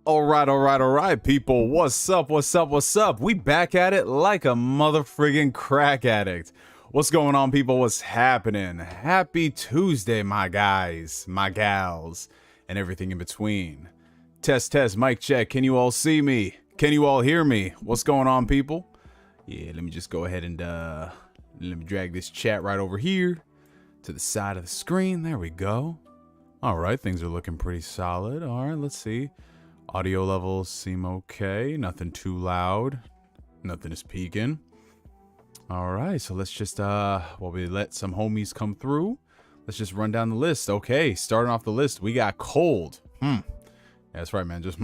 All right, people. What's up? We back at it like a mother friggin' crack addict. What's going on, people? What's happening? Happy Tuesday, my guys, my gals, and everything in between. Test, mic check. Can you all see me? Can you all hear me? What's going on, people? Yeah, let me just go ahead and let me drag this chat right over here to the side of the screen. There we go. All right, things are looking pretty solid. All right, let's see. Audio levels seem okay. Nothing too loud. Nothing is peaking. All right, so let's just, while we let some homies come through, let's just run down the list. Okay, starting off the list, we got Cold. Yeah, that's right, man, just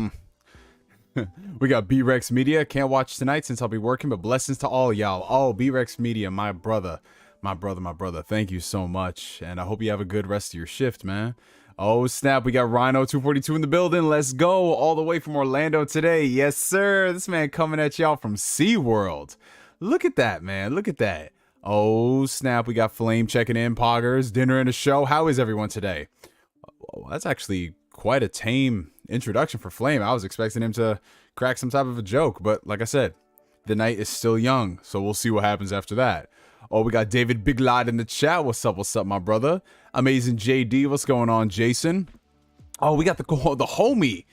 We got B-Rex Media. Can't watch tonight since I'll be working, but blessings to all y'all. Oh, B-Rex Media, my brother. Thank you so much, and I hope you have a good rest of your shift, man. Oh, snap. We got Rhino242 in the building. Let's go. All the way from Orlando today. Yes, sir. This man coming at y'all from SeaWorld. Look at that, man. Look at that. Oh, snap. We got Flame checking in. Poggers, dinner and a show. How is everyone today? Oh, that's actually quite a tame introduction for Flame. I was expecting him to crack some type of a joke, but like I said, the night is still young, so we'll see what happens after that. Oh, we got David Big Lad in the chat. What's up, my brother? AmazingJD, what's going on, Jason? Oh, we got the homie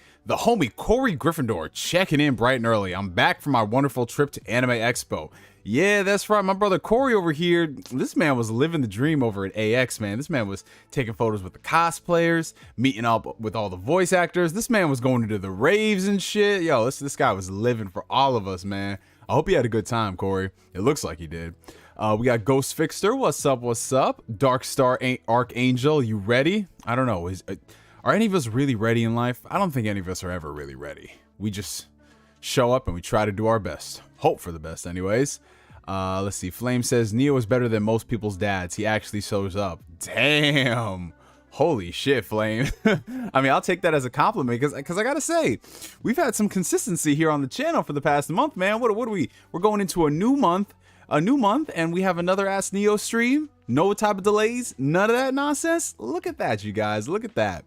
Corey Gryffindor checking in bright and early. I'm back from my wonderful trip to Anime Expo. Yeah, that's right, my brother Corey over here. This man was living the dream over at AX, man. This man was taking photos with the cosplayers, meeting up with all the voice actors. This man was going to the raves and shit. Yo, this guy was living for all of us, man. I hope he had a good time, Corey. It looks like he did. We got Ghost Fixter. What's up? Dark Star Archangel, you ready? I don't know. Are any of us really ready in life? I don't think any of us are ever really ready. We just show up and we try to do our best. Hope for the best, anyways. Let's see. Flame says Neo is better than most people's dads. He actually shows up. Damn. Holy shit, Flame. I mean, I'll take that as a compliment because I gotta say, we've had some consistency here on the channel for the past month, man. What are we? We're going into a new month, and we have another Ask Neo stream. No type of delays, none of that nonsense. Look at that, you guys. Look at that.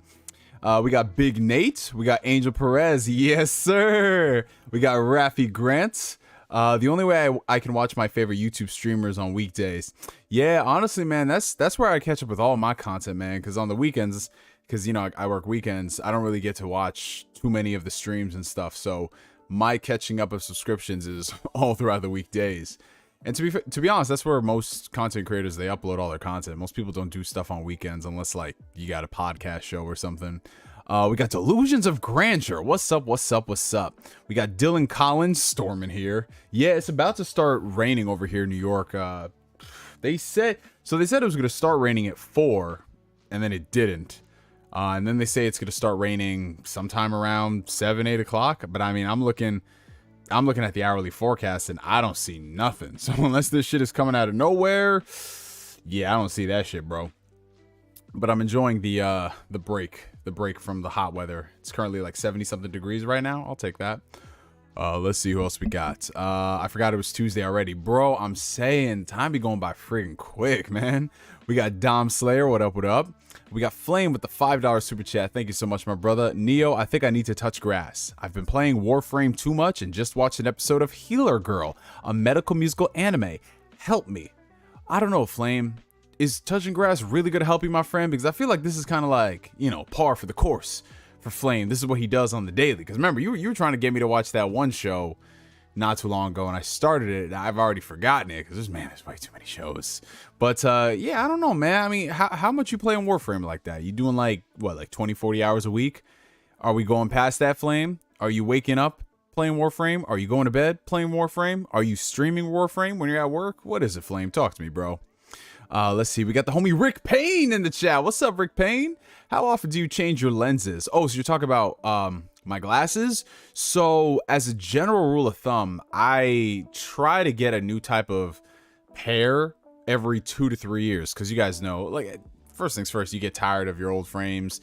We got Big Nate. We got Angel Perez. Yes, sir. We got Rafi Grant. The only way I can watch my favorite YouTube streamers on weekdays. Yeah, honestly, man, that's where I catch up with all my content, man. Because on the weekends, because, you know, I work weekends, I don't really get to watch too many of the streams and stuff. So my catching up of subscriptions is all throughout the weekdays. And to be honest, that's where most content creators, they upload all their content. Most people don't do stuff on weekends unless, like, you got a podcast show or something. We got Delusions of Grandeur. What's up? We got Dylan Collins storming here. Yeah, it's about to start raining over here in New York. They said it was going to start raining at 4, and then it didn't. And then they say it's going to start raining sometime around 7, 8 o'clock. But I mean, I'm looking at the hourly forecast and I don't see nothing. So unless this shit is coming out of nowhere, yeah, I don't see that shit, bro. But I'm enjoying the break from the hot weather. It's currently like 70 something degrees right now. I'll take that. Let's see who else we got. I forgot it was Tuesday already, bro. I'm saying time be going by friggin' quick, man. We got Dom Slayer. What up? We got Flame with the $5 super chat. Thank you so much, my brother. Neo, I think I need to touch grass. I've been playing Warframe too much and just watched an episode of Healer Girl, a medical musical anime. Help me. I don't know, Flame. Is touching grass really going to help you, my friend? Because I feel like this is kind of like, you know, par for the course for Flame. This is what he does on the daily. Because remember, you were trying to get me to watch that one show not too long ago, and I started it, and I've already forgotten it because there's way too many shows. But yeah, I don't know, man. I mean, how much you play on Warframe like that? You doing like 20, 40 hours a week? Are we going past that, Flame? Are you waking up playing Warframe? Are you going to bed playing Warframe? Are you streaming Warframe when you're at work? What is it, Flame? Talk to me, bro. Let's see. We got the homie Rick Payne in the chat. What's up, Rick Payne? How often do you change your lenses? Oh, so you're talking about my glasses? So as a general rule of thumb, I try to get a new type of pair every 2 to 3 years. Because you guys know, like, first things first, you get tired of your old frames.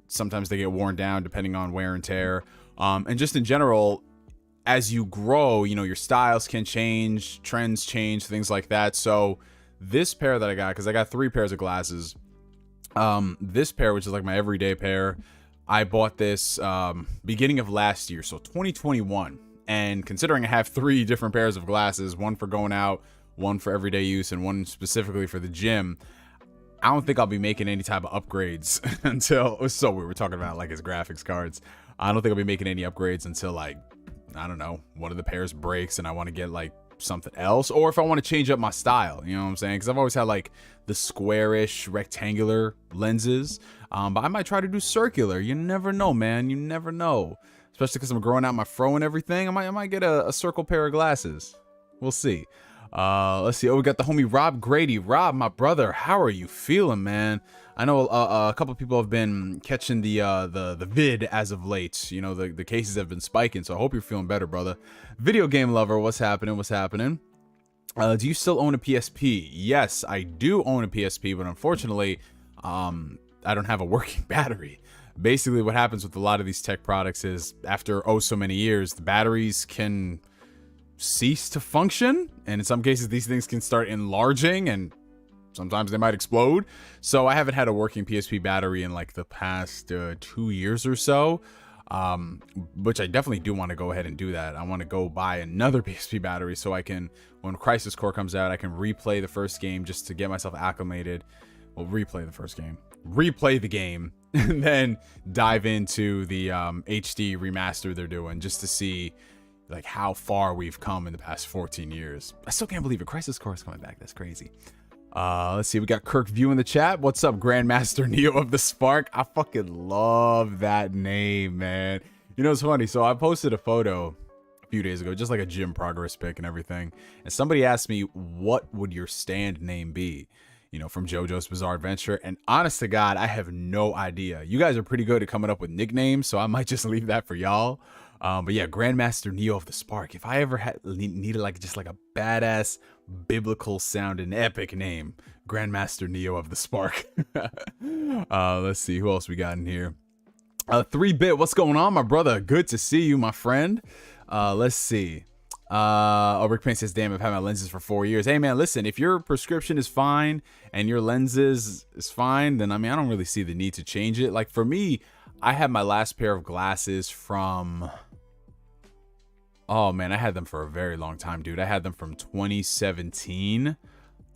Sometimes they get worn down depending on wear and tear. And just in general, as you grow, you know, your styles can change, trends change, things like that. So this pair that I got, because I got 3 pairs of glasses, this pair, which is like my everyday pair, I bought this beginning of last year, so 2021. And considering I have 3 different pairs of glasses, one for going out, one for everyday use, and one specifically for the gym, I don't think I'll be making any type of upgrades until, so we were talking about like his graphics cards. I don't think I'll be making any upgrades until like, I don't know, one of the pairs breaks and I want to get like something else, or if I want to change up my style, you know what I'm saying? Because I've always had like the squarish rectangular lenses, but I might try to do circular. You never know, man. You never know, especially because I'm growing out my fro and everything. I might get a circle pair of glasses. We'll see. Let's see. Oh, we got the homie Rob Grady. Rob, my brother, how are you feeling, man? I know a couple of people have been catching the vid as of late. You know, the cases have been spiking, so I hope you're feeling better, brother. Video game lover, what's happening? What's happening? Do you still own a PSP? Yes, I do own a PSP, but unfortunately, I don't have a working battery. Basically, what happens with a lot of these tech products is after so many years, the batteries can cease to function, and in some cases these things can start enlarging and sometimes they might explode. So I haven't had a working PSP battery in like the past 2 years or so, which I definitely do want to go ahead and do that. I want to go buy another PSP battery so I can, when Crisis Core comes out, I can replay the first game just to get myself acclimated. Well, replay the game and then dive into the HD remaster they're doing just to see like how far we've come in the past 14 years. I still can't believe it. Crisis Core is coming back. That's crazy. Let's see. We got Kirk View in the chat. What's up, Grandmaster Neo of the Spark? I fucking love that name, man. You know, it's funny. So I posted a photo a few days ago, just like a gym progress pic and everything. And somebody asked me, what would your stand name be? You know, from JoJo's Bizarre Adventure. And honest to God, I have no idea. You guys are pretty good at coming up with nicknames, so I might just leave that for y'all. But yeah, Grandmaster Neo of the Spark. If I ever needed like just like a badass biblical sounding epic name, Grandmaster Neo of the Spark. Let's see who else we got in here. 3-Bit, what's going on, my brother? Good to see you, my friend. Let's see. Rick Payne says, damn, I've had my lenses for 4 years. Hey man, listen, if your prescription is fine and your lenses is fine, then I mean, I don't really see the need to change it. Like for me, I had my last pair of glasses from, oh man, I had them for a very long time, dude. I had them from 2017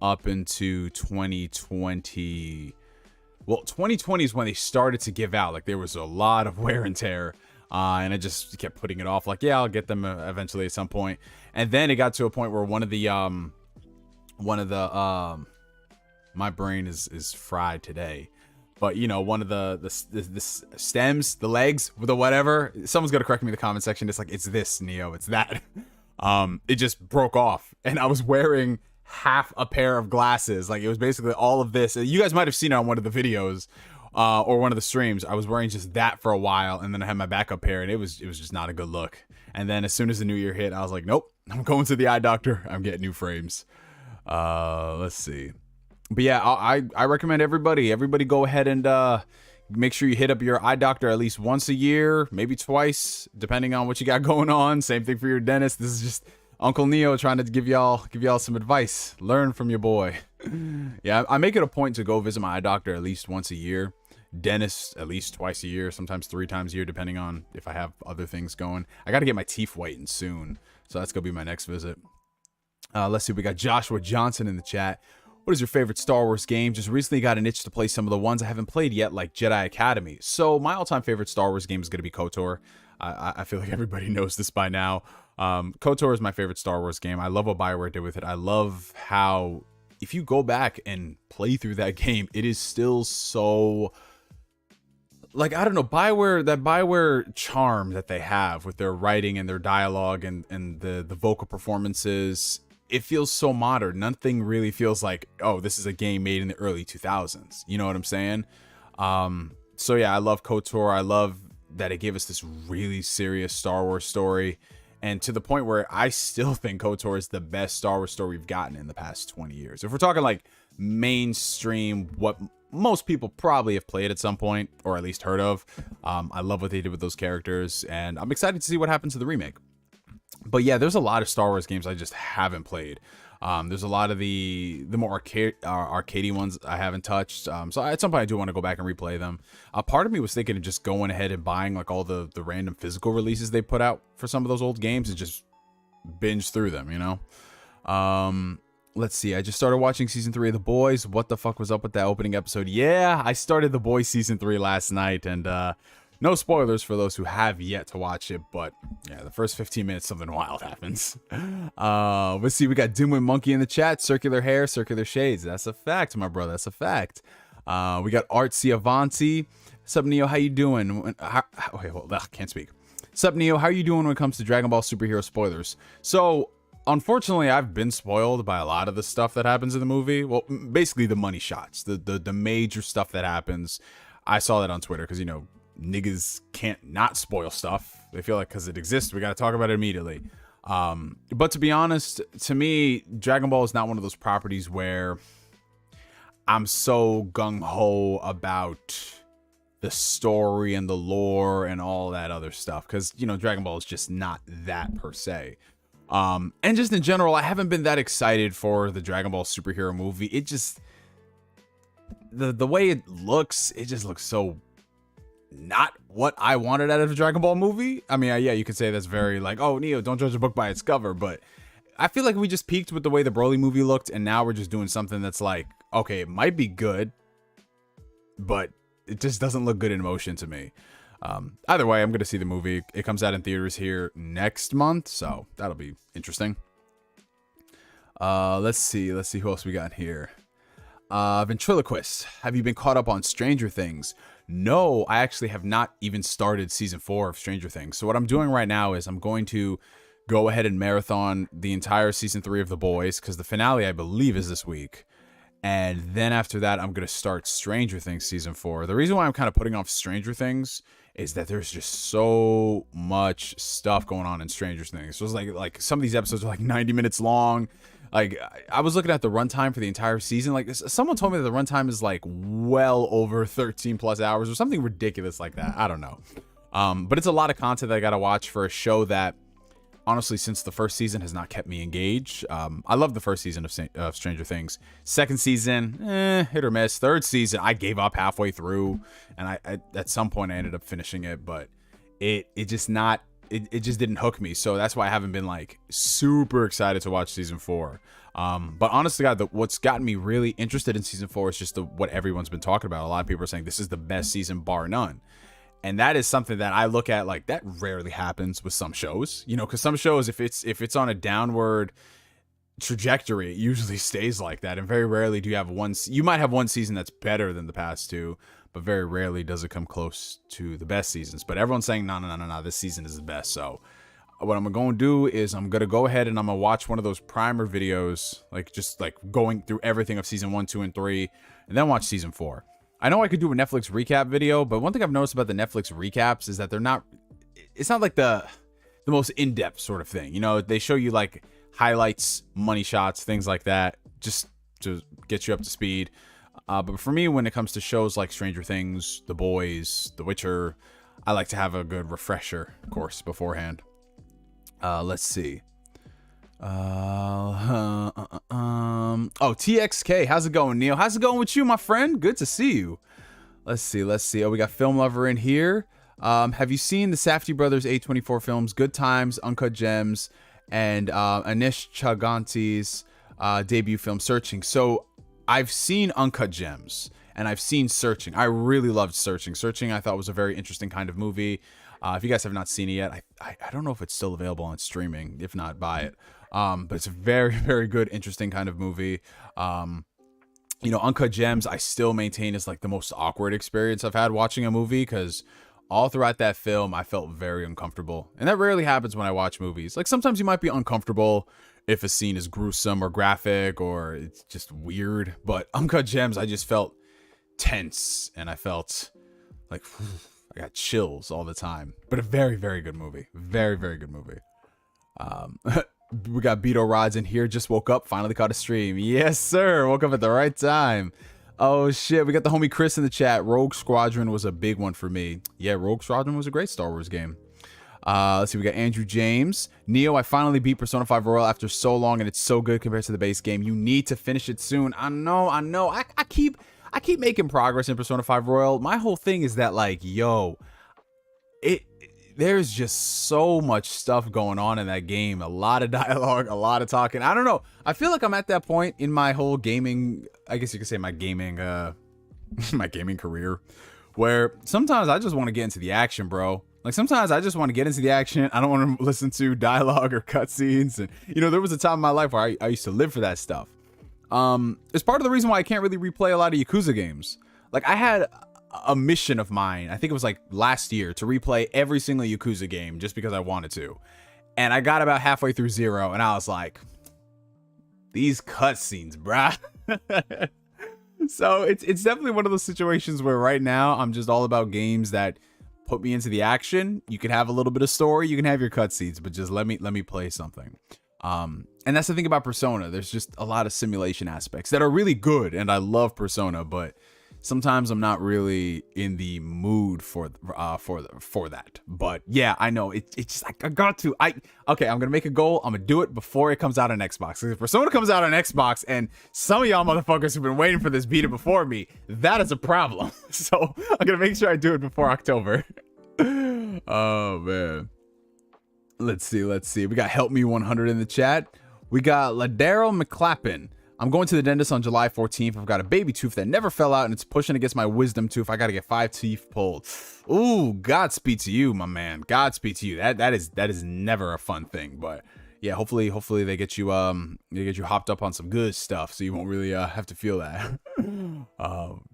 up into 2020. Well, 2020 is when they started to give out. Like there was a lot of wear and tear. And I just kept putting it off like, yeah, I'll get them eventually at some point. And then it got to a point where one of the my brain is fried today. But, you know, one of the stems, the legs, the whatever, someone's going to correct me in the comment section. It's like, it's this, Neo, it's that. It just broke off. And I was wearing half a pair of glasses. Like, it was basically all of this. You guys might have seen it on one of the videos or one of the streams. I was wearing just that for a while. And then I had my backup pair. And it was just not a good look. And then as soon as the new year hit, I was like, nope, I'm going to the eye doctor. I'm getting new frames. Let's see. But yeah, I recommend everybody go ahead and make sure you hit up your eye doctor at least once a year, maybe twice, depending on what you got going on. Same thing for your dentist. This is just Uncle Neo trying to give y'all some advice. Learn from your boy. Yeah, I make it a point to go visit my eye doctor at least once a year. Dentist at least twice a year, sometimes 3 times a year, depending on if I have other things going. I got to get my teeth whitened soon, so that's gonna be my next visit. Let's see, we got Joshua Johnson in the chat. What is your favorite Star Wars game? Just recently got an itch to play some of the ones I haven't played yet, like Jedi Academy. So my all-time favorite Star Wars game is going to be KOTOR. I feel like everybody knows this by now. KOTOR is my favorite Star Wars game. I love what BioWare did with it. I love how, if you go back and play through that game, it is still so... Like, I don't know, BioWare charm that they have with their writing and their dialogue and the vocal performances... It feels so modern. Nothing really feels like, oh, this is a game made in the early 2000s. You know what I'm saying? So yeah, I love KOTOR. I love that it gave us this really serious Star Wars story. And to the point where I still think KOTOR is the best Star Wars story we've gotten in the past 20 years. If we're talking like mainstream, what most people probably have played at some point, or at least heard of. I love what they did with those characters. And I'm excited to see what happens to the remake. But yeah, there's a lot of Star Wars games I just haven't played. There's a lot of the more arcadey ones I haven't touched. So at some point I do want to go back and replay them. Part of me was thinking of just going ahead and buying like all the random physical releases they put out for some of those old games and just binge through them, you know? Let's see. I just started watching season 3 of The Boys. What the fuck was up with that opening episode? Yeah, I started The Boys season 3 last night, and no spoilers for those who have yet to watch it, but yeah, the first 15 minutes, something wild happens. Let's see. We got DIMWITMONKEY in the chat. Circular hair, circular shades. That's a fact, my brother. That's a fact. We got Artsy Avanti. Sup, Neo? How you doing? Wait, hold on. Can't speak. Sup, Neo? How are you doing when it comes to Dragon Ball superhero spoilers? So, unfortunately, I've been spoiled by a lot of the stuff that happens in the movie. Well, basically the money shots, the major stuff that happens. I saw that on Twitter because, you know, niggas can't not spoil stuff. They feel like because it exists, we got to talk about it immediately. But to be honest, to me, Dragon Ball is not one of those properties where I'm so gung-ho about the story and the lore and all that other stuff. Because, you know, Dragon Ball is just not that per se. And just in general, I haven't been that excited for the Dragon Ball superhero movie. It just, the way it just looks so not what I wanted out of a Dragon Ball movie. I mean, yeah, you could say that's very like, oh, Neo, don't judge a book by its cover, but I feel like we just peaked with the way the Broly movie looked, and now we're just doing something that's like, okay, it might be good, but it just doesn't look good in motion to me. Either way, I'm going to see the movie. It comes out in theaters here next month, so that'll be interesting. Let's see who else we got here. Ventriloquist, have you been caught up on Stranger Things? No, I actually have not even started season 4 of Stranger Things. So what I'm doing right now is I'm going to go ahead and marathon the entire season 3 of The Boys, because the finale, I believe, is this week. And then after that, I'm going to start Stranger Things season 4. The reason why I'm kind of putting off Stranger Things is that there's just so much stuff going on in Stranger Things. So it's like some of these episodes are like 90 minutes long. Like, I was looking at the runtime for the entire season. Like, someone told me that the runtime is like well over 13 plus hours or something ridiculous like that. I don't know. But it's a lot of content that I got to watch for a show that, honestly, since the first season has not kept me engaged. I love the first season of Stranger Things. Second season, hit or miss. Third season, I gave up halfway through, and I at some point I ended up finishing it, but it just didn't hook me. So that's why I haven't been like super excited to watch season 4. But honestly, God, what's gotten me really interested in season 4 is just what everyone's been talking about. A lot of people are saying this is the best season bar none. And that is something that I look at like that rarely happens with some shows, you know, because some shows, if it's on a downward trajectory, it usually stays like that. And very rarely do you have you might have one season that's better than the past two, but very rarely does it come close to the best seasons. But everyone's saying, no, this season is the best. So what I'm going to do is I'm going to go ahead and I'm going to watch one of those primer videos, like just like going through everything of season 1, 2, and 3, and then watch season 4. I know I could do a Netflix recap video, but one thing I've noticed about the Netflix recaps is that it's not like the most in-depth sort of thing. You know, they show you like highlights, money shots, things like that, just to get you up to speed. But for me, when it comes to shows like Stranger Things, The Boys, The Witcher, I like to have a good refresher course beforehand. Let's see. TXK, how's it going, Neil? How's it going with you, my friend? Good to see you. Let's see. Oh, we got Film Lover in here. Have you seen the Safdie Brothers A24 films, Good Times, Uncut Gems, and Anish Chaganty's debut film, Searching? So I've seen Uncut Gems and I've seen Searching. I really loved Searching. Searching, I thought, was a very interesting kind of movie. If you guys have not seen it yet, I don't know if it's still available on streaming. If not, buy it. But it's a very, very good, interesting kind of movie. You know, Uncut Gems, I still maintain is like the most awkward experience I've had watching a movie, because all throughout that film, I felt very uncomfortable. And that rarely happens when I watch movies. Like, sometimes you might be uncomfortable if a scene is gruesome or graphic or it's just weird. But Uncut Gems, I just felt tense, and I felt like I got chills all the time. But a very, very good movie. Very, very good movie. We got Beto Rods in here. Just woke up. Finally caught a stream. Yes, sir. Woke up at the right time. Oh, shit. We got the homie Chris in the chat. Rogue Squadron was a big one for me. Yeah, Rogue Squadron was a great Star Wars game. Let's see, we got Andrew James. Neo, I finally beat Persona 5 Royal after so long, and it's so good compared to the base game. You need to finish it soon. I know. I keep making progress in Persona 5 Royal. My whole thing is that, like, yo, there's just so much stuff going on in that game. A lot of dialogue, a lot of talking. I don't know. I feel like I'm at that point in my whole gaming, I guess you could say my gaming, my gaming career, where sometimes I just want to get into the action, bro. Like, sometimes I just want to get into the action. I don't want to listen to dialogue or cutscenes. And, you know, there was a time in my life where I used to live for that stuff. It's part of the reason why I can't really replay a lot of Yakuza games. Like, I had a mission of mine, I think it was like last year, to replay every single Yakuza game just because I wanted to. And I got about halfway through 0, and I was like, these cutscenes, bruh. So it's definitely one of those situations where right now I'm just all about games that put me into the action. You can have a little bit of story, you can have your cutscenes, but just let me play something. And that's the thing about Persona. There's just a lot of simulation aspects that are really good, and I love Persona, but sometimes I'm not really in the mood for that. But yeah, I know it's just like I got to. Okay, I'm gonna make a goal. I'm gonna do it before it comes out on Xbox. If Persona comes out on Xbox, and some of y'all motherfuckers who've been waiting for this beat it before me, that is a problem. So I'm gonna make sure I do it before October. Oh man. Let's see. We got Help Me 100 in the chat. We got Ladero McClappin. I'm going to the dentist on July 14th. I've got a baby tooth that never fell out, and it's pushing against my wisdom tooth. I got to get 5 teeth pulled. Ooh, Godspeed to you, my man. Godspeed to you. That is never a fun thing, but yeah, hopefully they get you hopped up on some good stuff, so you won't really have to feel that.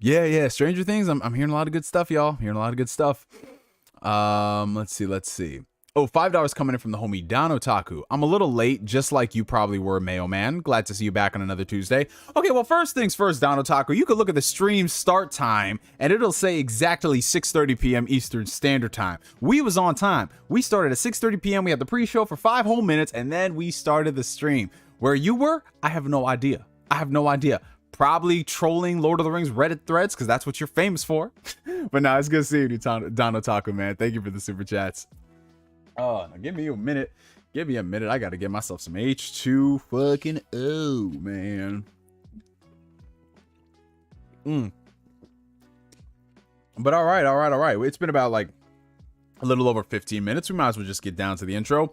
Yeah. Stranger Things. I'm hearing a lot of good stuff, y'all. Hearing a lot of good stuff. Let's see. Oh, $5 coming in from the homie Don Otaku. I'm a little late, just like you probably were, Mayo Man. Glad to see you back on another Tuesday. Okay, well, first things first, Don Otaku. You can look at the stream start time, and it'll say exactly 6:30 p.m. Eastern Standard Time. We was on time. We started at 6:30 p.m. We had the pre-show for 5 whole minutes, and then we started the stream. Where you were, I have no idea. Probably trolling Lord of the Rings Reddit threads, because that's what you're famous for. But no, it's good seeing you, Don Otaku, man. Thank you for the super chats. Oh, now give me a minute. I gotta get myself some H2 fucking O, man. But all right. It's been about like a little over 15 minutes. We might as well just get down to the intro.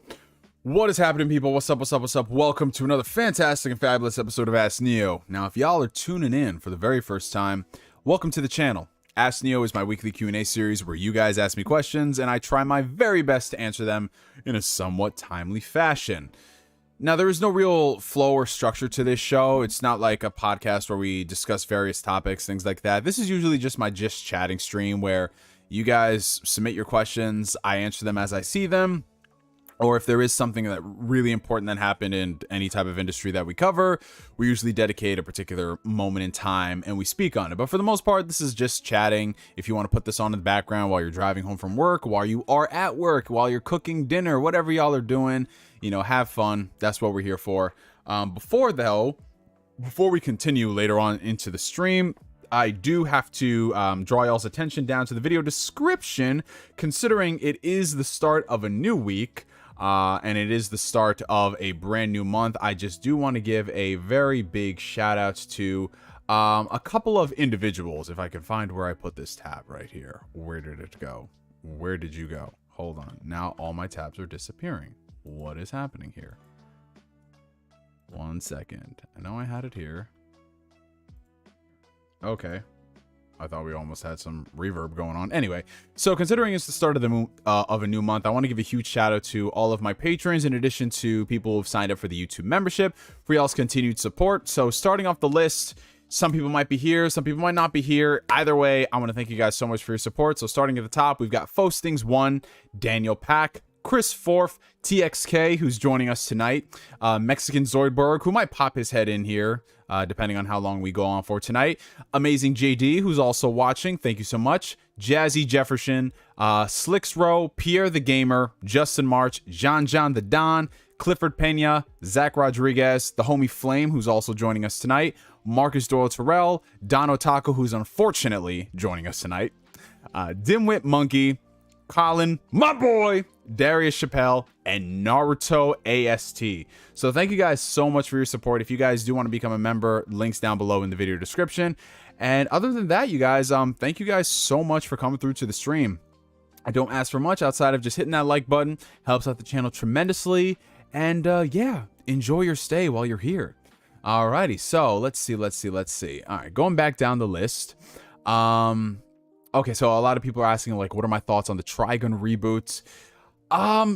What is happening, people? What's up? Welcome to another fantastic and fabulous episode of Ask Neo. Now, if y'all are tuning in for the very first time, welcome to the channel. Ask Neo is my weekly Q&A series where you guys ask me questions and I try my very best to answer them in a somewhat timely fashion. Now, there is no real flow or structure to this show. It's not like a podcast where we discuss various topics, things like that. This is usually just my just chatting stream where you guys submit your questions, I answer them as I see them. Or if there is something that really important that happened in any type of industry that we cover, we usually dedicate a particular moment in time and we speak on it. But for the most part, this is just chatting. If you want to put this on in the background while you're driving home from work, while you are at work, while you're cooking dinner, whatever y'all are doing, you know, have fun. That's what we're here for. Before we continue later on into the stream, I do have to draw y'all's attention down to the video description, considering it is the start of a new week. And it is the start of a brand new month. I just do want to give a very big shout out to a couple of individuals. If I can find where I put this tab right here. Where did it go? Where did you go? Hold on. Now all my tabs are disappearing. What is happening here? 1 second. I know I had it here. Okay. I thought we almost had some reverb going on. Anyway, so considering it's the start of a new month, I want to give a huge shout out to all of my patrons, in addition to people who've signed up for the YouTube membership, for y'all's continued support. So starting off the list, some people might be here, some people might not be here. Either way, I want to thank you guys so much for your support. So starting at the top, we've got Fostings1, Daniel Pack, Chris Forth, TXK, who's joining us tonight, Mexican Zoidburg, who might pop his head in here, depending on how long we go on for tonight, AmazingJD, who's also watching, thank you so much, Jazzy Jefferson, Slixro, PierretheGamer, Justin March, Gian-GianThaDon, Clifford Pena, Zack Rodriguez, the homie Flame, who's also joining us tonight, Marcus Doyle Terrell, Don Otaku, who's unfortunately joining us tonight, DIMWITMONKEY, Colin, my boy, Darius Chappelle, and Naruto AST. So thank you guys so much for your support. If you guys do want to become a member, links down below in the video description. And other than that, you guys, thank you guys so much for coming through to the stream. I don't ask for much outside of just hitting that like button. Helps out the channel tremendously. And yeah, enjoy your stay while you're here. Alrighty, so let's see. All right, going back down the list. Okay, so a lot of people are asking, like, what are my thoughts on the Trigun reboot?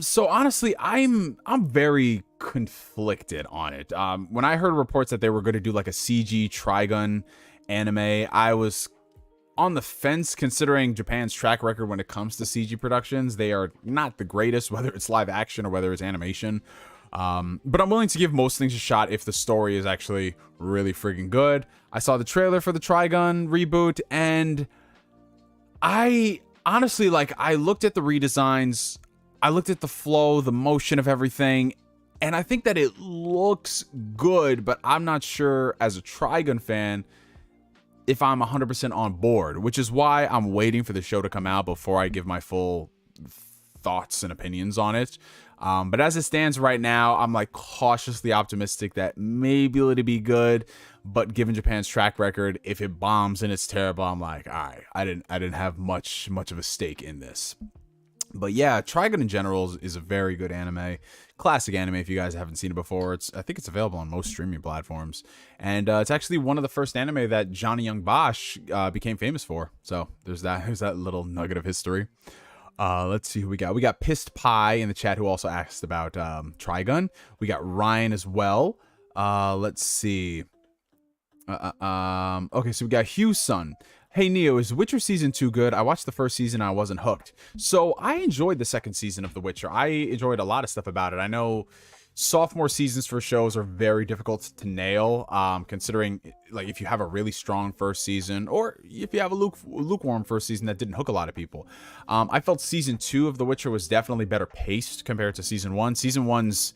So honestly, I'm very conflicted on it. When I heard reports that they were going to do like a CG Trigun anime, I was on the fence, considering Japan's track record when it comes to CG productions. They are not the greatest, whether it's live action or whether it's animation. But I'm willing to give most things a shot if the story is actually really friggin' good. I saw the trailer for the Trigun reboot, and I honestly, like, I looked at the redesigns, I looked at the flow, the motion of everything, and I think that it looks good, but I'm not sure as a Trigun fan if I'm 100% on board, which is why I'm waiting for the show to come out before I give my full thoughts and opinions on it. But as it stands right now, I'm like cautiously optimistic that maybe it'll be good. But given Japan's track record, if it bombs and it's terrible, I'm like, all right, I didn't have much of a stake in this. But yeah, Trigun in general is a very good anime, classic anime. If you guys haven't seen it before, I think it's available on most streaming platforms, and it's actually one of the first anime that Johnny Young Bosch became famous for. So there's that little nugget of history. Let's see who we got. We got Pissed Pie in the chat, who also asked about Trigun. We got Ryan as well. Let's see. Okay, so we got Hugh Sun. Hey Neo, is Witcher Season 2 good? I watched the first season and I wasn't hooked. So I enjoyed the second season of The Witcher. I enjoyed a lot of stuff about it. I know sophomore seasons for shows are very difficult to nail, considering, like, if you have a really strong first season, or if you have a lukewarm first season that didn't hook a lot of people. I felt Season 2 of The Witcher was definitely better paced compared to Season 1. Season 1's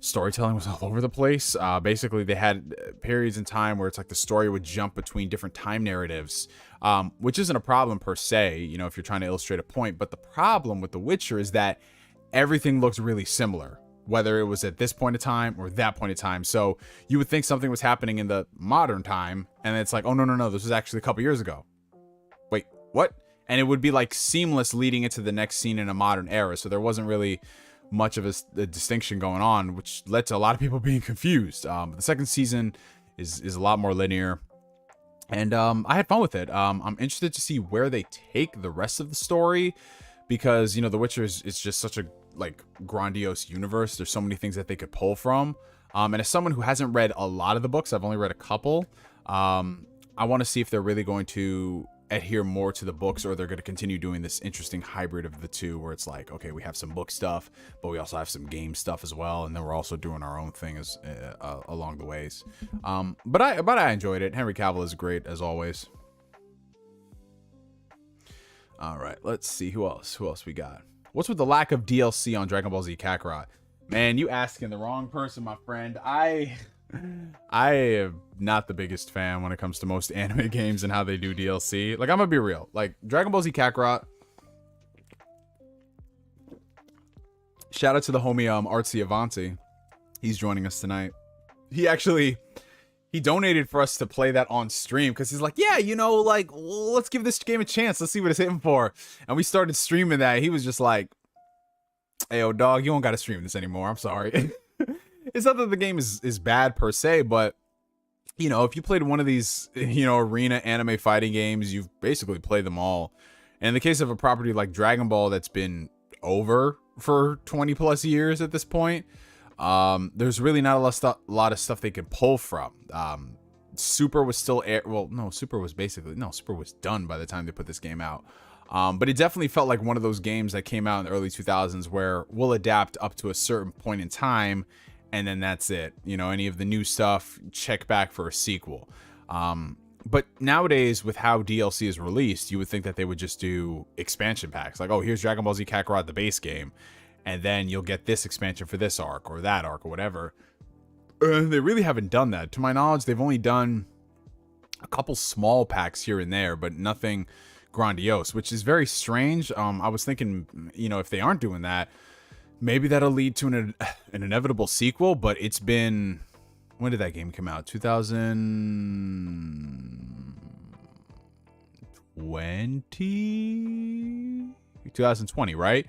storytelling was all over the place. Basically, they had periods in time where it's like the story would jump between different time narratives, which isn't a problem per se, you know, if you're trying to illustrate a point. But the problem with The Witcher is that everything looks really similar, whether it was at this point in time or that point in time. So you would think something was happening in the modern time, and it's like, oh, no, this was actually a couple years ago. Wait, what? And it would be like seamless leading into the next scene in a modern era. So there wasn't really much of a distinction going on, which led to a lot of people being confused. The second season is a lot more linear, and I had fun with it. I'm interested to see where they take the rest of the story, because, you know, The Witcher is just such a, like, grandiose universe. There's so many things that they could pull from, and as someone who hasn't read a lot of the books, I've only read a couple, I want to see if they're really going to adhere more to the books, or they're going to continue doing this interesting hybrid of the two, where it's like, okay, we have some book stuff, but we also have some game stuff as well, and then we're also doing our own thing as along the ways. But I enjoyed it. Henry Cavill is great as always. All right, let's see who else we got. What's with the lack of DLC on Dragon Ball Z Kakarot? Man, you asking the wrong person, my friend. I am not the biggest fan when it comes to most anime games and how they do DLC. Like, I'm gonna be real. Like, Dragon Ball Z Kakarot, shout out to the homie Artsy Avanti. He's joining us tonight. He donated for us to play that on stream, because he's like, yeah, you know, like, let's give this game a chance. Let's see what it's hitting for. And we started streaming that. He was just like, hey, yo, dog, you don't gotta stream this anymore. I'm sorry. It's not that the game is bad per se, but, you know, if you played one of these, you know, arena anime fighting games, you've basically played them all. And in the case of a property like Dragon Ball that's been over for 20 plus years at this point, there's really not a lot of stuff they can pull from. Super was still Super was done by the time they put this game out. But it definitely felt like one of those games that came out in the early 2000s where we'll adapt up to a certain point in time, and then that's it. You know, any of the new stuff, check back for a sequel. But nowadays, with how DLC is released, you would think that they would just do expansion packs. Like, oh, here's Dragon Ball Z Kakarot, the base game, and then you'll get this expansion for this arc or that arc or whatever. They really haven't done that. To my knowledge, they've only done a couple small packs here and there, but nothing grandiose, which is very strange. I was thinking, you know, if they aren't doing that, maybe that'll lead to an inevitable sequel. But it's been, when did that game come out? 2020, right?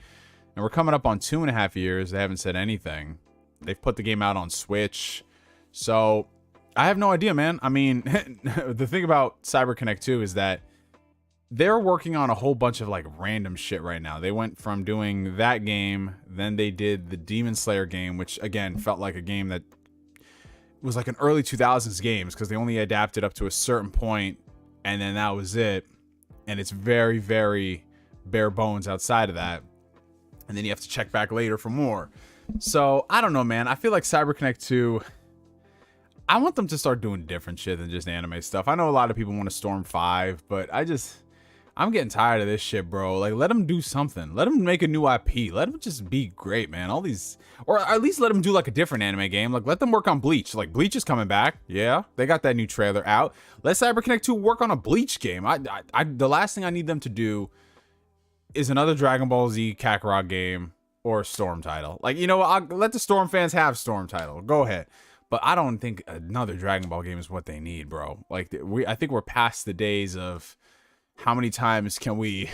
And we're coming up on 2.5 years. They haven't said anything. They've put the game out on Switch. So I have no idea, man. I mean, the thing about CyberConnect 2 is that they're working on a whole bunch of like random shit right now. They went from doing that game, then they did the Demon Slayer game, which again felt like a game that was like an early 2000s games because they only adapted up to a certain point and then that was it. And it's very, very bare bones outside of that. And then you have to check back later for more. So I don't know, man. I feel like CyberConnect 2, I want them to start doing different shit than just anime stuff. I know a lot of people want to Storm 5, but I'm getting tired of this shit, bro. Like, let them do something. Let them make a new IP. Let them just be great, man. All these, or at least let them do like a different anime game. Like, let them work on Bleach. Like, Bleach is coming back. Yeah, they got that new trailer out. Let CyberConnect 2 work on a Bleach game. The last thing I need them to do is another Dragon Ball Z Kakarot game or a Storm title. Like, you know, I'll let the Storm fans have Storm title. Go ahead. But I don't think another Dragon Ball game is what they need, bro. Like, I think we're past the days of how many times can we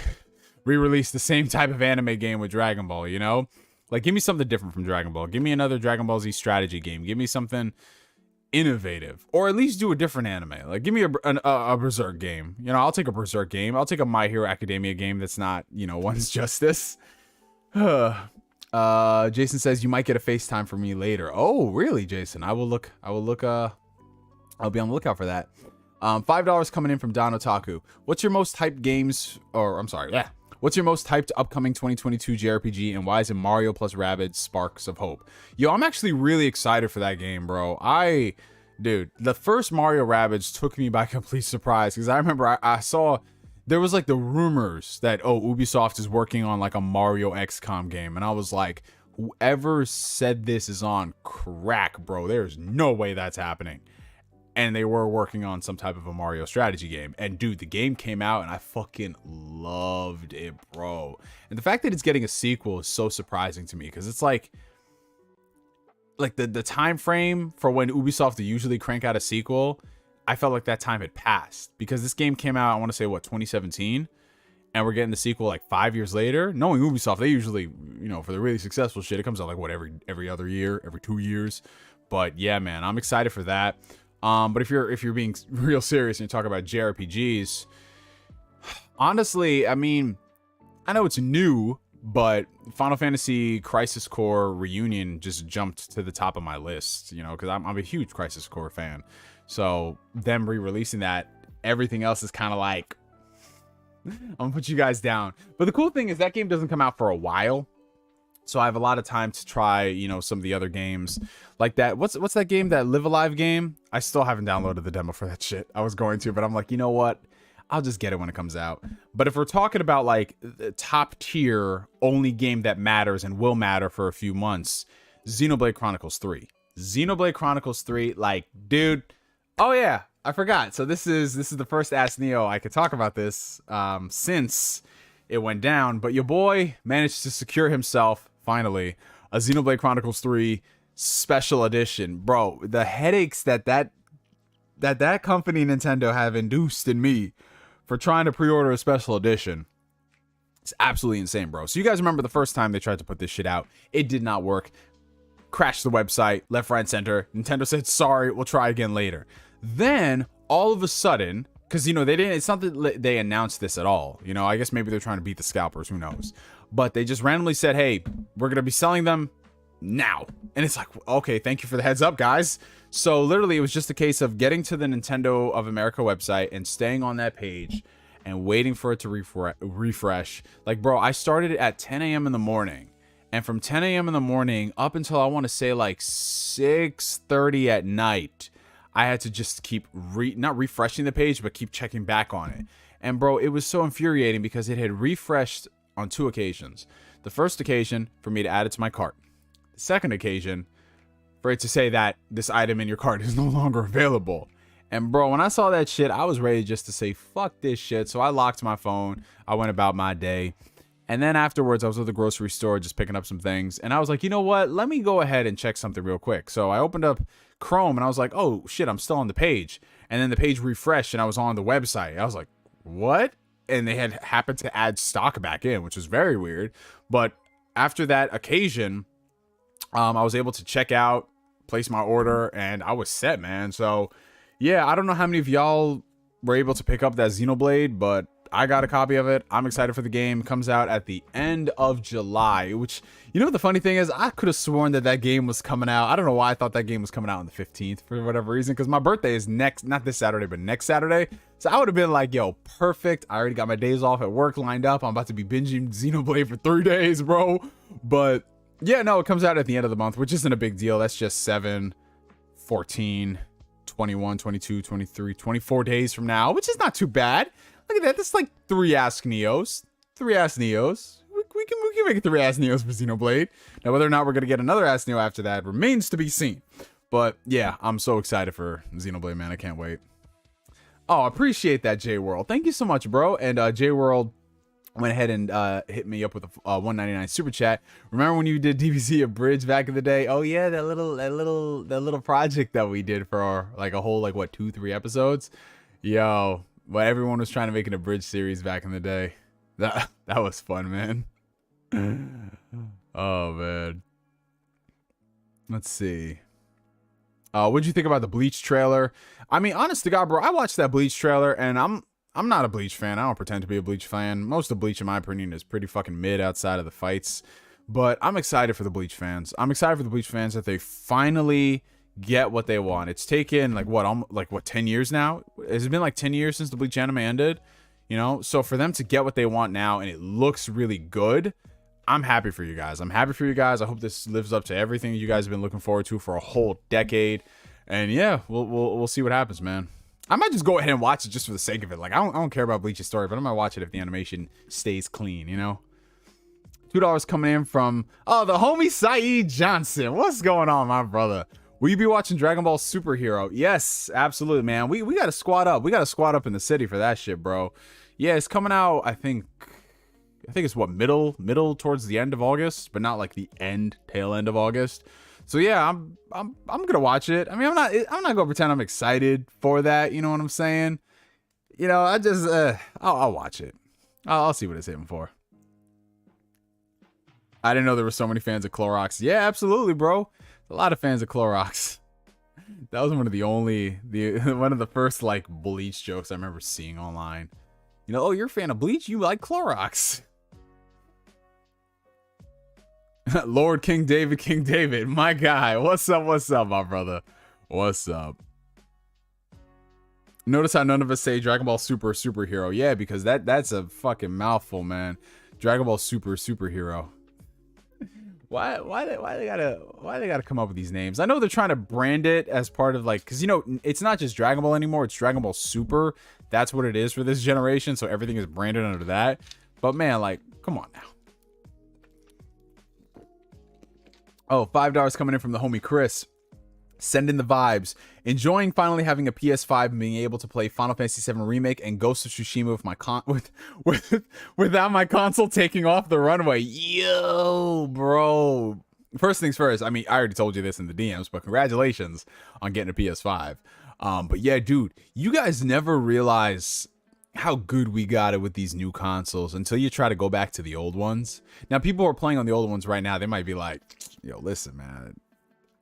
re-release the same type of anime game with Dragon Ball, you know? Like, give me something different from Dragon Ball. Give me another Dragon Ball Z strategy game. Give me something innovative. Or at least do a different anime. Like, give me a Berserk game. You know, I'll take a Berserk game. I'll take a My Hero Academia game that's not, you know, One's Justice. Jason says you might get a FaceTime from me later. Oh, really, Jason? I'll be on the lookout for that. $5 coming in from Don Otaku. What's your most hyped games, or I'm sorry, yeah. What's your most hyped upcoming 2022 JRPG, and why is it Mario plus Rabbids Sparks of Hope? Yo, I'm actually really excited for that game, bro. Dude, the first Mario Rabbids took me by complete surprise, because I remember I saw, there was like the rumors that, oh, Ubisoft is working on like a Mario XCOM game, and I was like, whoever said this is on crack, bro. There's no way that's happening. And they were working on some type of a Mario strategy game. And dude, the game came out and I fucking loved it, bro. And the fact that it's getting a sequel is so surprising to me, because it's like the time frame for when Ubisoft usually crank out a sequel, I felt like that time had passed, because this game came out, I want to say, what, 2017? And we're getting the sequel like 5 years later. Knowing Ubisoft, they usually, you know, for the really successful shit, it comes out like what, every other year, every 2 years. But yeah, man, I'm excited for that. But if you're being real serious and you talk about JRPGs, honestly, I mean, I know it's new, but Final Fantasy Crisis Core Reunion just jumped to the top of my list, you know, because I'm a huge Crisis Core fan. So them re-releasing that, everything else is kind of like, I'm gonna put you guys down. But the cool thing is that game doesn't come out for a while. So I have a lot of time to try, you know, some of the other games like that. What's that game, that Live Alive game? I still haven't downloaded the demo for that shit. I was going to, but I'm like, you know what? I'll just get it when it comes out. But if we're talking about like the top tier only game that matters and will matter for a few months, Xenoblade Chronicles 3. Xenoblade Chronicles 3, like, dude. Oh yeah, I forgot. So this is the first Ask Neo I could talk about this since it went down. But your boy managed to secure himself, finally, a Xenoblade Chronicles 3 special edition. Bro, the headaches that company Nintendo have induced in me for trying to pre-order a special edition, it's absolutely insane, bro. So you guys remember the first time they tried to put this shit out, it did not work. Crashed the website, left, right, center. Nintendo said, sorry, we'll try again later. Then all of a sudden, because, you know, it's not that they announced this at all. You know, I guess maybe they're trying to beat the scalpers, who knows. But they just randomly said, hey, we're going to be selling them now. And it's like, okay, thank you for the heads up, guys. So literally, it was just a case of getting to the Nintendo of America website and staying on that page and waiting for it to refresh. Like, bro, I started it at 10 a.m. in the morning. And from 10 a.m. in the morning up until I want to say like 6:30 at night, I had to just keep not refreshing the page, but keep checking back on it. And bro, it was so infuriating because it had refreshed on 2 occasions. The first occasion for me to add it to my cart. The second occasion for it to say that this item in your cart is no longer available. And bro, when I saw that shit, I was ready just to say, fuck this shit. So I locked my phone. I went about my day. And then afterwards, I was at the grocery store just picking up some things. And I was like, you know what? Let me go ahead and check something real quick. So I opened up Chrome and I was like, oh shit, I'm still on the page. And then the page refreshed and I was on the website. I was like, what? And they had happened to add stock back in, which was very weird. But after that occasion, I was able to check out, place my order, and I was set, man. So yeah, I don't know how many of y'all were able to pick up that Xenoblade, but I got a copy of it. I'm excited for the game. It comes out at the end of July, which, you know what the funny thing is? I could have sworn that that game was coming out. I don't know why I thought that game was coming out on the 15th for whatever reason, because my birthday is not this Saturday, but next Saturday. So I would have been like, yo, perfect. I already got my days off at work lined up. I'm about to be binging Xenoblade for 3 days, bro. But yeah, no, it comes out at the end of the month, which isn't a big deal. That's just 7, 14, 21, 22, 23, 24 days from now, which is not too bad. Look at that. That's like 3 Ask Neos. 3 Ask Neos. We can make 3 Ask Neos for Xenoblade. Now, whether or not we're going to get another Ask Neo after that remains to be seen. But yeah, I'm so excited for Xenoblade, man. I can't wait. Oh, appreciate that, J-World. Thank you so much, bro. And J-World went ahead and hit me up with a $1.99 super chat. Remember when you did DBZ Abridged back in the day? Oh yeah, that little project that we did for our, like a whole, like what, 2-3 episodes? Yo. But everyone was trying to make an abridged series back in the day. That was fun, man. Oh man. Let's see. What'd you think about the Bleach trailer? I mean, honest to God, bro, I watched that Bleach trailer and I'm not a Bleach fan. I don't pretend to be a Bleach fan. Most of Bleach, in my opinion, is pretty fucking mid outside of the fights. But I'm excited for the Bleach fans. I'm excited for the Bleach fans that they finally get what they want. It's taken like what 10 years now? Has it been like 10 years since the Bleach anime ended? You know, so for them to get what they want now and it looks really good, I'm happy for you guys. I'm happy for you guys. I hope this lives up to everything you guys have been looking forward to for a whole decade. And yeah, we'll see what happens, man. I might just go ahead and watch it just for the sake of it. Like I don't care about Bleach's story, but I might watch it if the animation stays clean, you know. $2 coming in from the homie Saeed Johnson. What's going on, my brother? Will you be watching Dragon Ball Superhero? Yes, absolutely, man. We got to squad up. We got to squad up in the city for that shit, bro. Yeah, it's coming out, I think it's what, middle towards the end of August, but not like the tail end of August. So yeah, I'm gonna watch it. I mean, I'm not gonna pretend I'm excited for that. You know what I'm saying? You know, I just I'll watch it. I'll see what it's hitting for. I didn't know there were so many fans of Clorox. Yeah, absolutely, bro. A lot of fans of Clorox. That was one of one of the first like Bleach jokes I remember seeing online. You know, oh, you're a fan of Bleach? You like Clorox. Lord King David, my guy. What's up, my brother? What's up? Notice how none of us say Dragon Ball Superhero. Yeah, because that's a fucking mouthful, man. Dragon Ball Superhero. Why they gotta come up with these names? I know they're trying to brand it as part of like, because you know it's not just Dragon Ball anymore, it's Dragon Ball Super. That's what it is for this generation, so everything is branded under that. But man, like, come on now. Oh, $5 coming in from the homie Chris. Send in the vibes. Enjoying finally having a PS5 and being able to play Final Fantasy VII Remake and Ghost of Tsushima with my without my console taking off the runway. Yo, bro. First things first. I mean, I already told you this in the DMs, but congratulations on getting a PS5. But yeah, dude, you guys never realize how good we got it with these new consoles until you try to go back to the old ones. Now, people who are playing on the old ones right now, they might be like, yo, listen, man,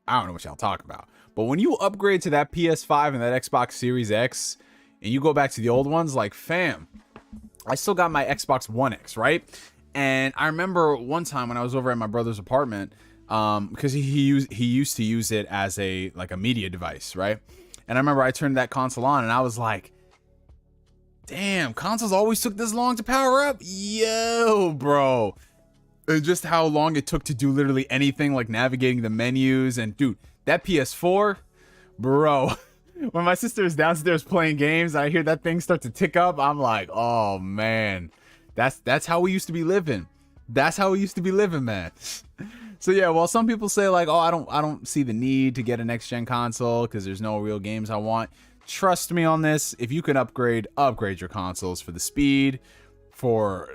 I don't know what y'all talk about. But when you upgrade to that PS5 and that Xbox Series X and you go back to the old ones, like, fam, I still got my Xbox One X, right? And I remember one time when I was over at my brother's apartment, because he used to use it as a media device, right? And I remember I turned that console on and I was like, damn, consoles always took this long to power up? Yo, bro. And just how long it took to do literally anything, like navigating the menus. And dude, that PS4, bro, when my sister is downstairs playing games, I hear that thing start to tick up. I'm like, oh man, that's how we used to be living. That's how we used to be living, man. So yeah, well, some people say like, oh, I don't see the need to get a next gen console because there's no real games I want. trust me on this. If you can upgrade your consoles for the speed, for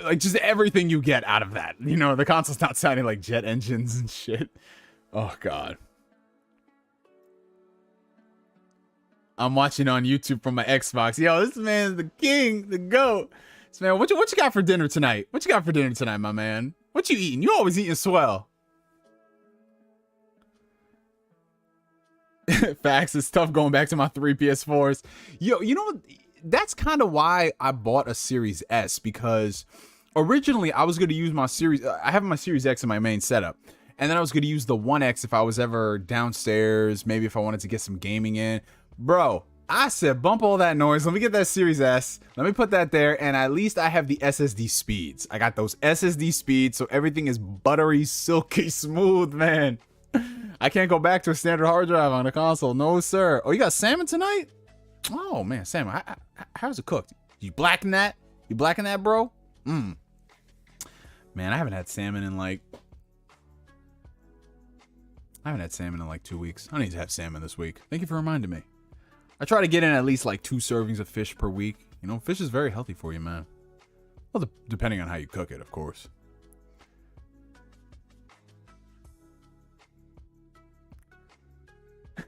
like just everything you get out of that. You know, the console's not sounding like jet engines and shit. Oh god. I'm watching on YouTube from my Xbox. Yo, this man's the king, the GOAT. This man, what you got for dinner tonight? What you got for dinner tonight, my man? What you eating? You always eating swell. Facts, it's tough going back to my 3 PS4s. Yo, you know what? That's kind of why I bought a Series S, because originally I was going to use my Series... I have my Series X in my main setup. And then I was going to use the 1X if I was ever downstairs, maybe if I wanted to get some gaming in. Bro, I said bump all that noise. Let me get that Series S. Let me put that there, and at least I have the SSD speeds. I got those SSD speeds, so everything is buttery, silky, smooth, man. I can't go back to a standard hard drive on a console. No, sir. Oh, you got salmon tonight? Oh, man, salmon. How's it cooked? You blacking that? You blacking that, bro? Man, I haven't had salmon in like... I haven't had salmon in like 2 weeks. I need to have salmon this week. Thank you for reminding me. I try to get in at least like 2 servings of fish per week. You know, fish is very healthy for you, man. Well, depending on how you cook it, of course.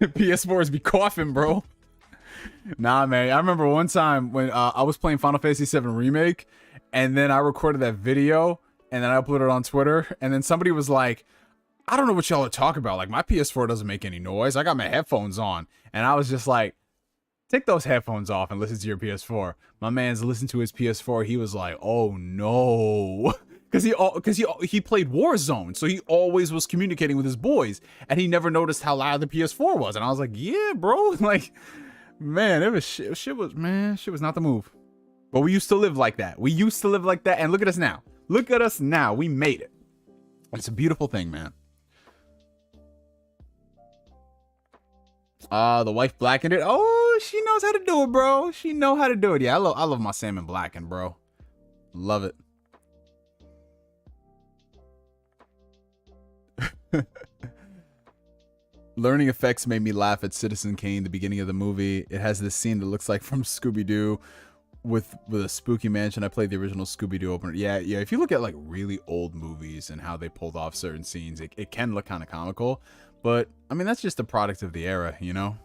PS4s be coughing, bro. Nah, man. I remember one time when I was playing Final Fantasy VII Remake, and then I recorded that video, and then I uploaded it on Twitter, and then somebody was like, I don't know what y'all are talking about. Like, my PS4 doesn't make any noise. I got my headphones on. And I was just like, take those headphones off and listen to your PS4. My man's listened to his PS4. He was like, oh, no. Because he played Warzone. So he always was communicating with his boys. And he never noticed how loud the PS4 was. And I was like, yeah, bro. Like, man, it was shit was not the move. But we used to live like that. We used to live like that. And look at us now. Look at us now. We made it. It's a beautiful thing, man. The wife blackened it. Oh, she knows how to do it, bro. She know how to do it. Yeah, I love my salmon blackened, bro. Love it. Learning effects made me laugh at Citizen Kane, the beginning of the movie. It has this scene that looks like from Scooby-Doo with a spooky mansion. I played the original Scooby-Doo opener. Yeah. If you look at like really old movies and how they pulled off certain scenes, it can look kind of comical. But, I mean, that's just a product of the era, you know?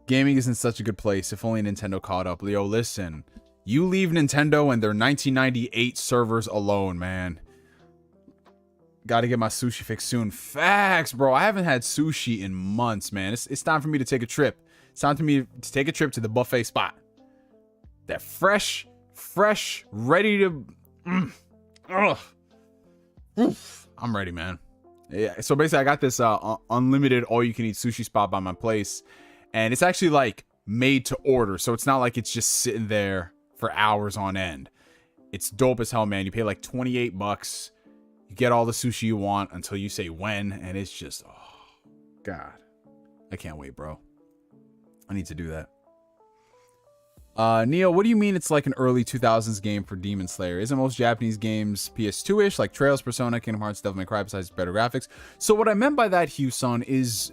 Gaming is in such a good place. If only Nintendo caught up. Leo, listen. You leave Nintendo and their 1998 servers alone, man. Gotta get my sushi fix soon. Facts, bro. I haven't had sushi in months, man. It's time for me to take a trip. It's time for me to take a trip to the buffet spot. That fresh, ready to... Oof. I'm ready, man. Yeah, so basically I got this unlimited all-you-can-eat sushi spot by my place, and it's actually like made to order, so it's not like it's just sitting there for hours on end. It's dope as hell, man. You pay like 28 bucks. You get all the sushi you want until you say when, and it's just, oh, God. I can't wait, bro. I need to do that. Neo, what do you mean it's like an early 2000s game for Demon Slayer? Isn't most Japanese games PS2-ish, like Trails, Persona, Kingdom Hearts, Devil May Cry, besides better graphics? So what I meant by that, Hugh-son, is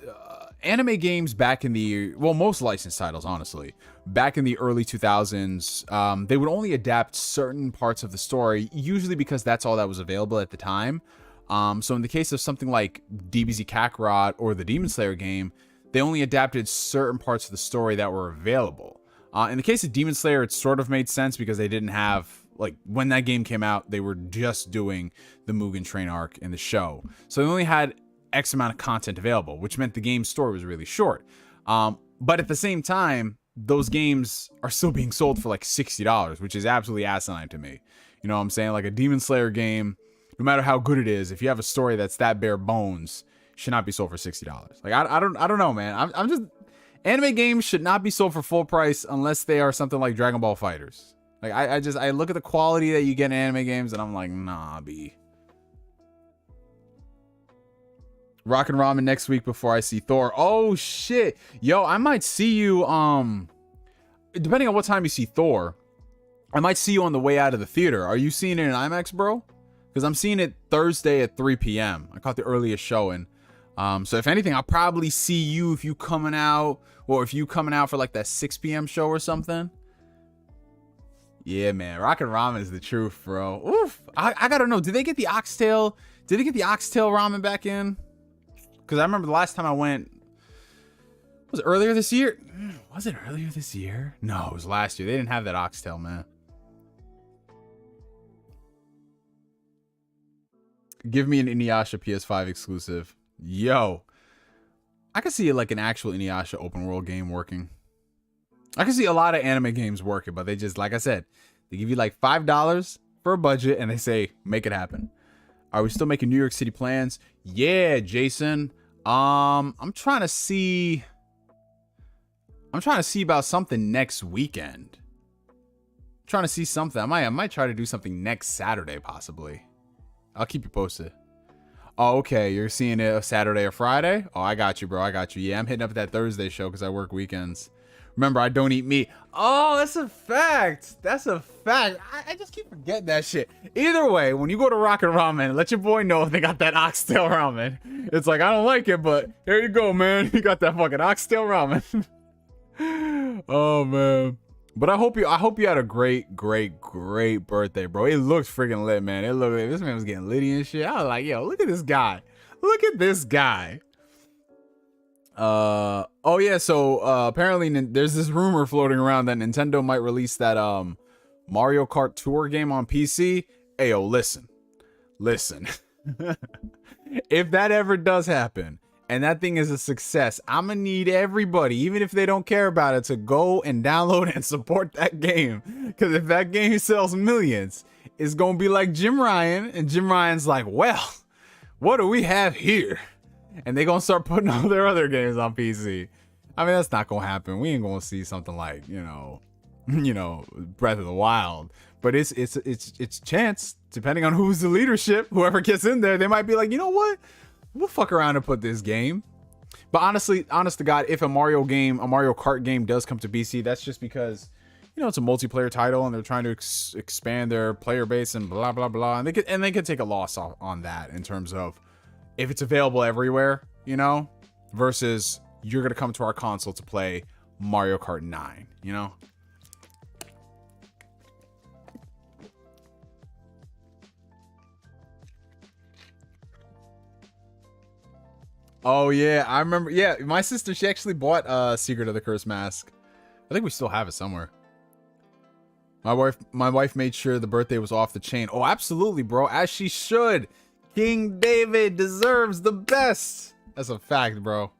anime games back in the... Well, most licensed titles, honestly. Back in the early 2000s, they would only adapt certain parts of the story, usually because that's all that was available at the time. So in the case of something like DBZ Kakarot or the Demon Slayer game, they only adapted certain parts of the story that were available. In the case of Demon Slayer, it sort of made sense because they didn't have, like, when that game came out, they were just doing the Mugen Train arc in the show. So they only had X amount of content available, which meant the game's story was really short. But at the same time, those games are still being sold for like $60, which is absolutely asinine to me. You know what I'm saying? Like a Demon Slayer game, no matter how good it is, if you have a story that's that bare bones, should not be sold for $60. Like, I don't know, man. I'm just... Anime games should not be sold for full price unless they are something like Dragon Ball Fighters. Like, I look at the quality that you get in anime games and I'm like, nah, B. Rockin' Ramen next week before I see Thor. Oh, shit. Yo, I might see you, depending on what time you see Thor, I might see you on the way out of the theater. Are you seeing it in IMAX, bro? Because I'm seeing it Thursday at 3 p.m. I caught the earliest showing. So if anything, I'll probably see you if you coming out, or if you coming out for like that 6 p.m. show or something. Yeah, man, Rockin' Ramen is the truth, bro. Oof. I gotta know, did they get the oxtail? Did they get the oxtail ramen back in? Because I remember the last time I went, was it earlier this year? Was it earlier this year? No, it was last year. They didn't have that oxtail, man. Give me an Inuyasha PS5 exclusive. Yo, I could see like an actual Inuyasha open world game working. I can see a lot of anime games working, but they just, like I said, they give you like $5 for a budget and they say, make it happen. Are we still making New York City plans? Yeah, Jason. I'm trying to see about something next weekend. I'm trying to see something. I might try to do something next Saturday, possibly. I'll keep you posted. Oh, okay. You're seeing it Saturday or Friday? Oh, I got you, bro. I got you. Yeah, I'm hitting up that Thursday show because I work weekends. Remember, I don't eat meat. Oh, that's a fact. That's a fact. I just keep forgetting that shit. Either way, when you go to Rockin' Ramen, let your boy know if they got that oxtail ramen. It's like, I don't like it, but here you go, man. You got that fucking oxtail ramen. Oh, man. But I hope you had a great birthday, bro. It looked freaking lit, man. It looked like this man was getting litty and shit. I was like, yo, look at this guy. Look at this guy. Oh yeah, so apparently there's this rumor floating around that Nintendo might release that Mario Kart Tour game on PC. Ayo, listen. If that ever does happen and that thing is a success, I'm gonna need everybody, even if they don't care about it, to go and download and support that game. Because if that game sells millions, it's gonna be like Jim Ryan, and Jim Ryan's like, well, what do we have here? And they gonna start putting all their other games on PC. I mean, that's not gonna happen. We ain't gonna see something like, you know, Breath of the Wild. But it's chance, depending on who's the leadership, whoever gets in there, they might be like, you know what? We'll fuck around and put this game. But honestly, honest to God, if a Mario Kart game does come to PC, that's just because, you know, it's a multiplayer title and they're trying to expand their player base and blah blah blah. And they could take a loss on that in terms of, if it's available everywhere, you know, versus you're going to come to our console to play Mario Kart 9, you know? Oh, yeah, I remember. Yeah, my sister, she actually bought Secret of the Cursed Mask. I think we still have it somewhere. My wife made sure the birthday was off the chain. Oh, absolutely, bro, as she should. King David deserves the best. That's a fact, bro.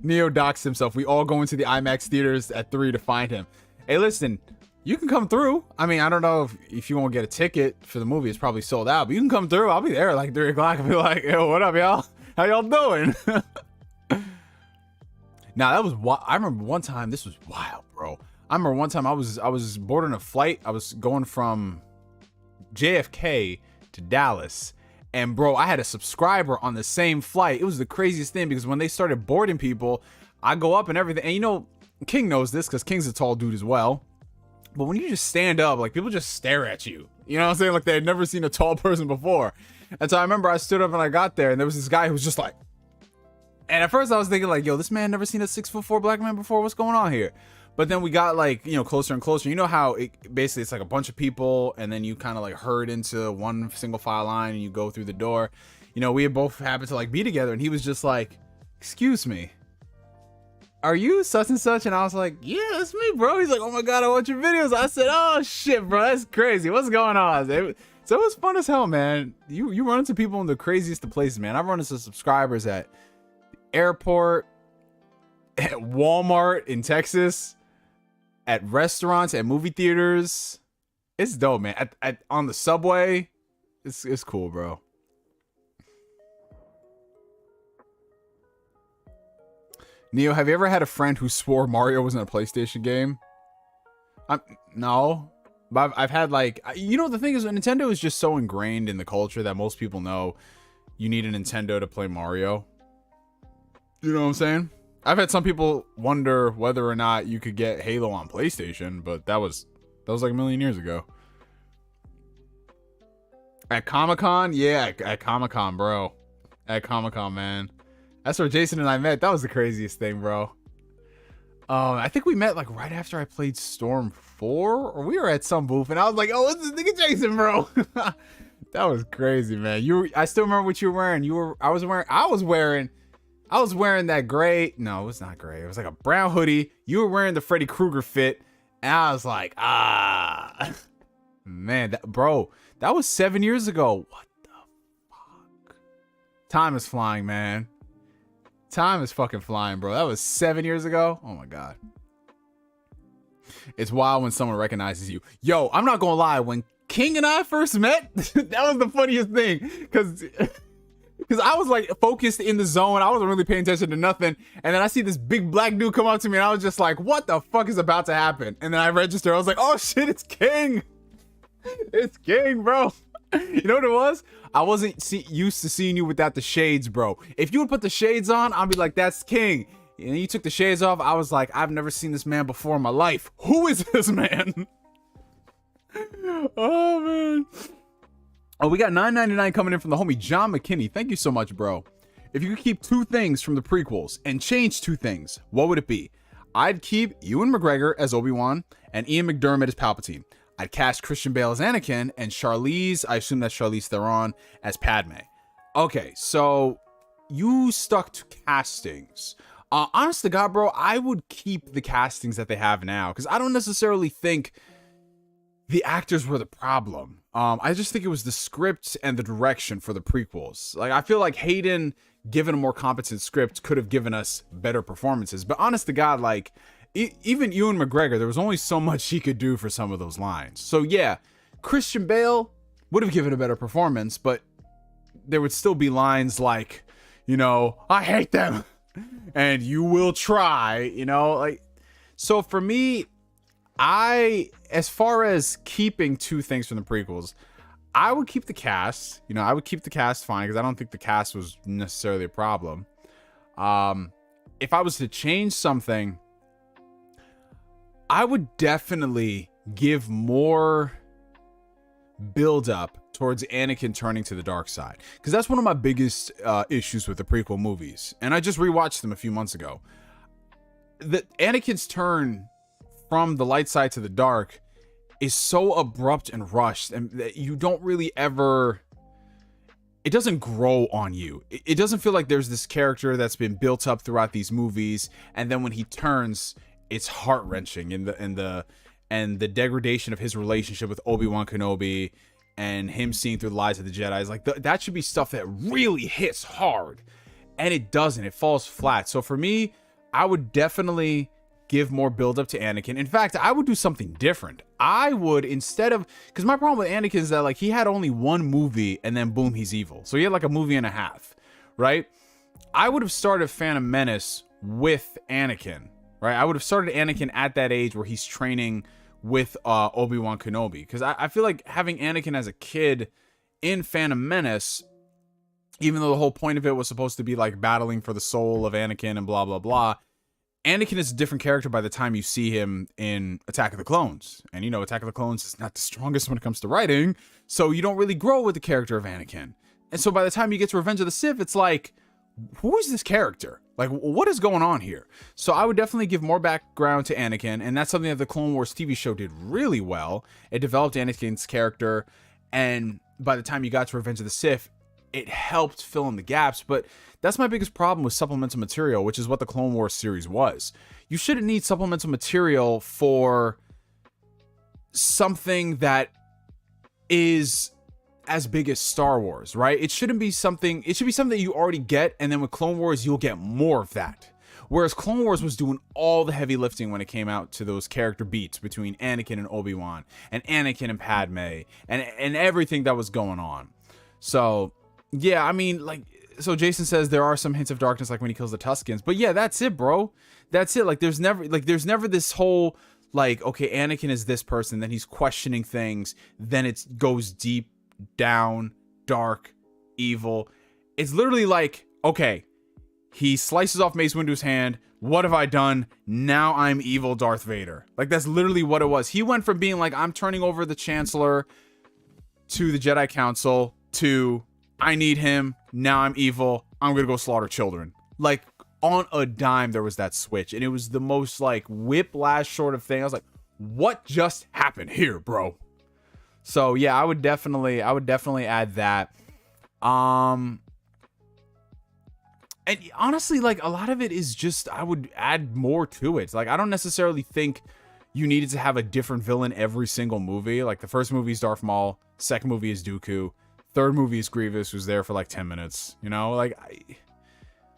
Neo doxed himself. We all go into the IMAX theaters at 3 to find him. Hey, listen, you can come through. I mean, I don't know if you won't get a ticket for the movie. It's probably sold out, but you can come through. I'll be there at like 3 o'clock and be like, yo, what up, y'all? How y'all doing? Now that was I remember one time, this was wild, bro. I remember one time I was boarding a flight. I was going from JFK to Dallas, and bro, I had a subscriber on the same flight. It was the craziest thing because when they started boarding people, I go up and everything. And you know, King knows this because King's a tall dude as well. But when you just stand up, like people just stare at you. You know what I'm saying? Like they had never seen a tall person before. And so I remember I stood up and I got there, and there was this guy who was just like. And at first I was thinking like, yo, this man never seen a 6'4" black man before. What's going on here? But then we got like, you know, closer and closer. You know how basically it's like a bunch of people and then you kind of like herd into one single file line and you go through the door. You know, we had both happened to like be together, and he was just like, excuse me, are you such and such? And I was like, yeah, that's me, bro. He's like, oh my God, I watch your videos. I said, oh shit, bro, that's crazy. What's going on? So it was fun as hell, man. You run into people in the craziest of places, man. I've run into subscribers at airport, at Walmart in Texas, at restaurants, at movie theaters. It's dope, man. On the subway, it's cool, bro. Neo, have you ever had a friend who swore Mario wasn't a PlayStation game? No, but I've had like, you know, the thing is, Nintendo is just so ingrained in the culture that most people know you need a Nintendo to play Mario. You know what I'm saying? I've had some people wonder whether or not you could get Halo on PlayStation, but that was like a million years ago. At Comic-Con? Yeah, at Comic-Con, bro. At Comic-Con, man. That's where Jason and I met. That was the craziest thing, bro. I think we met like right after I played Storm 4, or we were at some booth, and I was like, "Oh, it's this nigga Jason, bro." That was crazy, man. I still remember what you were wearing. I was wearing that gray. No, it was not gray. It was like a brown hoodie. You were wearing the Freddy Krueger fit, and I was like, man, that was 7 years ago. What the fuck? Time is flying, man. Time is fucking flying, bro. That was 7 years ago. Oh my god. It's wild when someone recognizes you. Yo, I'm not gonna lie. When King and I first met, that was the funniest thing. Because I was like focused in the zone. I wasn't really paying attention to nothing. And then I see this big black dude come up to me, and I was just like, what the fuck is about to happen? And then I registered. I was like, oh shit, it's King. It's King, bro. You know what it was? I wasn't used to seeing you without the shades, bro. If you would put the shades on, I'd be like, that's King. And you took the shades off. I was like, I've never seen this man before in my life. Who is this man? Oh, man. Oh, we got $9.99 coming in from the homie John McKinney. Thank you so much, bro. If you could keep 2 things from the prequels and change 2 things, what would it be? I'd keep Ewan McGregor as Obi-Wan and Ian McDermott as Palpatine. I'd cast Christian Bale as Anakin and Charlize, I assume that's Charlize Theron, as Padme. Okay, so you stuck to castings. Honest to God, bro, I would keep the castings that they have now, because I don't necessarily think the actors were the problem. I just think it was the script and the direction for the prequels. Like, I feel like Hayden, given a more competent script, could have given us better performances. But honest to God, like, even Ewan McGregor, there was only so much he could do for some of those lines. So yeah, Christian Bale would have given a better performance, but there would still be lines like, you know, I hate them and you will try, you know, like. So for me, as far as keeping 2 things from the prequels, I would keep the cast. You know, I would keep the cast fine, because I don't think the cast was necessarily a problem. If I was to change something, I would definitely give more build up towards Anakin turning to the dark side, because that's one of my biggest issues with the prequel movies, and I just rewatched them a few months ago. The Anakin's turn from the light side to the dark is so abrupt and rushed, and that you don't really ever, it doesn't grow on you. It doesn't feel like there's this character that's been built up throughout these movies, and then when he turns, it's heart-wrenching, and the degradation of his relationship with Obi-Wan Kenobi and him seeing through the lies of the Jedi is like, that should be stuff that really hits hard, and it doesn't. It falls flat. So for me, I would definitely give more build up to Anakin. In fact, I would do something different. I would, instead of, because my problem with Anakin is that, like, he had only 1 movie and then boom, he's evil. So he had like a movie and a half, right? I would have started Phantom Menace with Anakin. Right, I would have started Anakin at that age where he's training with Obi-Wan Kenobi, because I feel like having Anakin as a kid in Phantom Menace, even though the whole point of it was supposed to be like battling for the soul of Anakin and blah blah blah, Anakin is a different character by the time you see him in Attack of the Clones, and you know Attack of the Clones is not the strongest when it comes to writing, so you don't really grow with the character of Anakin, and so by the time you get to Revenge of the Sith, it's like, who is this character? Like, what is going on here? So I would definitely give more background to Anakin, and that's something that the Clone Wars TV show did really well. It developed Anakin's character, and by the time you got to Revenge of the Sith, it helped fill in the gaps. But that's my biggest problem with supplemental material, which is what the Clone Wars series was. You shouldn't need supplemental material for something that is as big as Star Wars, right? It shouldn't be something, it should be something that you already get, and then with Clone Wars, you'll get more of that. Whereas Clone Wars was doing all the heavy lifting when it came out to those character beats between Anakin and Obi-Wan, and Anakin and Padme, and everything that was going on. So, yeah, I mean, like, so Jason says there are some hints of darkness, like when he kills the Tuskens, but yeah, that's it, bro. That's it. Like, there's never this whole, like, okay, Anakin is this person, then he's questioning things, then it goes deep down, dark, evil. It's literally like, okay, He slices off Mace Windu's hand. What have I done? Now I'm evil Darth Vader. Like, that's literally what it was. He went from being like, I'm turning over the Chancellor to the Jedi Council to, I need him. Now I'm evil. I'm going to go slaughter children. Like, on a dime, there was that switch. And it was the most, like, whiplash sort of thing. I was like, what just happened here, bro? So, yeah, I would definitely add that. And honestly, like, a lot of it is just, I would add more to it. Like, I don't necessarily think you needed to have a different villain every single movie. Like, the first movie is Darth Maul. Second movie is Dooku. Third movie is Grievous, who's there for, like, 10 minutes. You know? Like,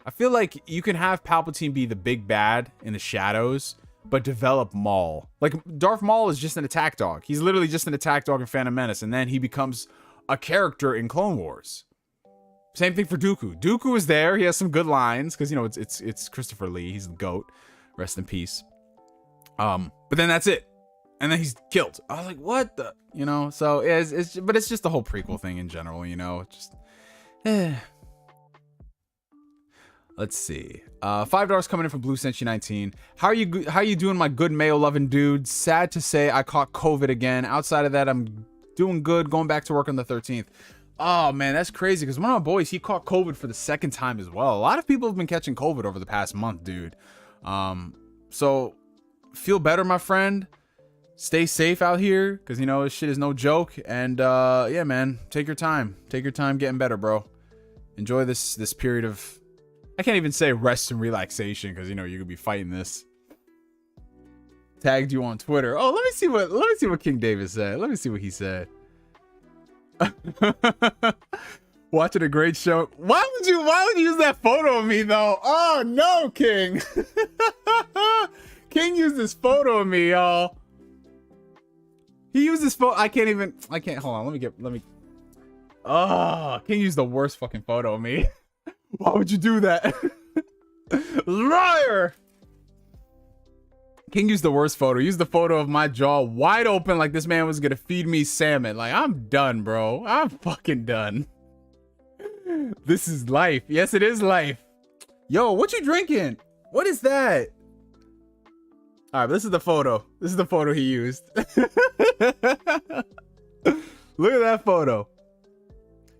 I feel like you can have Palpatine be the big bad in the shadows, but develop Maul. Like, Darth Maul is just an attack dog. He's literally just an attack dog in Phantom Menace, and then he becomes a character in Clone Wars. Same thing for Dooku. Dooku is there. He has some good lines because, you know, it's Christopher Lee. He's the GOAT. Rest in peace. But then that's it. And then he's killed. I was like, what the, you know? So but it's just the whole prequel thing in general, you know. Just Let's see. $5 coming in from Blue Senshi 19. How you doing, my good Mayo loving dude? Sad to say I caught COVID again. Outside of that, I'm doing good. Going back to work on the 13th. Oh, man, that's crazy because one of my boys, he caught COVID for the second time as well. A lot of people have been catching COVID over the past month, dude. So feel better, my friend. Stay safe out here because, you know, this shit is no joke. And, yeah, man, take your time. Take your time getting better, bro. Enjoy this period of, I can't even say rest and relaxation because, you know, you could be fighting this. Tagged you on Twitter. Oh, let me see what King David said. Let me see what he said. Watching a great show. Why would you use that photo of me though? Oh no, King. King used this photo of me, y'all. He used this photo. I can't hold on. Let me. Oh, King used the worst fucking photo of me. Why would you do that? Liar. King used the worst photo. He used the photo of my jaw wide open like this man was gonna feed me salmon. Like, I'm done, bro. I'm fucking done. This is life. Yes, it is life. Yo, what you drinking? What is that? All right, this is the photo. This is the photo he used. Look at that photo.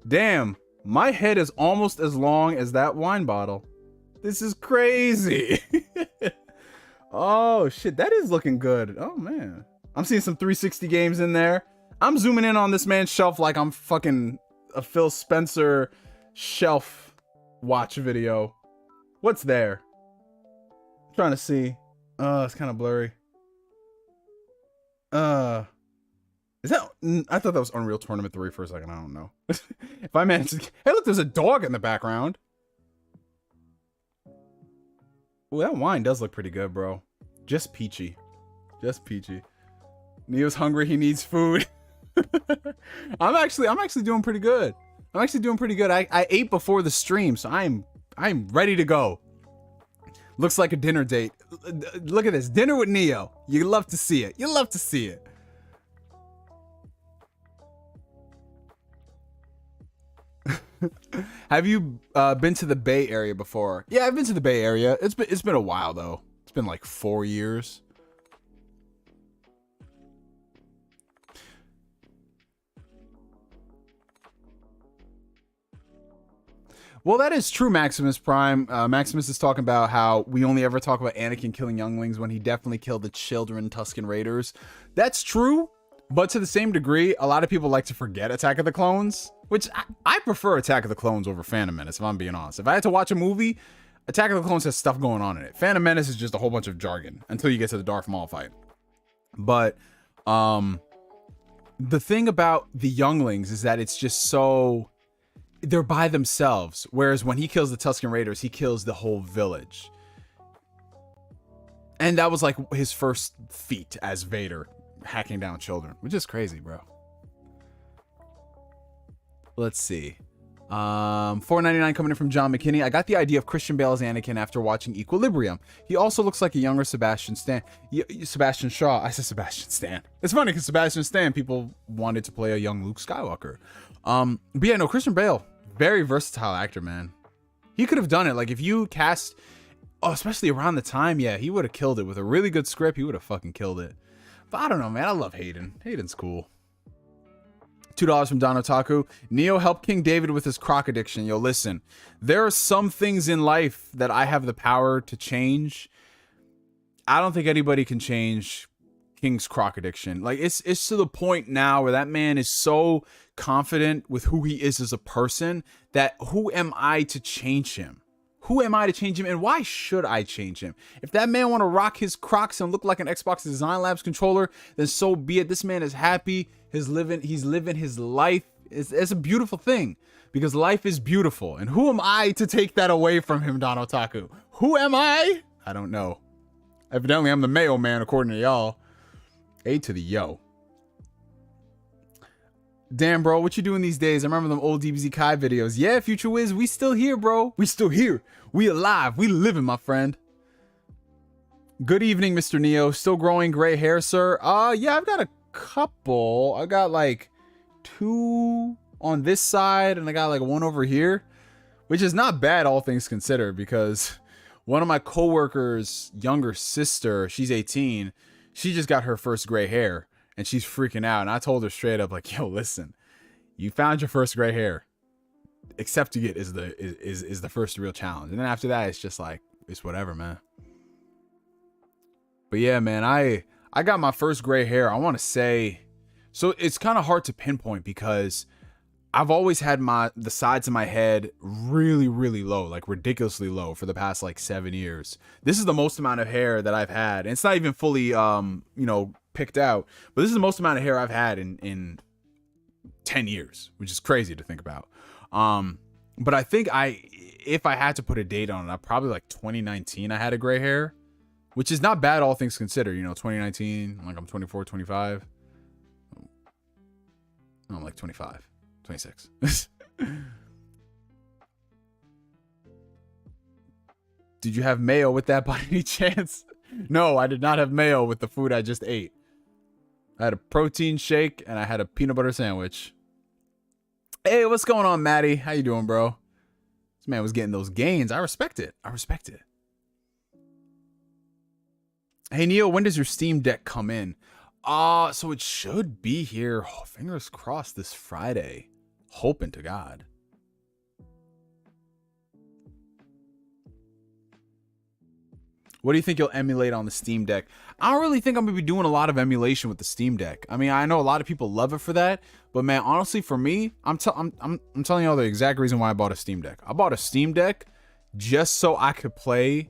Damn, my head is almost as long as that wine bottle. This is crazy. Oh shit, that is looking good. Oh man, I'm seeing some 360 games in there. I'm zooming in on this man's shelf like I'm fucking a Phil Spencer shelf watch video. What's there? I'm trying to see. It's kind of blurry. Is that? I thought that was Unreal Tournament 3 for a second. I don't know. If I managed to, hey, look, there's a dog in the background. Well, that wine does look pretty good, bro. Just peachy. Just peachy. Neo's hungry. He needs food. I'm actually doing pretty good. I'm actually doing pretty good. I ate before the stream, so I'm ready to go. Looks like a dinner date. Look at this. Dinner with Neo. You love to see it. You love to see it. Have you been to the Bay Area before? Yeah, I've been to the Bay Area. It's been a while though. It's been like 4 years. Well, that is true, Maximus Prime. Maximus is talking about how we only ever talk about Anakin killing younglings when he definitely killed the children Tusken Raiders. That's true, but to the same degree, a lot of people like to forget Attack of the Clones, which I prefer Attack of the Clones over Phantom Menace, if I'm being honest. If I had to watch a movie, Attack of the Clones has stuff going on in it. Phantom Menace is just a whole bunch of jargon until you get to the Darth Maul fight. But the thing about the younglings is that it's just so... they're by themselves, whereas when he kills the Tusken Raiders, he kills the whole village. And that was like his first feat as Vader, hacking down children, which is crazy, bro. Let's see. $4.99 coming in from John McKinney. I got the idea of Christian Bale as Anakin after watching Equilibrium. He also looks like a younger Sebastian Stan. Sebastian Shaw. I said Sebastian Stan. It's funny because Sebastian Stan, people wanted to play a young Luke Skywalker. But yeah, no, Christian Bale, very versatile actor, man. He could have done it. Like if you cast, oh, especially around the time, yeah, he would have killed it with a really good script. He would have fucking killed it. But I don't know, man. I love Hayden. Hayden's cool. $2 from Don Otaku. Neo helped King David with his croc addiction. Yo, listen, there are some things in life that I have the power to change. I don't think anybody can change King's croc addiction. Like it's to the point now where that man is so confident with who he is as a person that who am I to change him? Who am I to change him? And why should I change him? If that man want to rock his Crocs and look like an Xbox Design Labs controller, then so be it. This man is happy. He's living his life. It's a beautiful thing because life is beautiful. And who am I to take that away from him, Don Otaku? Who am I? I don't know. Evidently, I'm the Mayo man, according to y'all. A to the yo. Damn, bro, what you doing these days? I remember them old DBZ Kai videos. Yeah, Future Wiz, we still here, bro. We still here. We alive. We living, my friend. Good evening, Mr. Neo. Still growing gray hair, sir? Yeah, I've got a couple. I got like 2 on this side, and I got like 1 over here, which is not bad, all things considered, because one of my coworkers' younger sister, she's 18, she just got her first gray hair. And she's freaking out. And I told her straight up, like, yo, listen, you found your first gray hair. Accepting it is the first real challenge. And then after that, it's just like, it's whatever, man. But yeah, man, I got my first gray hair. I want to say, so it's kind of hard to pinpoint because I've always had the sides of my head really, really low, like ridiculously low for the past like 7 years. This is the most amount of hair that I've had. And it's not even fully, you know, picked out, but this is the most amount of hair I've had in 10 years, which is crazy to think about. But I think if I had to put a date on it, I probably like 2019 I had a gray hair, which is not bad all things considered. You know, 2019, like I'm 24, 25. No, I'm like 25, 26. Did you have mayo with that by any chance? No, I did not have mayo with the food I just ate. I had a protein shake and I had a peanut butter sandwich. Hey, what's going on, Maddie? How you doing, bro? This man was getting those gains. I respect it. I respect it. Hey, Neo, when does your Steam Deck come in? So it should be here. Oh, fingers crossed this Friday. Hoping to God. What do you think you'll emulate on the Steam Deck? I don't really think I'm gonna be doing a lot of emulation with the Steam Deck. I mean, I know a lot of people love it for that, but man, honestly, for me, I'm telling you all the exact reason why I bought a Steam Deck. I bought a Steam Deck just so I could play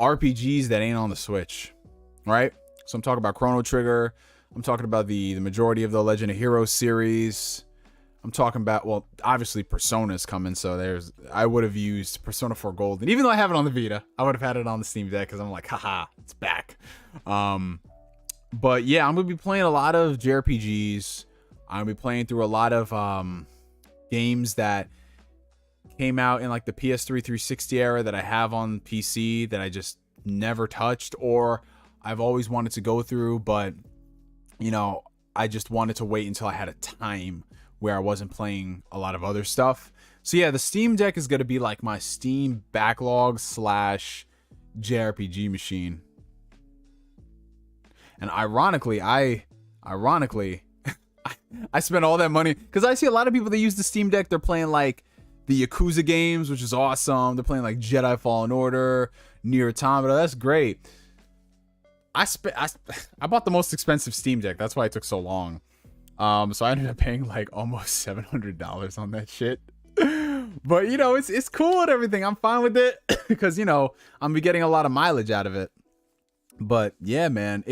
RPGs that ain't on the Switch, right? So I'm talking about Chrono Trigger. I'm talking about the majority of the Legend of Heroes series. I'm talking about, well, obviously Persona's coming, so I would have used Persona 4 Gold. And even though I have it on the Vita, I would have had it on the Steam Deck because I'm like, haha, it's back. But yeah, I'm going to be playing a lot of JRPGs. I'm going to be playing through a lot of games that came out in like the PS3 360 era that I have on PC that I just never touched, or I've always wanted to go through, but, you know, I just wanted to wait until I had a time where I wasn't playing a lot of other stuff. So yeah, the Steam Deck is going to be like my Steam backlog / JRPG machine. And ironically, I spent all that money because I see a lot of people that use the Steam Deck. They're playing like the Yakuza games, which is awesome. They're playing like Jedi Fallen Order, Nier Automata. That's great. I bought the most expensive Steam Deck. That's why it took so long. So I ended up paying like almost $700 on that shit. But you know, it's cool and everything. I'm fine with it because, you know, I'm gonna be getting a lot of mileage out of it. But yeah, man,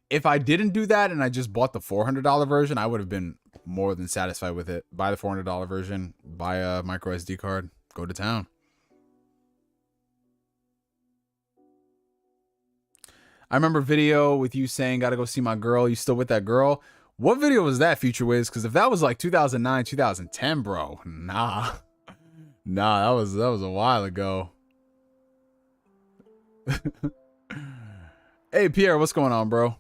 if I didn't do that and I just bought the $400 version, I would have been more than satisfied with it. Buy the $400 version, buy a micro SD card, go to town. I remember a video with you saying, gotta go see my girl. You still with that girl? What video was that, Future Wiz? Because if that was like 2009, 2010, bro, nah, that was a while ago. Hey, Pierre, what's going on, bro?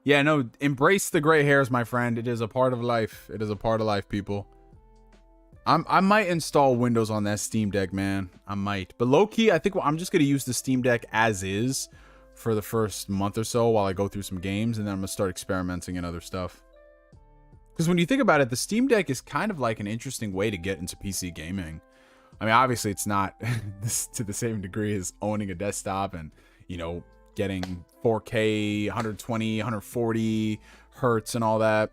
Yeah, no, embrace the gray hairs, my friend. It is a part of life. It is a part of life, people. I might install Windows on that Steam Deck, man. I might. But low-key, I think I'm just going to use the Steam Deck as is for the first month or so while I go through some games, and then I'm going to start experimenting in other stuff. Because when you think about it, the Steam Deck is kind of like an interesting way to get into PC gaming. I mean, obviously, it's not to the same degree as owning a desktop and, you know, getting 4K, 120, 140 hertz and all that.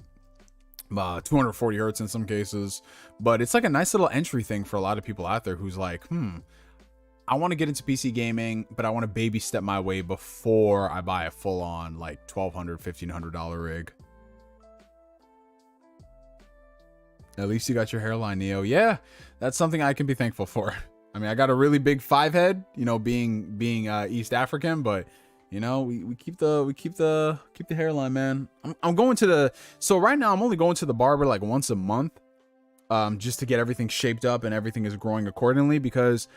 240 hertz in some cases. But it's like a nice little entry thing for a lot of people out there who's like, I want to get into PC gaming, but I want to baby step my way before I buy a full-on like $1,200, $1,500 rig. At least you got your hairline, Neo. Yeah, that's something I can be thankful for. I mean, I got a really big 5 head, you know, being East African, but you know, we keep the hairline, man. I'm going to so right now I'm only going to the barber like once a month, just to get everything shaped up and everything is growing accordingly, because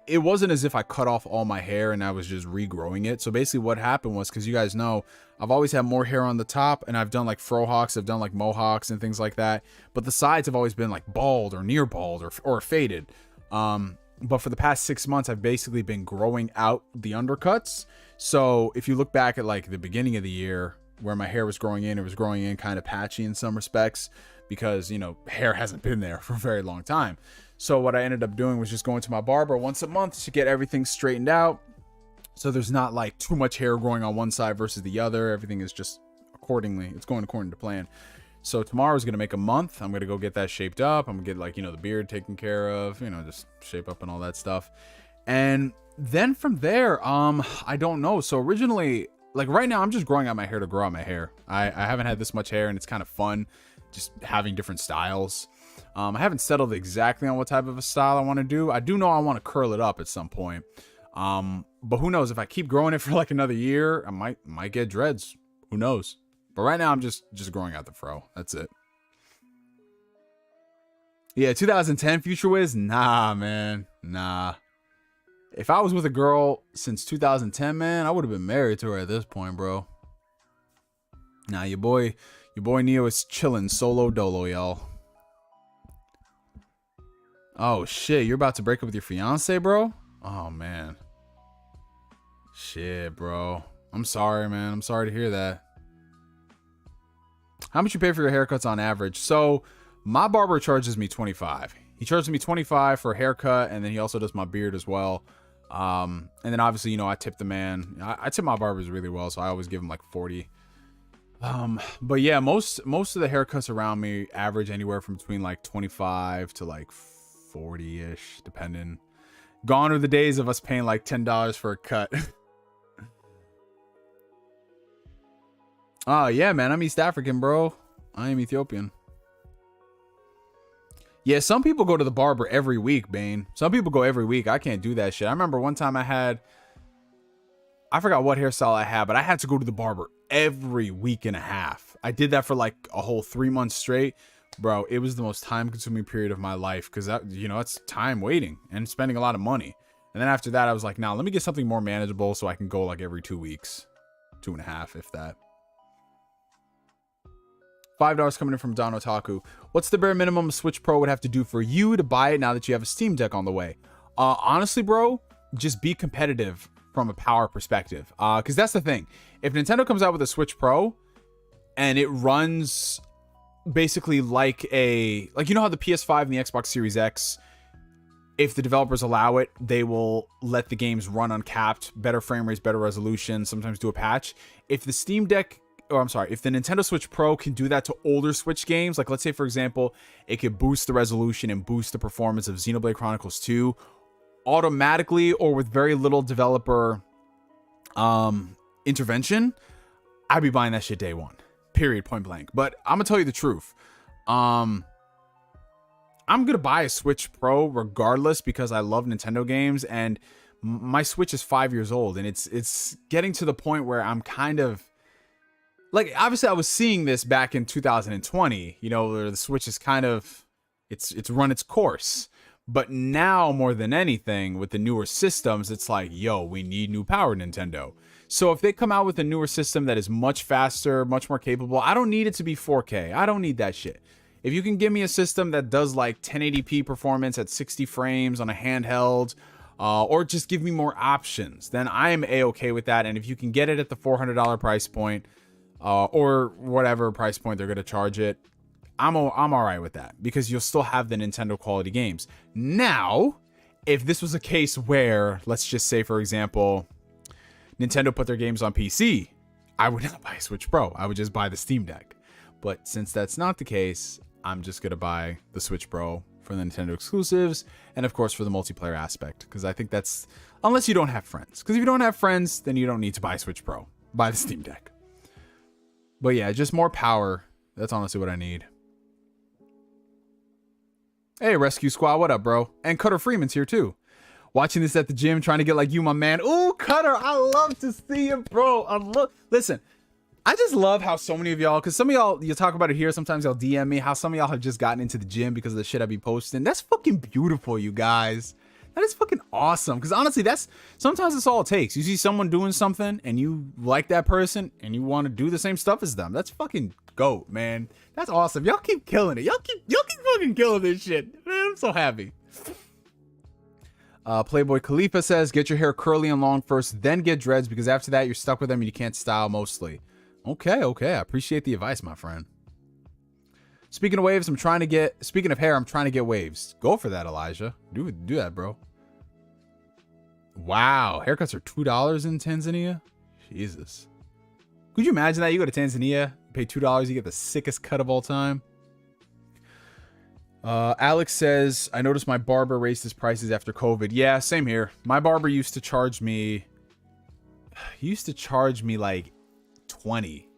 it wasn't as if I cut off all my hair and I was just regrowing it. So basically what happened was, because you guys know, I've always had more hair on the top, and I've done like frohawks, I've done like mohawks and things like that. But the sides have always been like bald or near bald or faded. But for the past 6 months, I've basically been growing out the undercuts. So if you look back at like the beginning of the year where my hair was growing in, it was growing in kind of patchy in some respects because, you know, hair hasn't been there for a very long time. So what I ended up doing was just going to my barber once a month to get everything straightened out. So there's not like too much hair growing on one side versus the other. Everything is just accordingly. It's going according to plan. So tomorrow is going to make a month. I'm going to go get that shaped up. I'm going to get like, you know, the beard taken care of, you know, just shape up and all that stuff. And then from there, I don't know. So originally, like right now, I'm just growing out my hair to grow out my hair. I haven't had this much hair, and it's kind of fun just having different styles. I haven't settled exactly on what type of a style I want to do. I do know I want to curl it up at some point. But who knows, if I keep growing it for like another year, I might get dreads. Who knows? But right now I'm just growing out the fro. That's it. Yeah, 2010 Future Wiz? Nah, man. Nah. If I was with a girl since 2010, man, I would have been married to her at this point, bro. Nah, your boy Neo is chilling solo dolo, y'all. Oh shit, you're about to break up with your fiance, bro? Oh man. Shit, bro. I'm sorry, man. I'm sorry to hear that. How much you pay for your haircuts on average? So my barber charges me $25. He charges me $25 for a haircut, and then he also does my beard as well. And then obviously, you know, I tip the man. I tip my barbers really well, so I always give him like 40. But yeah, most of the haircuts around me average anywhere from between like 25 to like 40-ish, depending. Gone are the days of us paying like $10 for a cut. Oh yeah, man, I'm East African, bro. I am Ethiopian. Yeah, some people go to the barber every week, Bane. Some people go every week. I can't do that shit. I remember one time I forgot what hairstyle I had, but I had to go to the barber every week and a half. I did that for like a whole 3 months straight. Bro, it was the most time-consuming period of my life because that, you know, it's time waiting and spending a lot of money. And then after that, I was like, nah, let me get something more manageable so I can go like every 2 weeks. 2.5, if that. $5 coming in from Don Otaku. What's the bare minimum Switch Pro would have to do for you to buy it now that you have a Steam Deck on the way? Honestly, bro, just be competitive from a power perspective. Because that's the thing. If Nintendo comes out with a Switch Pro and it runs basically like you know how the PS5 and the Xbox Series X, if the developers allow it, they will let the games run uncapped, better frame rates, better resolution, sometimes do a patch. If the Steam Deck, or I'm sorry, if the Nintendo Switch Pro can do that to older Switch games, like let's say, for example, it could boost the resolution and boost the performance of Xenoblade Chronicles 2 automatically or with very little developer intervention, I'd be buying that shit day one. Period, point blank. But I'm gonna tell you the truth. I'm gonna buy a Switch Pro regardless because I love Nintendo games, and my Switch is 5 years old, and it's getting to the point where I'm kind of like, obviously I was seeing this back in 2020, you know, where the Switch is kind of, it's run its course. But now more than anything with the newer systems, it's like, yo, we need new power, Nintendo. So if they come out with a newer system that is much faster, much more capable, I don't need it to be 4K. I don't need that shit. If you can give me a system that does like 1080p performance at 60 frames on a handheld, or just give me more options, then I am a-okay with that. And if you can get it at the $400 price point, or whatever price point they're going to charge it, I'm all right with that, because you'll still have the Nintendo quality games. Now, if this was a case where, let's just say, for example, Nintendo put their games on PC, I would not buy a Switch Pro. I would just buy the Steam Deck. But since that's not the case, I'm just going to buy the Switch Pro for the Nintendo exclusives, and of course for the multiplayer aspect, because I think that's, unless you don't have friends. Because if you don't have friends, then you don't need to buy Switch Pro. Buy the Steam Deck. But yeah, just more power. That's honestly what I need. Hey, Rescue Squad, what up, bro? And Cutter Freeman's here too. Watching this at the gym, trying to get like you, my man. Ooh, Cutter, I love to see you, bro. Listen, I just love how so many of y'all, because some of y'all, you talk about it here, sometimes y'all DM me, how some of y'all have just gotten into the gym because of the shit I be posting. That's fucking beautiful, you guys. That is fucking awesome. Because honestly, sometimes that's all it takes. You see someone doing something and you like that person and you want to do the same stuff as them. That's fucking GOAT, man. That's awesome. Y'all keep killing it. Y'all keep fucking killing this shit. Man, I'm so happy. Playboy Khalifa says, get your hair curly and long first, then get dreads, because after that you're stuck with them and you can't style mostly. Okay. I appreciate the advice, my friend. Speaking of waves, speaking of hair, I'm trying to get waves. Go for that, Elijah. Do that, bro. Wow, haircuts are $2 in Tanzania? Jesus. Could you imagine that? You go to Tanzania, pay $2, you get the sickest cut of all time. Alex says, I noticed my barber raised his prices after COVID. Yeah, same here. My barber used to charge me like 20.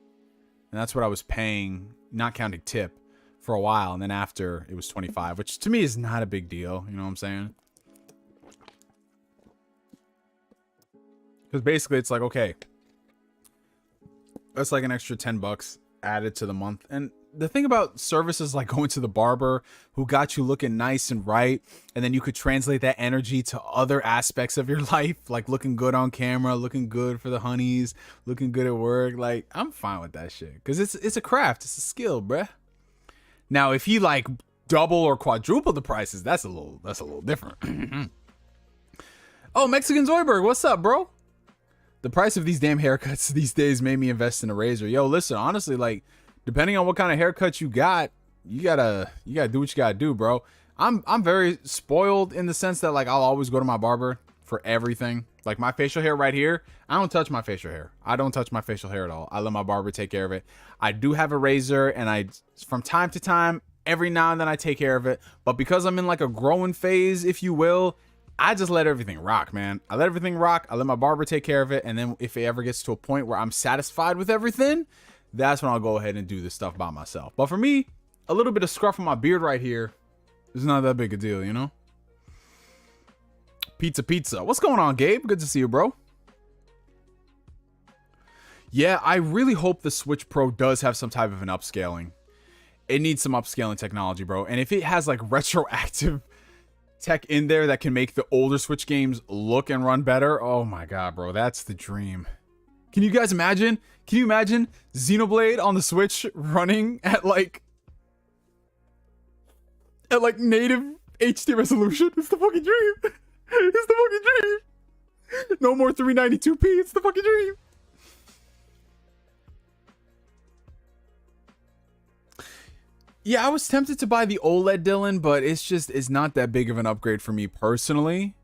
And that's what I was paying, not counting tip, for a while. And then after, it was 25, which to me is not a big deal. You know what I'm saying? Because basically it's like, okay, that's like an extra $10 added to the month. And the thing about services like going to the barber who got you looking nice and right, and then you could translate that energy to other aspects of your life, like looking good on camera, looking good for the honeys, looking good at work. Like, I'm fine with that shit, because it's a craft, it's a skill, bruh. Now, if he like double or quadruple the prices, that's a little different. Oh, Mexican Zoidburg, what's up, bro? The price of these damn haircuts these days made me invest in a razor. Yo, listen, honestly, like, depending on what kind of haircut you got, you gotta do what you gotta do, bro. I'm very spoiled in the sense that, like, I'll always go to my barber for everything. Like, my facial hair right here, I don't touch my facial hair. I don't touch my facial hair at all. I let my barber take care of it. I do have a razor, and from time to time, every now and then I take care of it. But because I'm in like a growing phase, if you will, I just let everything rock, man. I let everything rock. I let my barber take care of it. And then if it ever gets to a point where I'm satisfied with everything, that's when I'll go ahead and do this stuff by myself. But for me, a little bit of scruff on my beard right here is not that big a deal, you know? Pizza. What's going on, Gabe? Good to see you, bro. Yeah, I really hope the Switch Pro does have some type of an upscaling. It needs some upscaling technology, bro. And if it has like retroactive tech in there that can make the older Switch games look and run better, oh my god, bro, that's the dream. Can you guys imagine? Can you imagine Xenoblade on the Switch running at like native HD resolution? It's the fucking dream. It's the fucking dream. No more 392p. It's the fucking dream. Yeah, I was tempted to buy the OLED, Dylan, but it's not that big of an upgrade for me personally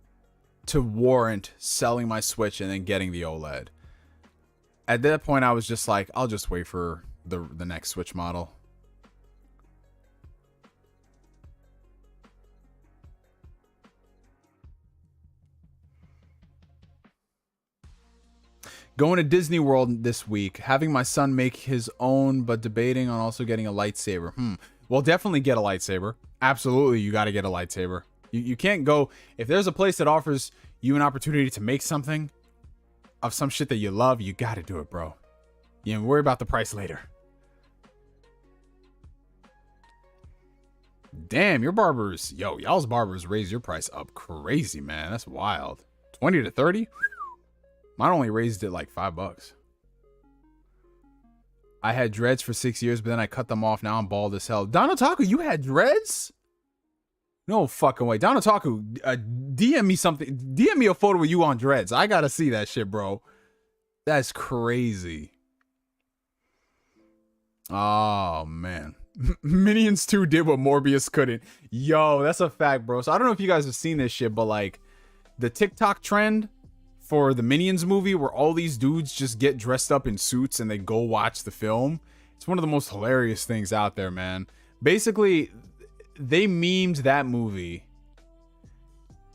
to warrant selling my Switch and then getting the OLED. At that point, I was just like, I'll just wait for the next Switch model. Going to Disney World this week, having my son make his own, but debating on also getting a lightsaber. Well, definitely get a lightsaber. Absolutely, you got to get a lightsaber. You can't go, if there's a place that offers you an opportunity to make something of some shit that you love, you got to do it, bro. You know, worry about the price later. Damn, your barbers, y'all's barbers raise your price up crazy, man. That's wild. 20 to 30? Mine only raised it like $5. I had dreads for 6 years, but then I cut them off. Now I'm bald as hell. Don Otaku, you had dreads? No fucking way. Don Otaku, DM me something. DM me a photo of you on dreads. I gotta see that shit, bro. That's crazy. Oh, man. Minions 2 did what Morbius couldn't. Yo, that's a fact, bro. So I don't know if you guys have seen this shit, but like the TikTok trend for the Minions movie where all these dudes just get dressed up in suits and they go watch the film. It's one of the most hilarious things out there, man. Basically, they memed that movie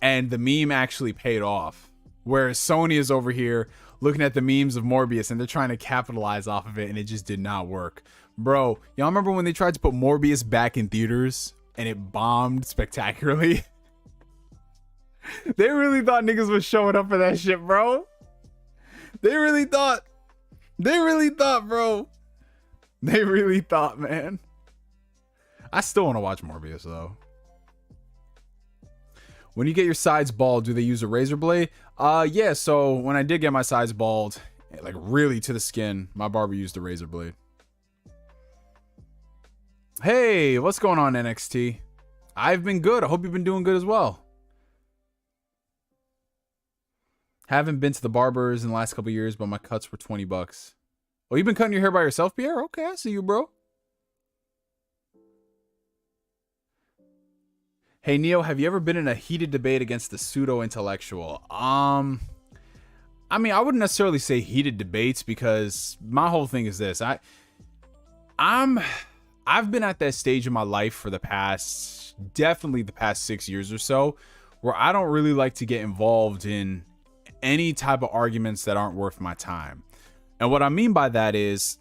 and the meme actually paid off. Whereas Sony is over here looking at the memes of Morbius and they're trying to capitalize off of it and it just did not work. Bro, y'all remember when they tried to put Morbius back in theaters and it bombed spectacularly? They really thought niggas was showing up for that shit, bro. They really thought, bro. They really thought, man. I still want to watch Morbius, though. When you get your sides bald, do they use a razor blade? Yeah, so when I did get my sides bald, like really to the skin, my barber used a razor blade. Hey, what's going on, NXT? I've been good. I hope you've been doing good as well. Haven't been to the barbers in the last couple years, but my cuts were $20. Oh, you've been cutting your hair by yourself, Pierre? Okay, I see you, bro. Hey, Neo, have you ever been in a heated debate against the pseudo-intellectual? I mean, I wouldn't necessarily say heated debates because my whole thing is this. I've been at that stage in my life for definitely the past 6 years or so, where I don't really like to get involved in any type of arguments that aren't worth my time. And what I mean by that is,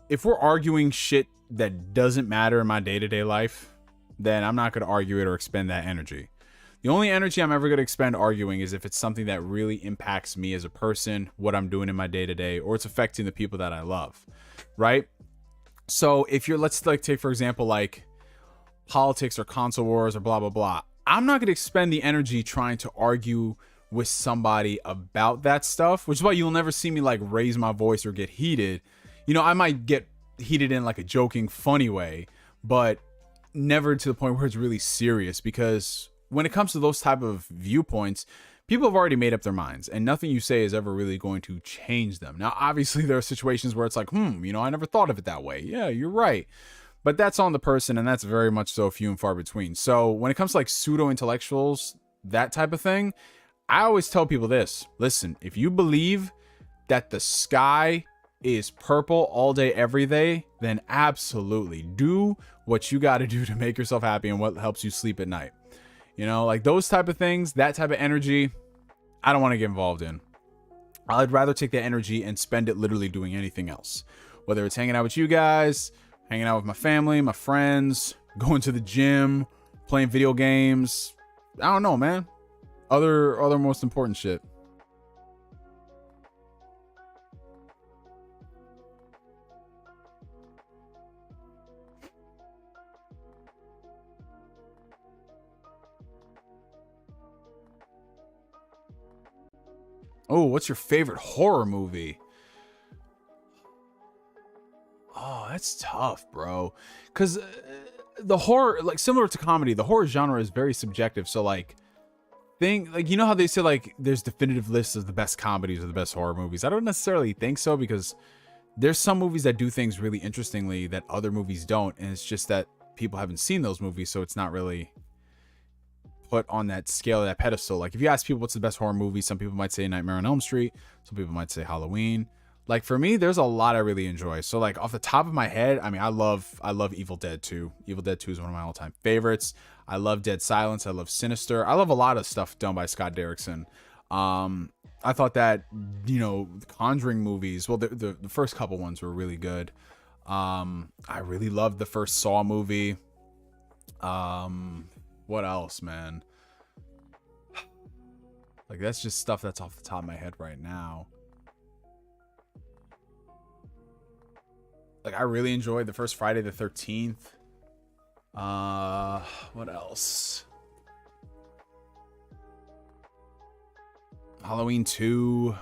if we're arguing shit that doesn't matter in my day-to-day life, then I'm not going to argue it or expend that energy. The only energy I'm ever going to expend arguing is if it's something that really impacts me as a person, what I'm doing in my day-to-day, or it's affecting the people that I love, right? So if you're, let's like take for example, like politics or console wars or blah, blah, blah. I'm not going to expend the energy trying to argue with somebody about that stuff, which is why you'll never see me like raise my voice or get heated. You know, I might get heated in like a joking, funny way, but never to the point where it's really serious, because when it comes to those type of viewpoints, people have already made up their minds and nothing you say is ever really going to change them. Now, obviously there are situations where it's like, you know, I never thought of it that way. Yeah, you're right. But that's on the person, and that's very much so few and far between. So when it comes to like pseudo intellectuals, that type of thing, I always tell people this: listen, if you believe that the sky is purple all day, every day, then absolutely do what you got to do to make yourself happy and what helps you sleep at night. You know, like those type of things, that type of energy, I don't want to get involved in. I'd rather take that energy and spend it literally doing anything else. Whether it's hanging out with you guys, hanging out with my family, my friends, going to the gym, playing video games. I don't know, man. Other most important shit. Oh, what's your favorite horror movie? Oh, that's tough, bro. Because the horror, like similar to comedy, the horror genre is very subjective. So like, you know how they say like there's definitive lists of the best comedies or the best horror movies? I don't necessarily think so, because there's some movies that do things really interestingly that other movies don't, and it's just that people haven't seen those movies, so it's not really put on that scale, that pedestal. Like if you ask people what's the best horror movie, some people might say Nightmare on Elm Street, some people might say Halloween. Like for me, there's a lot I really enjoy. So like off the top of my head, I mean, I love Evil Dead 2. Evil Dead 2 is one of my all-time favorites. I love Dead Silence. I love Sinister. I love a lot of stuff done by Scott Derrickson. I thought that, you know, the Conjuring movies, well, the first couple ones were really good. I really loved the first Saw movie. What else, man? Like that's just stuff that's off the top of my head right now. Like I really enjoyed the first Friday the 13th. What else? Halloween 2.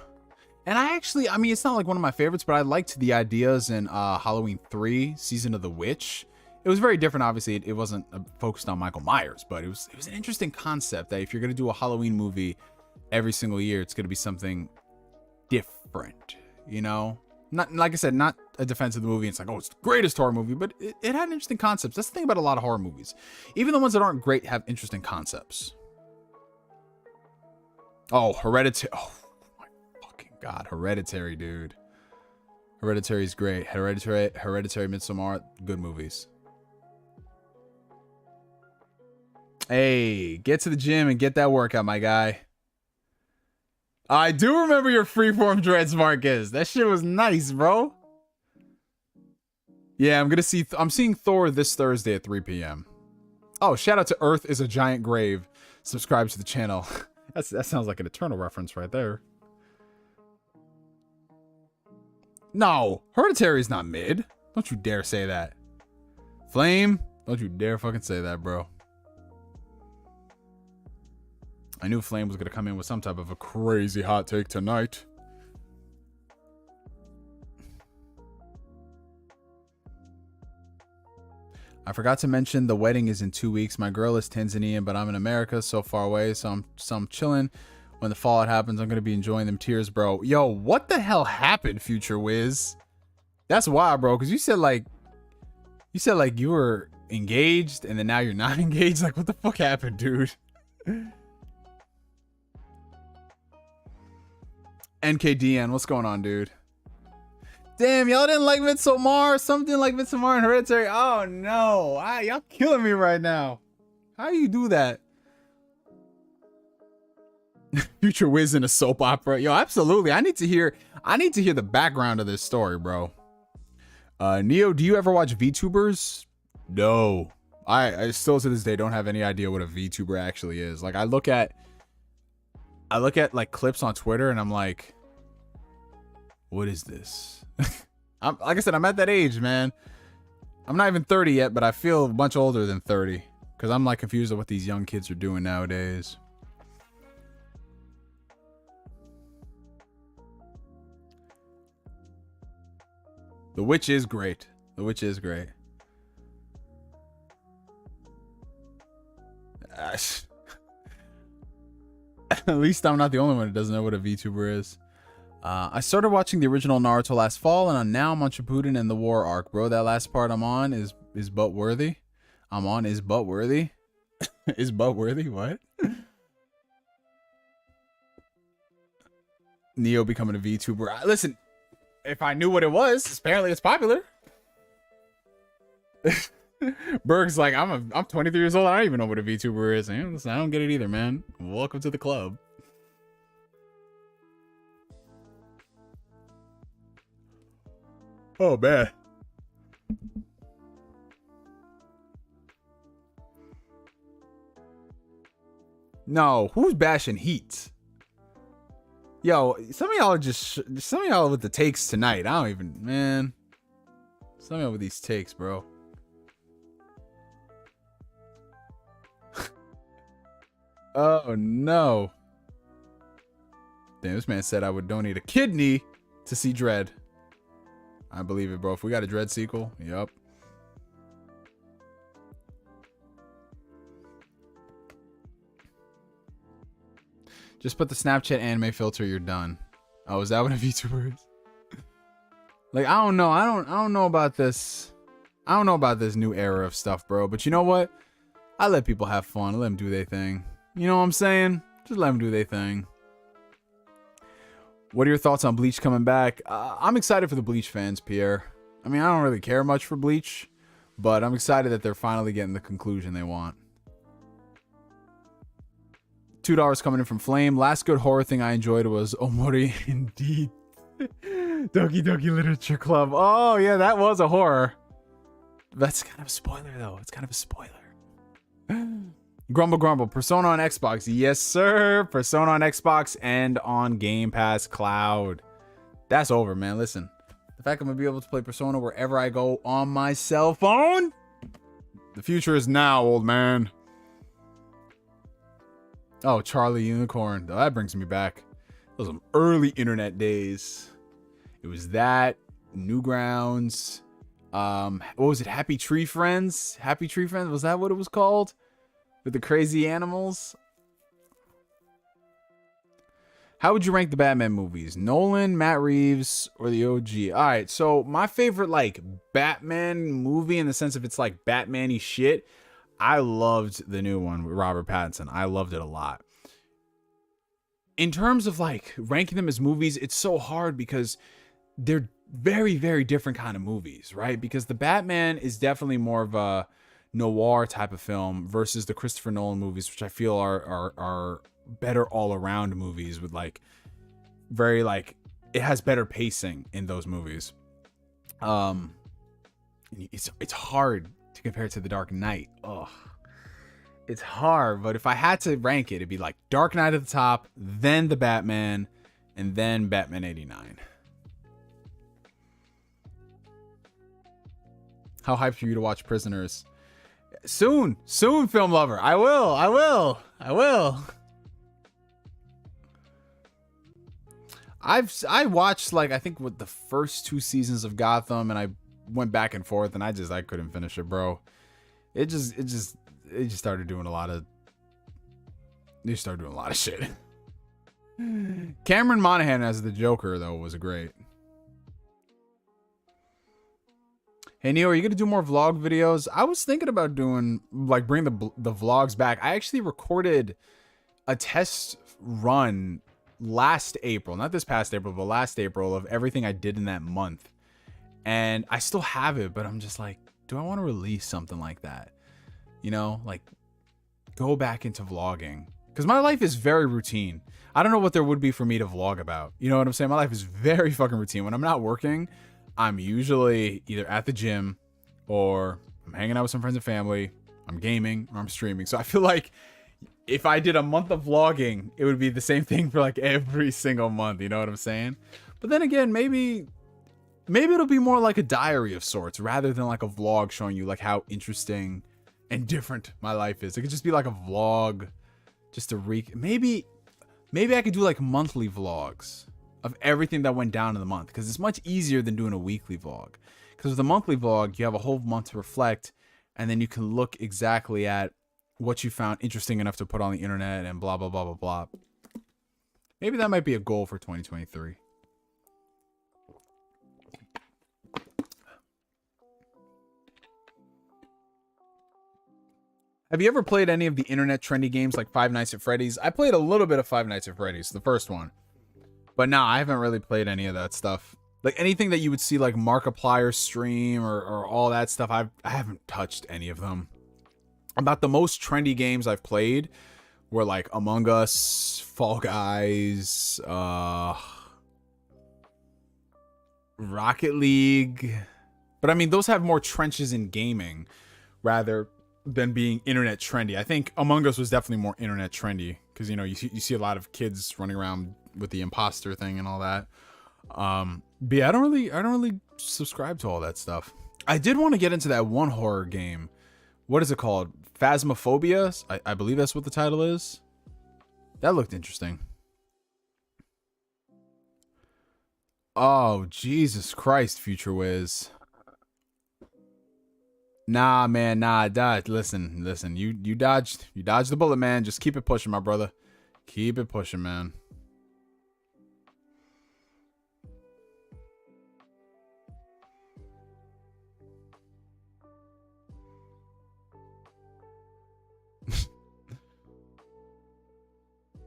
And I mean, it's not like one of my favorites, but I liked the ideas in Halloween 3, Season of the Witch. It was very different, obviously. It wasn't focused on Michael Myers, but it was an interesting concept that if you're going to do a Halloween movie every single year, it's going to be something different, you know? Not, like I said, not a defense of the movie. It's like, oh, it's the greatest horror movie, but it had interesting concepts. That's the thing about a lot of horror movies. Even the ones that aren't great have interesting concepts. Oh, Hereditary. Oh, my fucking God. Hereditary, dude. Hereditary is great. Hereditary, Midsommar, good movies. Hey, get to the gym and get that workout, my guy. I do remember your freeform dreads, Marcus. That shit was nice, bro. Yeah, I'm seeing Thor this Thursday at 3 p.m. Oh, shout out to Earth is a Giant Grave. Subscribe to the channel. That sounds like an Eternal reference right there. No, Hereditary is not mid. Don't you dare say that. Flame, don't you dare fucking say that, bro. I knew Flame was going to come in with some type of a crazy hot take tonight. I forgot to mention the wedding is in 2 weeks. My girl is Tanzanian, but I'm in America, so far away. So I'm chilling. When the fallout happens, I'm going to be enjoying them tears, bro. Yo, what the hell happened, Future Wiz? That's wild, bro, because you said like you were engaged and then now you're not engaged. Like, what the fuck happened, dude? NKDN, what's going on, dude? Damn, y'all didn't like Midsommar? Something like Midsommar and Hereditary? Oh, no. Y'all killing me right now. How you do that? Future Wiz in a soap opera. Yo, absolutely. I need to hear the background of this story, bro. Neo, do you ever watch VTubers? No. I still to this day don't have any idea what a VTuber actually is. Like, I look at like clips on Twitter and I'm like, what is this? Like I said, I'm at that age, man. I'm not even 30 yet, but I feel much older than 30 because I'm like confused at what these young kids are doing nowadays. The Witch is great. The Witch is great. At least I'm not the only one who doesn't know what a VTuber is. I started watching the original Naruto last fall, and now I'm on Shippuden and the War arc, bro. That last part I'm on is butt worthy. I'm on is butt worthy. Is butt worthy? What? Neo becoming a VTuber. Listen, if I knew what it was, apparently it's popular. Berg's like, I'm 23 years old. I don't even know what a VTuber is. Listen, I don't get it either, man. Welcome to the club. Oh, man. No, who's bashing Heat? Yo, some of y'all are some of y'all with the takes tonight. I don't even, man. Some of y'all with these takes, bro. Oh, no. Damn, this man said I would donate a kidney to see Dread. I believe it, bro. If we got a Dread sequel, yep. Just put the Snapchat anime filter, you're done. Oh, is that what a VTuber is? Like, I don't know. I don't know about this. I don't know about this new era of stuff, bro. But you know what? I let people have fun. I let them do their thing. You know what I'm saying? Just let them do their thing. What are your thoughts on Bleach coming back? I'm excited for the Bleach fans, Pierre. I mean, I don't really care much for Bleach, but I'm excited that they're finally getting the conclusion they want. $2 coming in from Flame. Last good horror thing I enjoyed was Omori Indeed. Doki Doki Literature Club. Oh, yeah, that was a horror. That's kind of a spoiler, though. It's kind of a spoiler. Grumble Grumble. Persona on Xbox. Yes, sir. Persona on Xbox and on Game Pass Cloud. That's over, man. Listen. The fact I'm going to be able to play Persona wherever I go on my cell phone. The future is now, old man. Oh, Charlie Unicorn. Oh, that brings me back. Those some early internet days. It was that, Newgrounds. What was it? Happy Tree Friends? Happy Tree Friends? Was that what it was called? With the crazy animals? How would you rank the Batman movies? Nolan, Matt Reeves, or the OG? All right, so my favorite like Batman movie in the sense of it's like Batman-y shit. I loved the new one with Robert Pattinson. I loved it a lot. In terms of like ranking them as movies, it's so hard because they're very, very different kind of movies, right? Because the Batman is definitely more of a noir type of film versus the Christopher Nolan movies, which I feel are better all around movies with like very like it has better pacing in those movies. It's hard to compare it to The Dark Knight. Ugh. It's hard, but if I had to rank it, it'd be like Dark Knight at the top, then the Batman, and then Batman 89. How hyped are you to watch Prisoners? Soon, film lover. I will. I watched like I think with the first 2 seasons of Gotham, and I went back and forth, and I couldn't finish it, bro. It just started doing a lot of. They started doing a lot of shit. Cameron Monaghan as the Joker though was great. Hey Neo, are you gonna do more vlog videos? I was thinking about doing like bring the vlogs back. I actually recorded a test run last April, not this past April, but last April, of everything I did in that month, and I still have it. But I'm just like, do I want to release something like that? You know, like go back into vlogging because my life is very routine. I don't know what there would be for me to vlog about. You know what I'm saying? My life is very fucking routine. When I'm not working, I'm usually either at the gym or I'm hanging out with some friends and family. I'm gaming or I'm streaming. So I feel like if I did a month of vlogging, it would be the same thing for like every single month. You know what I'm saying? But then again, maybe it'll be more like a diary of sorts rather than like a vlog showing you like how interesting and different my life is. It could just be like a vlog just to maybe I could do like monthly vlogs of everything that went down in the month, because it's much easier than doing a weekly vlog. Because with a monthly vlog, you have a whole month to reflect, and then you can look exactly at what you found interesting enough to put on the internet and blah, blah, blah, blah, blah. Maybe that might be a goal for 2023. Have you ever played any of the internet trendy games like Five Nights at Freddy's? I played a little bit of Five Nights at Freddy's, the first one. But no, I haven't really played any of that stuff. Like anything that you would see like Markiplier stream or all that stuff, I haven't touched any of them. About the most trendy games I've played were like Among Us, Fall Guys, Rocket League. But I mean, those have more trenches in gaming rather than being internet trendy. I think Among Us was definitely more internet trendy because, you know, you see a lot of kids running around with the imposter thing and all that. But yeah, I don't really subscribe to all that stuff. I did want to get into that one horror game. What is it called? Phasmophobia? I believe that's what the title is. That looked interesting. Oh, Jesus Christ, Future Wiz. Nah, man, nah, dodge. Listen, you dodged the bullet, man. Just keep it pushing, my brother. Keep it pushing, man.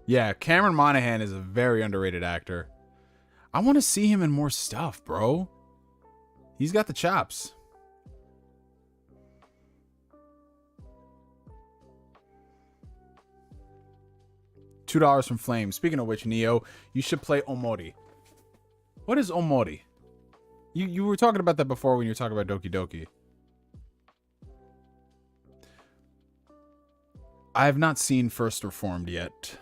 Yeah, Cameron Monaghan is a very underrated actor. I want to see him in more stuff, bro. He's got the chops. $2 from Flame. Speaking of which, Neo, you should play Omori. What is Omori? You were talking about that before when you were talking about Doki Doki. I have not seen First Reformed yet.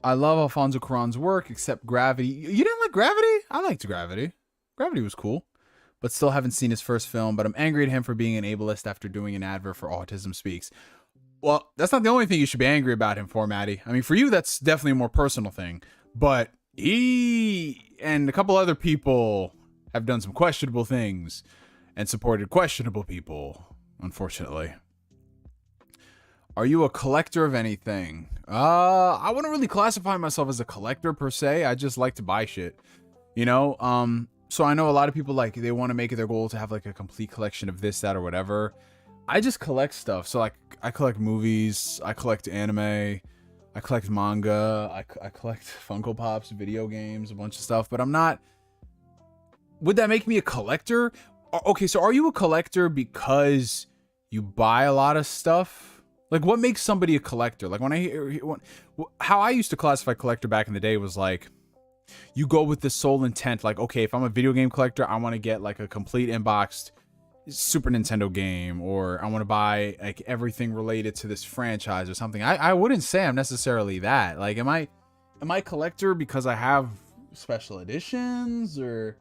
I love Alfonso Cuarón's work, except Gravity. You didn't like Gravity? I liked Gravity. Gravity was cool. But still haven't seen his first film, but I'm angry at him for being an ableist after doing an advert for Autism Speaks. Well, that's not the only thing you should be angry about him for, Maddie. I mean, for you, that's definitely a more personal thing. But he and a couple other people have done some questionable things and supported questionable people, unfortunately. Are you a collector of anything? I wouldn't really classify myself as a collector per se. I just like to buy shit, you know? So I know a lot of people, like, they want to make it their goal to have like a complete collection of this, that, or whatever. I just collect stuff. So like, I collect movies, I collect anime, I collect manga, I collect Funko Pops, video games, a bunch of stuff, but I'm not... Would that make me a collector? Okay, so are you a collector because you buy a lot of stuff? Like, what makes somebody a collector? Like, when I hear... How I used to classify collector back in the day was like, you go with the sole intent, like, okay, if I'm a video game collector, I want to get like a complete inboxed Super Nintendo game, or I want to buy like everything related to this franchise or something. I wouldn't say I'm necessarily that. Like, am I a collector because I have special editions, or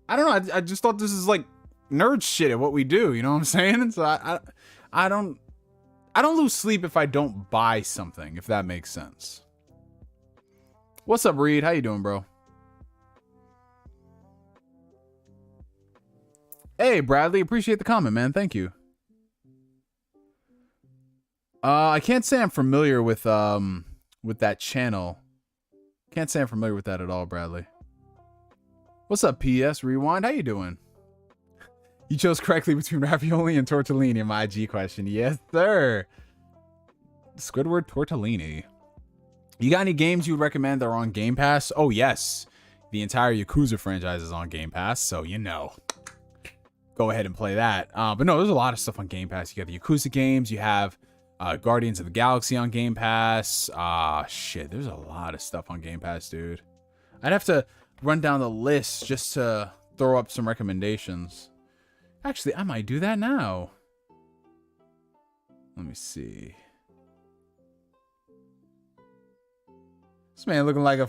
I don't know. I just thought this is like nerd shit at what we do, you know what I'm saying? And so I don't lose sleep if I don't buy something, if that makes sense. What's up, Reed? How you doing, bro? Hey, Bradley, appreciate the comment, man. Thank you. I can't say I'm familiar with that channel. Can't say I'm familiar with that at all, Bradley. What's up, PS Rewind? How you doing? You chose correctly between ravioli and tortellini in my IG question. Yes, sir. Squidward tortellini. You got any games you would recommend that are on Game Pass? Oh, yes. The entire Yakuza franchise is on Game Pass, so you know. Go ahead and play that. But no, there's a lot of stuff on Game Pass. You got the Yakuza games. You have Guardians of the Galaxy on Game Pass. Shit, there's a lot of stuff on Game Pass, dude. I'd have to run down the list just to throw up some recommendations. Actually, I might do that now. Let me see. This man looking like a...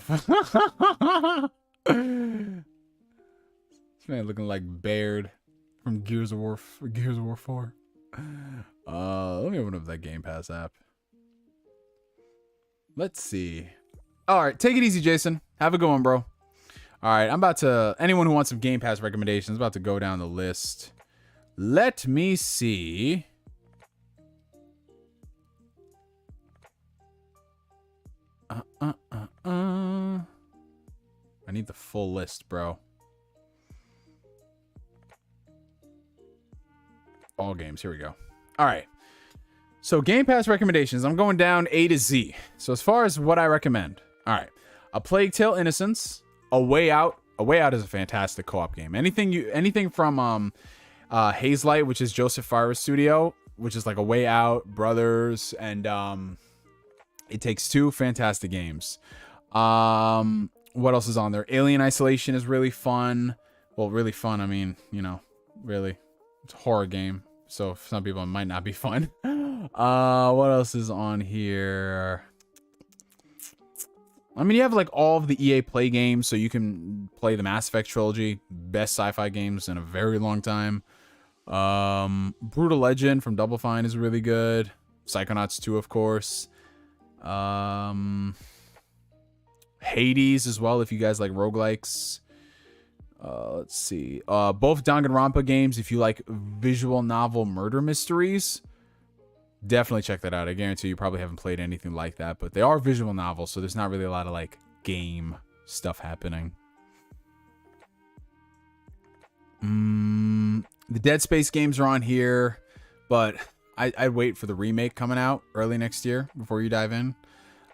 This man looking like Baird from Gears of War 4. Let me open up that Game Pass app. Let's see. All right, take it easy, Jason. Have a good one, bro. All right, I'm about to... Anyone who wants some Game Pass recommendations, about to go down the list. Let me see. I need the full list, bro. All games. Here we go. All right. So Game Pass recommendations. I'm going down A to Z. So as far as what I recommend. All right. A Plague Tale: Innocence. A Way Out. A Way Out is a fantastic co-op game. Anything from Hazelight, which is Joseph Fares' studio, which is like A Way Out, Brothers, and It Takes Two. Fantastic games. What else is on there? Alien Isolation is really fun. Well, really fun. I mean, you know, really. It's a horror game, so for some people it might not be fun. What else is on here? I mean, you have like all of the EA Play games, so you can play the Mass Effect trilogy, best sci-fi games in a very long time. Brutal Legend from Double Fine is really good. Psychonauts 2, of course. Hades as well, if you guys like roguelikes. Let's see. Both Danganronpa games, if you like visual novel murder mysteries, definitely check that out. I guarantee you probably haven't played anything like that, but they are visual novels, so there's not really a lot of like game stuff happening. The Dead Space games are on here, but I'd wait for the remake coming out early next year before you dive in.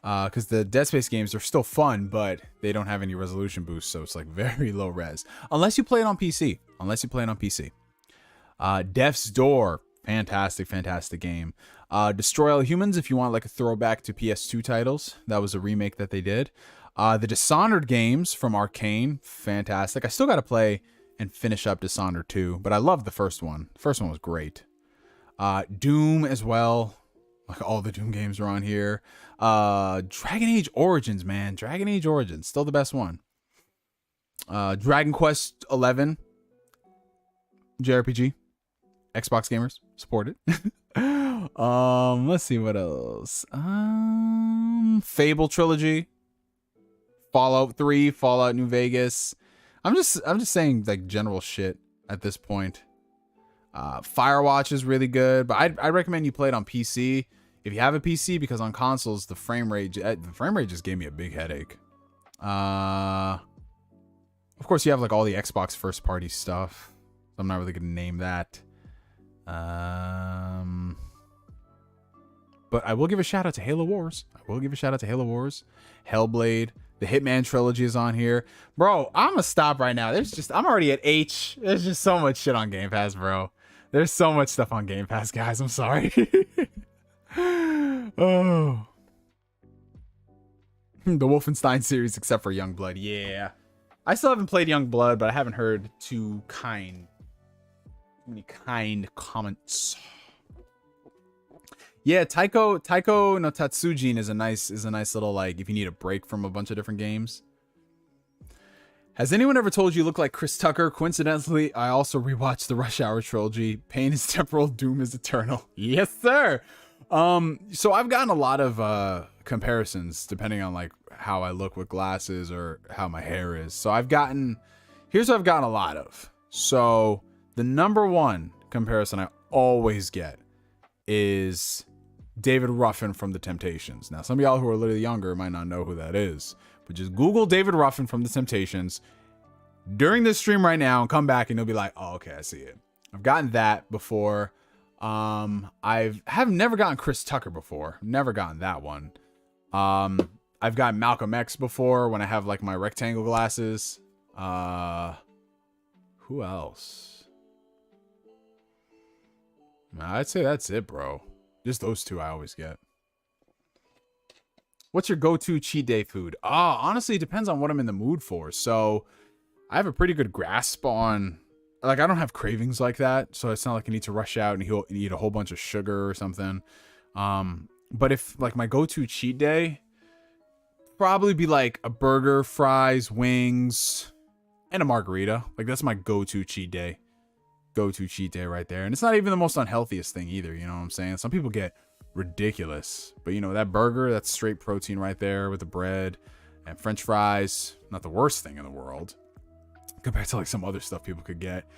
Because the Dead Space games are still fun, but they don't have any resolution boost, so it's like very low res. Unless you play it on PC. Death's Door, fantastic game. Destroy All Humans, if you want like a throwback to PS2 titles. That was a remake that they did. The Dishonored games from Arcane, fantastic. I still got to play and finish up Dishonored 2, but I love the first one. The first one was great. Doom as well. Like all the Doom games are on here. Dragon Age Origins, man. Dragon Age Origins, still the best one. Dragon Quest 11 JRPG. Xbox gamers, support it. Let's see what else. Fable trilogy, Fallout 3, Fallout New Vegas. I'm just saying like general shit at this point. Firewatch is really good, but I recommend you play it on PC if you have a PC, because on consoles the frame rate just gave me a big headache. Of course you have like all the Xbox first party stuff, so I'm not really gonna name that. But I will give a shout out to Halo Wars. Hellblade. The Hitman trilogy is on here. Bro, I'm gonna stop right now. I'm already at H. There's just so much shit on Game Pass, bro. There's so much stuff on Game Pass, guys. I'm sorry. Oh. The Wolfenstein series, except for Youngblood. Yeah. I still haven't played Youngblood, but I haven't heard too many kind comments. Yeah, Taiko no Tatsujin is a nice little, like, if you need a break from a bunch of different games. Has anyone ever told you look like Chris Tucker? Coincidentally, I also rewatched the Rush Hour trilogy. Pain is temporal, doom is eternal. Yes, sir. So I've gotten a lot of comparisons depending on like how I look with glasses or how my hair is. So here's what I've gotten a lot of. So the number one comparison I always get is David Ruffin from The Temptations. Now, some of y'all who are a little younger might not know who that is, but just Google David Ruffin from The Temptations during this stream right now and come back and you'll be like, oh, okay, I see it. I've gotten that before. I've never gotten Chris Tucker before. Never gotten that one. I've gotten Malcolm X before when I have like my rectangle glasses. Who else? I'd say that's it, bro. Just those two I always get. What's your go-to cheat day food? Honestly, it depends on what I'm in the mood for. So I have a pretty good grasp on, like, I don't have cravings like that. So it's not like I need to rush out and eat a whole bunch of sugar or something. But if like my go-to cheat day, probably be like a burger, fries, wings, and a margarita. Like that's my go-to cheat day. Go-to cheat day right there. And it's not even the most unhealthiest thing either, you know what I'm saying? Some people get ridiculous, but you know, that burger, that's straight protein right there with the bread and french fries, not the worst thing in the world compared to like some other stuff people could get,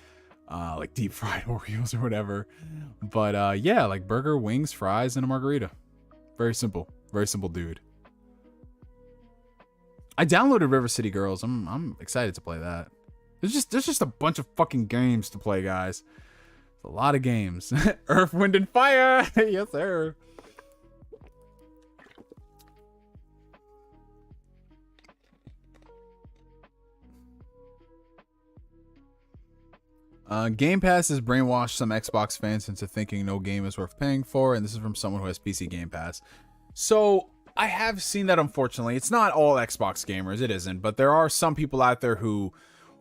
like deep fried Oreos or whatever. But yeah, like burger, wings, fries, and a margarita. Very simple dude. I downloaded River City Girls. I'm excited to play that. There's just a bunch of fucking games to play, guys. A lot of games. Earth, Wind, and Fire. Yes, sir. Game Pass has brainwashed some Xbox fans into thinking no game is worth paying for, and this is from someone who has PC Game Pass. So I have seen that, unfortunately. It's not all Xbox gamers, it isn't, but there are some people out there who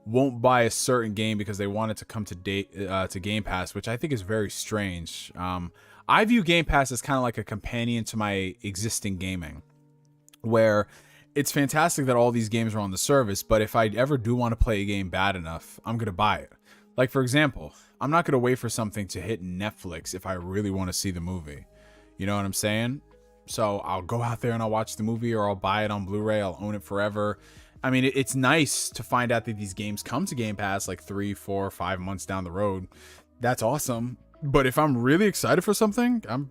won't buy a certain game because they want it to come to Game Pass, which I think is very strange. I view Game Pass as kind of like a companion to my existing gaming, where it's fantastic that all these games are on the service, but if I ever do want to play a game bad enough, I'm going to buy it. Like, for example, I'm not going to wait for something to hit Netflix if I really want to see the movie. You know what I'm saying? So I'll go out there and I'll watch the movie, or I'll buy it on Blu-ray. I'll own it forever. I mean, it's nice to find out that these games come to Game Pass like 3, 4, 5 months down the road. That's awesome. But if I'm really excited for something, I'm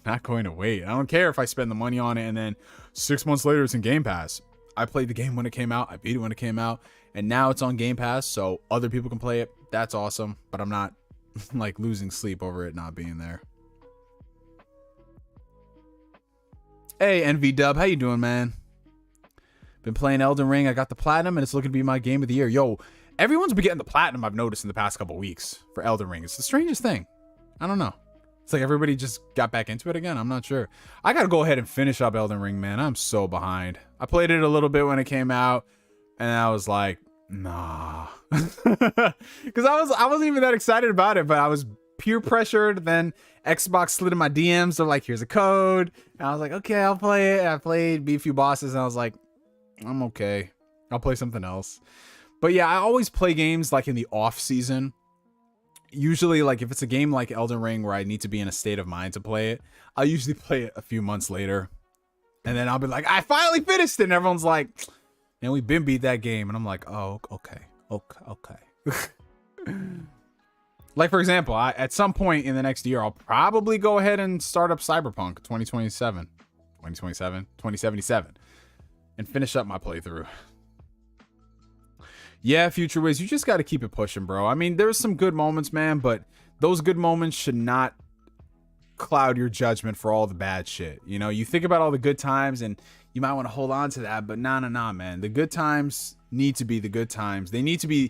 not going to wait. I don't care if I spend the money on it and then 6 months later it's in Game Pass. I played the game when it came out. I beat it when it came out. And now it's on Game Pass, so other people can play it. That's awesome. But I'm not like losing sleep over it not being there. Hey, NV Dub, how you doing, man? Been playing Elden Ring. I got the platinum, and it's looking to be my game of the year. Yo, everyone's been getting the platinum, I've noticed, in the past couple weeks for Elden Ring. It's the strangest thing. I don't know. It's like everybody just got back into it again. I'm not sure. I got to go ahead and finish up Elden Ring, man. I'm so behind. I played it a little bit when it came out, and I was like, nah. Because I wasn't even that excited about it, but I was peer pressured. Then Xbox slid in my DMs. They're like, here's a code. And I was like, okay, I'll play it. I played, beat a few bosses, and I was like, I'm okay. I'll play something else. But yeah, I always play games like in the off season usually, like, if it's a game like Elden Ring where I need to be in a state of mind to play it, I'll usually play it a few months later. And then I'll be like, I finally finished it. And everyone's like, man, we've been beat that game. And I'm like, oh, okay. Like, for example, at some point in the next year, I'll probably go ahead and start up Cyberpunk 2077, and finish up my playthrough. Yeah, Future Wiz, you just got to keep it pushing, bro. I mean, there's some good moments, man, but those good moments should not cloud your judgment for all the bad shit. You know, you think about all the good times and you might want to hold on to that, but nah, man. The good times need to be the good times. They need to be,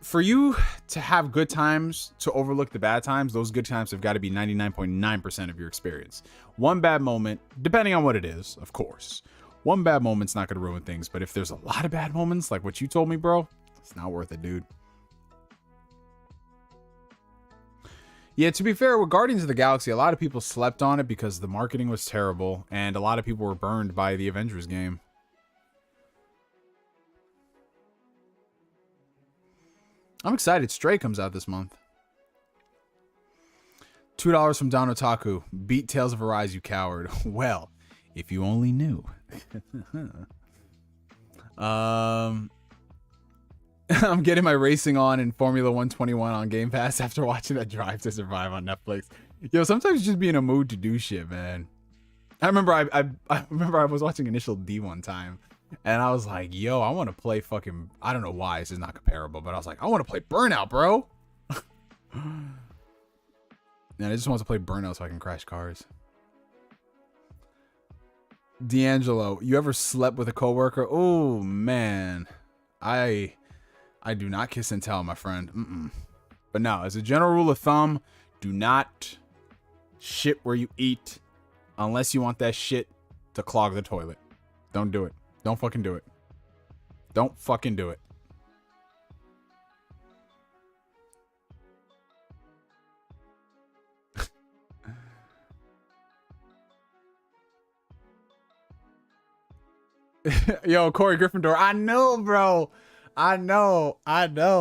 for you to have good times, to overlook the bad times, those good times have got to be 99.9% of your experience. One bad moment, depending on what it is, of course. One bad moment's not going to ruin things, but if there's a lot of bad moments, like what you told me, bro, it's not worth it, dude. Yeah, to be fair, with Guardians of the Galaxy, a lot of people slept on it because the marketing was terrible, and a lot of people were burned by the Avengers game. I'm excited. Stray comes out this month. $2 from Don Otaku. Beat Tales of Arise, you coward. Well, if you only knew. I'm getting my racing on in Formula 121 on Game Pass after watching that Drive to Survive on Netflix. Yo, sometimes you just be in a mood to do shit, man. I remember I remember I was watching Initial D one time, and I was like, yo, I want to play fucking, I don't know why, this is not comparable, but I was like, I want to play Burnout, bro. And I just want to play Burnout so I can crash cars. D'Angelo, you ever slept with a coworker? Oh man, I do not kiss and tell, my friend. But no, as a general rule of thumb, do not shit where you eat unless you want that shit to clog the toilet. Don't do it. Don't fucking do it. Don't fucking do it. Yo, Corey Gryffindor. I know, bro. I know,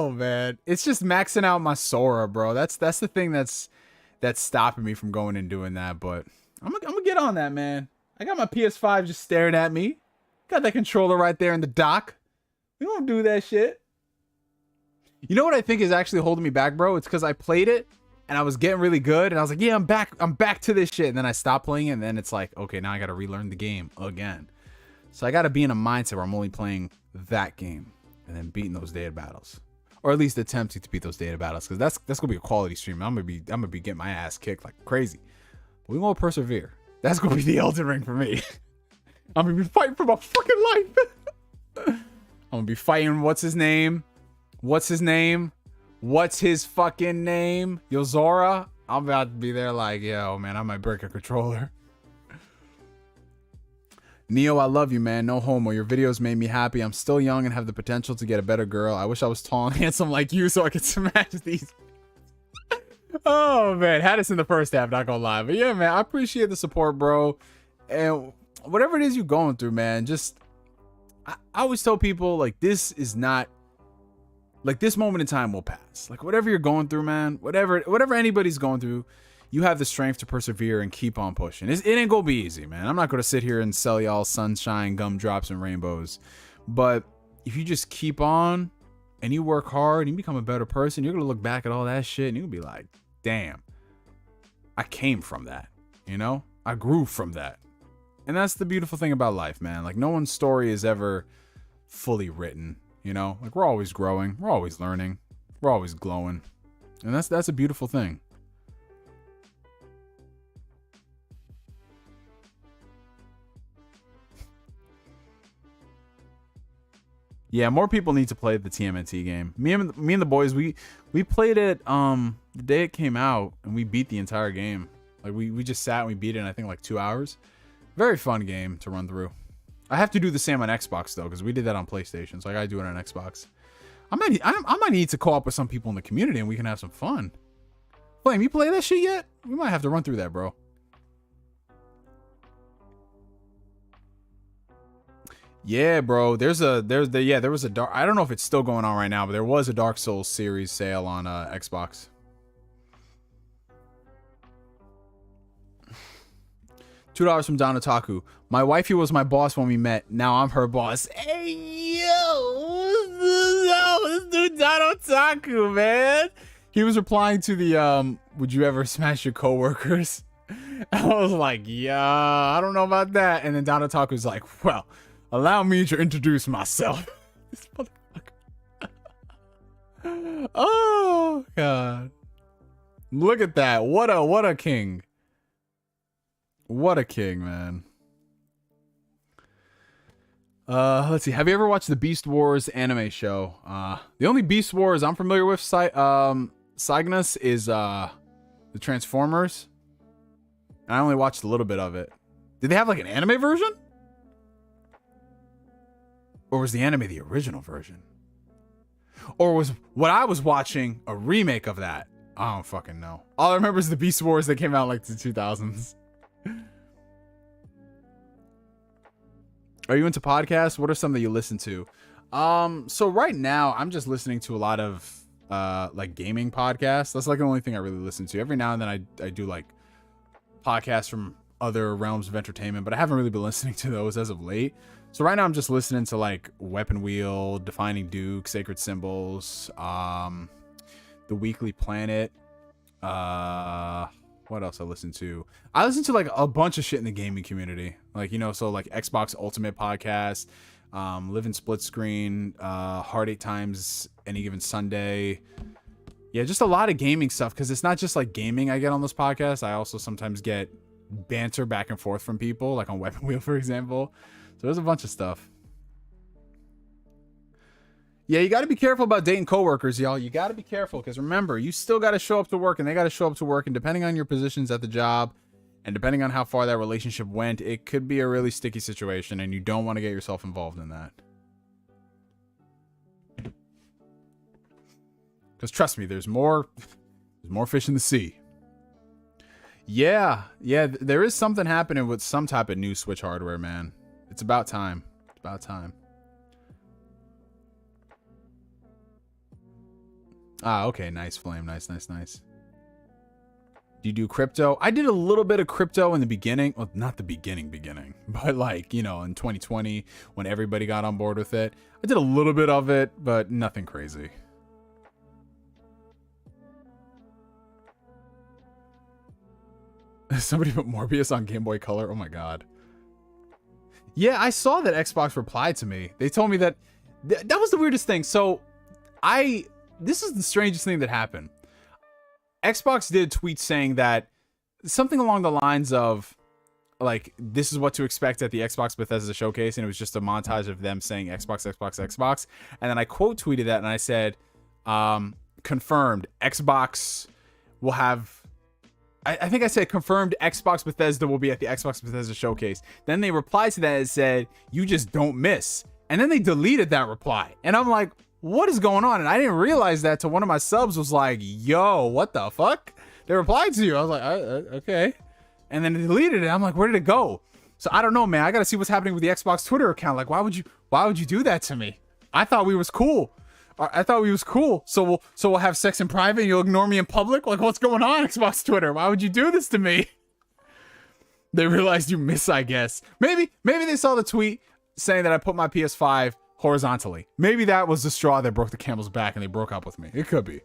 man. It's just maxing out my Sora, bro. That's the thing that's stopping me from going and doing that. But I'm gonna get on that, man. I got my PS5 just staring at me. Got that controller right there in the dock. We don't do that shit. You know what I think is actually holding me back, bro? It's because I played it and I was getting really good, and I was like, yeah, I'm back to this shit. And then I stopped playing it, and then it's like, okay, now I gotta relearn the game again. So I gotta be in a mindset where I'm only playing that game and then beating those data battles, or at least attempting to beat those data battles, because that's gonna be a quality stream. I'm gonna be getting my ass kicked like crazy. But we gonna persevere. That's gonna be the Elden Ring for me. I'm gonna be fighting for my fucking life. I'm gonna be fighting. What's his name? What's his fucking name? Yozora. I'm about to be there like, yo, man, I might break a controller. Neo, I love you, man. No homo. Your videos made me happy. I'm still young and have the potential to get a better girl. I wish I was tall and handsome like you so I could smash these. Oh, man. Had us in the first half, not gonna lie. But yeah, man, I appreciate the support, bro. And whatever it is you're going through, man, just... I always tell people, like, this is not... Like, this moment in time will pass. Like, whatever you're going through, man, whatever anybody's going through, you have the strength to persevere and keep on pushing. It ain't gonna be easy, man. I'm not gonna sit here and sell y'all sunshine, gumdrops, and rainbows. But if you just keep on and you work hard and you become a better person, you're gonna look back at all that shit and you're gonna be like, damn, I came from that, you know? I grew from that. And that's the beautiful thing about life, man. Like, no one's story is ever fully written, you know? Like, we're always growing, we're always learning, we're always glowing. And that's a beautiful thing. Yeah, more people need to play the TMNT game. Me and the boys, we played it the day it came out, and we beat the entire game. Like, we just sat and we beat it in, I think, like 2 hours. Very fun game to run through. I have to do the same on Xbox though, because we did that on PlayStation, so I gotta do it on Xbox. I might need to co-op with some people in the community and we can have some fun. Flame, you play that shit yet? We might have to run through that, bro. Yeah, bro. There was a dark. I don't know if it's still going on right now, but there was a Dark Souls series sale on Xbox. $2 from Don Otaku. My wifey was my boss when we met. Now I'm her boss. Hey, yo, this dude Don Otaku, man. He was replying to the would you ever smash your coworkers? I was like, yeah, I don't know about that. And then Don Otaku was like, well, allow me to introduce myself. This motherfucker. Oh god. Look at that. What a king. What a king, man. Let's see. Have you ever watched the Beast Wars anime show? The only Beast Wars I'm familiar with, Cygnus, is the Transformers. And I only watched a little bit of it. Did they have like an anime version? Or was the anime the original version? Or was what I was watching a remake of that? I don't fucking know. All I remember is the Beast Wars that came out like the 2000s. Are you into podcasts? What are some that you listen to? So right now I'm just listening to a lot of like gaming podcasts. That's like the only thing I really listen to. Every now and then I do like podcasts from other realms of entertainment, but I haven't really been listening to those as of late. So right now I'm just listening to like Weapon Wheel, Defining Duke, Sacred Symbols, The Weekly Planet. What else I listen to? I listen to like a bunch of shit in the gaming community. Like, you know, so like Xbox Ultimate Podcast, Living Split Screen, Hard 8 Times Any Given Sunday. Yeah, just a lot of gaming stuff, because it's not just like gaming I get on this podcast. I also sometimes get banter back and forth from people, like on Weapon Wheel, for example. So there's a bunch of stuff. Yeah, you got to be careful about dating coworkers, y'all. You got to be careful, because remember, you still got to show up to work, and they got to show up to work. And depending on your positions at the job, and depending on how far that relationship went, it could be a really sticky situation, and you don't want to get yourself involved in that. Because trust me, there's more fish in the sea. Yeah, there is something happening with some type of new Switch hardware, man. It's about time. It's about time. Ah, okay, nice, Flame. Nice. Do you do crypto? I did a little bit of crypto in the beginning. Well, not the beginning, but like, you know, in 2020 when everybody got on board with it. I did a little bit of it, but nothing crazy. Somebody put Morbius on Game Boy Color. Oh my god. Yeah, I saw that Xbox replied to me. They told me that that was the weirdest thing. So this is the strangest thing that happened. Xbox did a tweet saying that something along the lines of like, this is what to expect at the Xbox Bethesda showcase, and it was just a montage of them saying Xbox. And then I quote tweeted that and I said, confirmed, Xbox will have, I think I said confirmed Xbox Bethesda will be at the Xbox Bethesda showcase. Then they replied to that and said, you just don't miss. And then they deleted that reply. And I'm like, what is going on? And I didn't realize that till one of my subs was like, yo, what the fuck? They replied to you. I was like, okay. And then they deleted it. I'm like, where did it go? So I don't know, man. I got to see what's happening with the Xbox Twitter account. Like, why would you do that to me? I thought we was cool. So we'll have sex in private and you'll ignore me in public? Like, what's going on, Xbox Twitter? Why would you do this to me? They realized you miss, I guess. Maybe they saw the tweet saying that I put my PS5 horizontally. Maybe that was the straw that broke the camel's back and they broke up with me. It could be.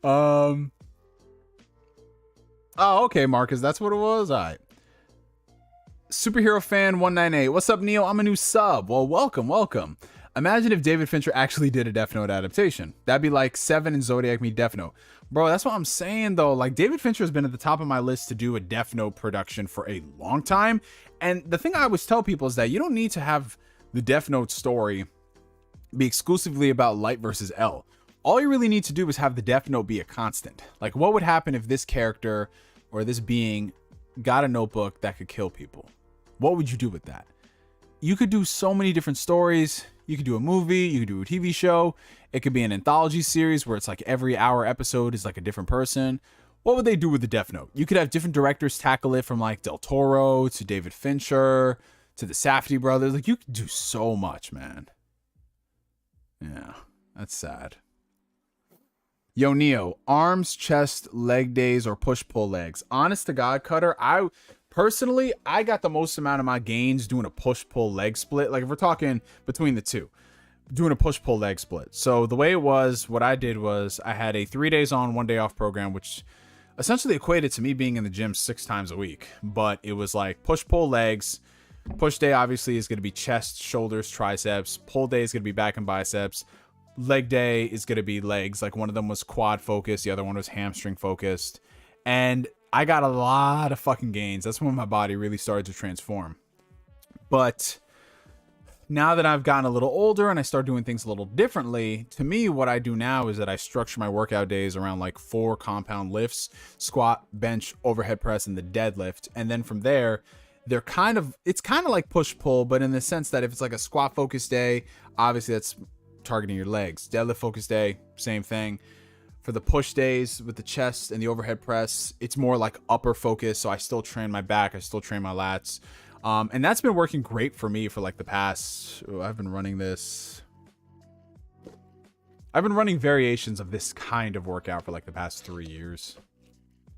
Oh, okay, Marcus, that's what it was. All right. Superhero fan 198. What's up, Neo? I'm a new sub. Well, welcome. Imagine if David Fincher actually did a Death Note adaptation. That'd be like Seven and Zodiac meet Death Note. Bro, that's what I'm saying, though. Like, David Fincher has been at the top of my list to do a Death Note production for a long time. And the thing I always tell people is that you don't need to have the Death Note story be exclusively about Light versus L. All you really need to do is have the Death Note be a constant. Like, what would happen if this character or this being got a notebook that could kill people? What would you do with that? You could do so many different stories. You could do a movie, you could do a TV show. It could be an anthology series where it's like every hour episode is like a different person. what would they do with the Death Note? You could have different directors tackle it, from like Del Toro to David Fincher to the Safdie brothers. Like, you could do so much, man. Yeah, that's sad. Yo, Neo, arms, chest, leg days, or push-pull legs? Honest to God, Cutter, I got the most amount of my gains doing a push-pull leg split. Like, if we're talking between the two, doing a push-pull leg split. So the way it was, what I did was I had a 3 days on, 1 day off program, which essentially equated to me being in the gym 6 times a week. But it was like push-pull legs. Push day, obviously, is going to be chest, shoulders, triceps. Pull day is going to be back and biceps. Leg day is going to be legs. Like, one of them was quad focused, the other one was hamstring focused, and I got a lot of fucking gains. That's when my body really started to transform. But now that I've gotten a little older and I start doing things a little differently, to me, what I do now is that I structure my workout days around like 4 compound lifts: squat, bench, overhead press, and the deadlift. And then from there, it's kind of like push pull, but in the sense that if it's like a squat focused day, obviously that's targeting your legs. Deadlift focus day, same thing. For the push days with the chest and the overhead press, it's more like upper focus. So I still train my back, I still train my lats. And that's been working great for me for like the past, I've been running variations of this kind of workout for like the past 3 years.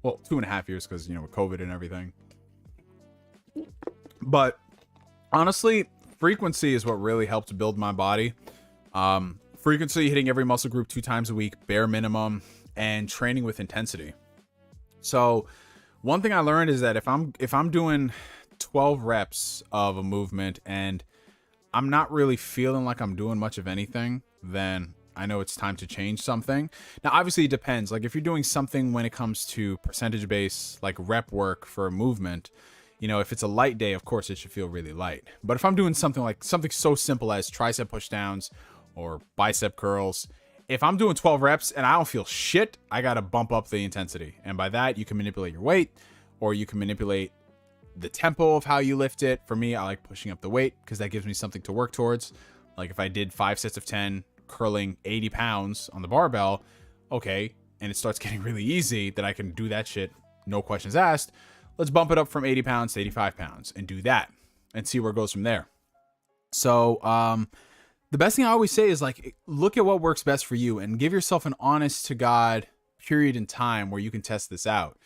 Well, 2.5 years, because, with COVID and everything. But honestly, frequency is what really helped build my body. Frequency, hitting every muscle group 2 times a week, bare minimum, and training with intensity. So one thing I learned is that if I'm doing 12 reps of a movement and I'm not really feeling like I'm doing much of anything, then I know it's time to change something. Now, obviously it depends. Like, if you're doing something when it comes to percentage based, like rep work for a movement, if it's a light day, of course it should feel really light. But if I'm doing something so simple as tricep push downs or bicep curls, if I'm doing 12 reps and I don't feel shit, I got to bump up the intensity. And by that, you can manipulate your weight, or you can manipulate the tempo of how you lift it. For me, I like pushing up the weight because that gives me something to work towards. Like, if I did 5 sets of 10 curling 80 pounds on the barbell, okay, and it starts getting really easy, then I can do that shit, no questions asked. Let's bump it up from 80 pounds to 85 pounds and do that and see where it goes from there. So, the best thing I always say is, like, look at what works best for you and give yourself an honest to God period in time where you can test this out.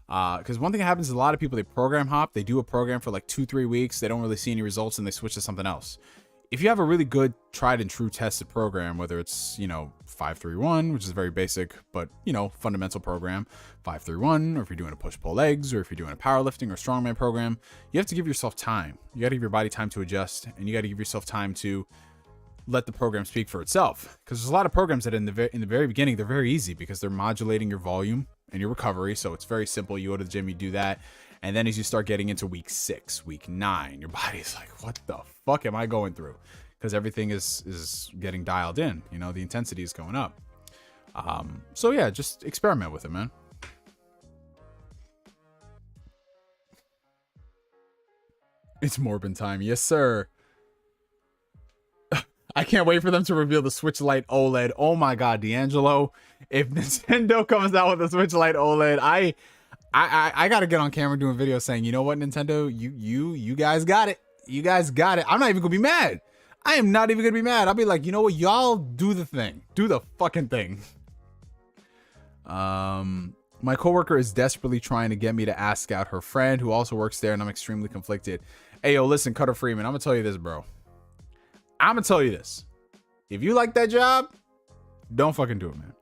Because one thing that happens is a lot of people, they program hop, they do a program for like 2-3 weeks, they don't really see any results, and they switch to something else. If you have a really good tried and true tested program, whether it's, 5-3-1, which is a very basic, but, fundamental program, 5-3-1, or if you're doing a push-pull legs, or if you're doing a powerlifting or strongman program, you have to give yourself time. You got to give your body time to adjust, and you got to give yourself time to let the program speak for itself. Because there's a lot of programs that in the very beginning, they're very easy because they're modulating your volume and your recovery. So it's very simple. You go to the gym, you do that. And then as you start getting into week 6, week 9, your body's like, what the fuck am I going through? Because everything is getting dialed in. The intensity is going up. So yeah, just experiment with it, man. It's Morbin time. Yes, sir. I can't wait for them to reveal the Switch Lite OLED. Oh my God, D'Angelo. If Nintendo comes out with a Switch Lite OLED, I gotta get on camera doing videos saying, you know what, Nintendo, you guys got it. You guys got it. I'm not even gonna be mad. I am not even gonna be mad. I'll be like, you know what, y'all do the thing. Do the fucking thing. My coworker is desperately trying to get me to ask out her friend who also works there, and I'm extremely conflicted. Hey, yo, listen, Cutter Freeman, I'm gonna tell you this, bro. I'm gonna tell you this. If you like that job, don't fucking do it, man.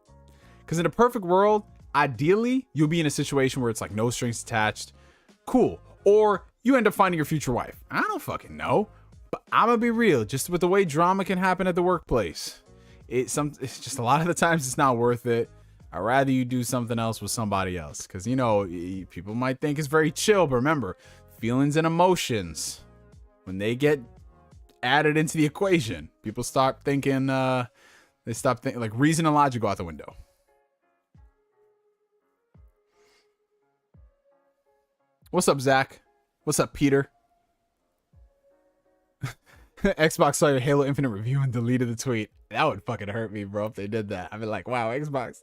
Because in a perfect world, ideally, you'll be in a situation where it's like no strings attached. Cool. Or you end up finding your future wife. I don't fucking know. But I'm gonna be real. Just with the way drama can happen at the workplace, it's just a lot of the times it's not worth it. I'd rather you do something else with somebody else. Because, people might think it's very chill. But remember, feelings and emotions, when they get added into the equation, people start thinking, like reason and logic go out the window. What's up, Zach? What's up, Peter? Xbox saw your Halo Infinite review and deleted the tweet. That would fucking hurt me, bro, if they did that. I'd be like, wow, Xbox.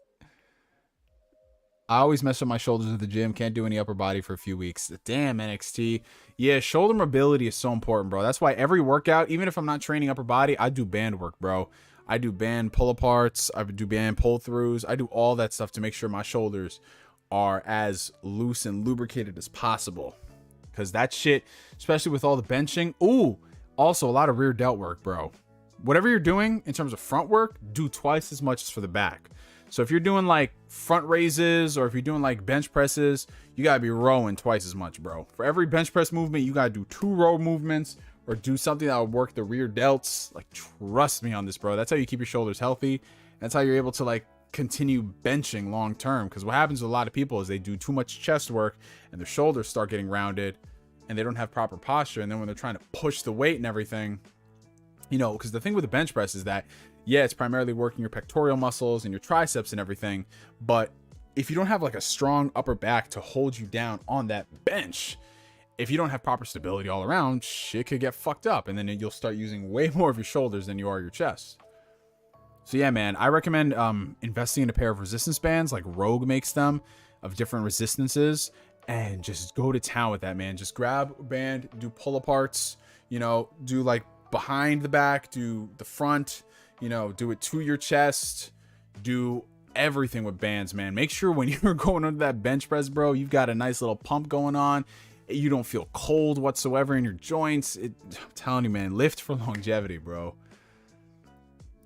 I always mess up my shoulders at the gym. Can't do any upper body for a few weeks. Damn, NXT. Yeah, shoulder mobility is so important, bro. That's why every workout, even if I'm not training upper body, I do band work, bro. I do band pull-aparts. I do band pull-throughs. I do all that stuff to make sure my shoulders are as loose and lubricated as possible. Because that shit, especially with all the benching. Ooh, also a lot of rear delt work, bro. Whatever you're doing in terms of front work, do twice as much as for the back. So if you're doing like front raises or if you're doing like bench presses, you gotta be rowing twice as much, bro. For every bench press movement, you gotta do 2 row movements or do something that will work the rear delts. Like, trust me on this, bro. That's how you keep your shoulders healthy. That's how you're able to like continue benching long term. Because what happens with a lot of people is they do too much chest work and their shoulders start getting rounded and they don't have proper posture. And then when they're trying to push the weight and everything, you know, because the thing with the bench press is that, yeah, it's primarily working your pectoral muscles and your triceps and everything. But if you don't have like a strong upper back to hold you down on that bench, if you don't have proper stability all around, shit could get fucked up. And then you'll start using way more of your shoulders than you are your chest. So yeah, man, I recommend investing in a pair of resistance bands like Rogue makes them of different resistances and just go to town with that, man. Just grab a band, do pull aparts, you know, do like behind the back, do the front, you know, do it to your chest, do everything with bands, man. Make sure when you're going under that bench press, bro, you've got a nice little pump going on. You don't feel cold whatsoever in your joints. I'm telling you, man, lift for longevity, bro.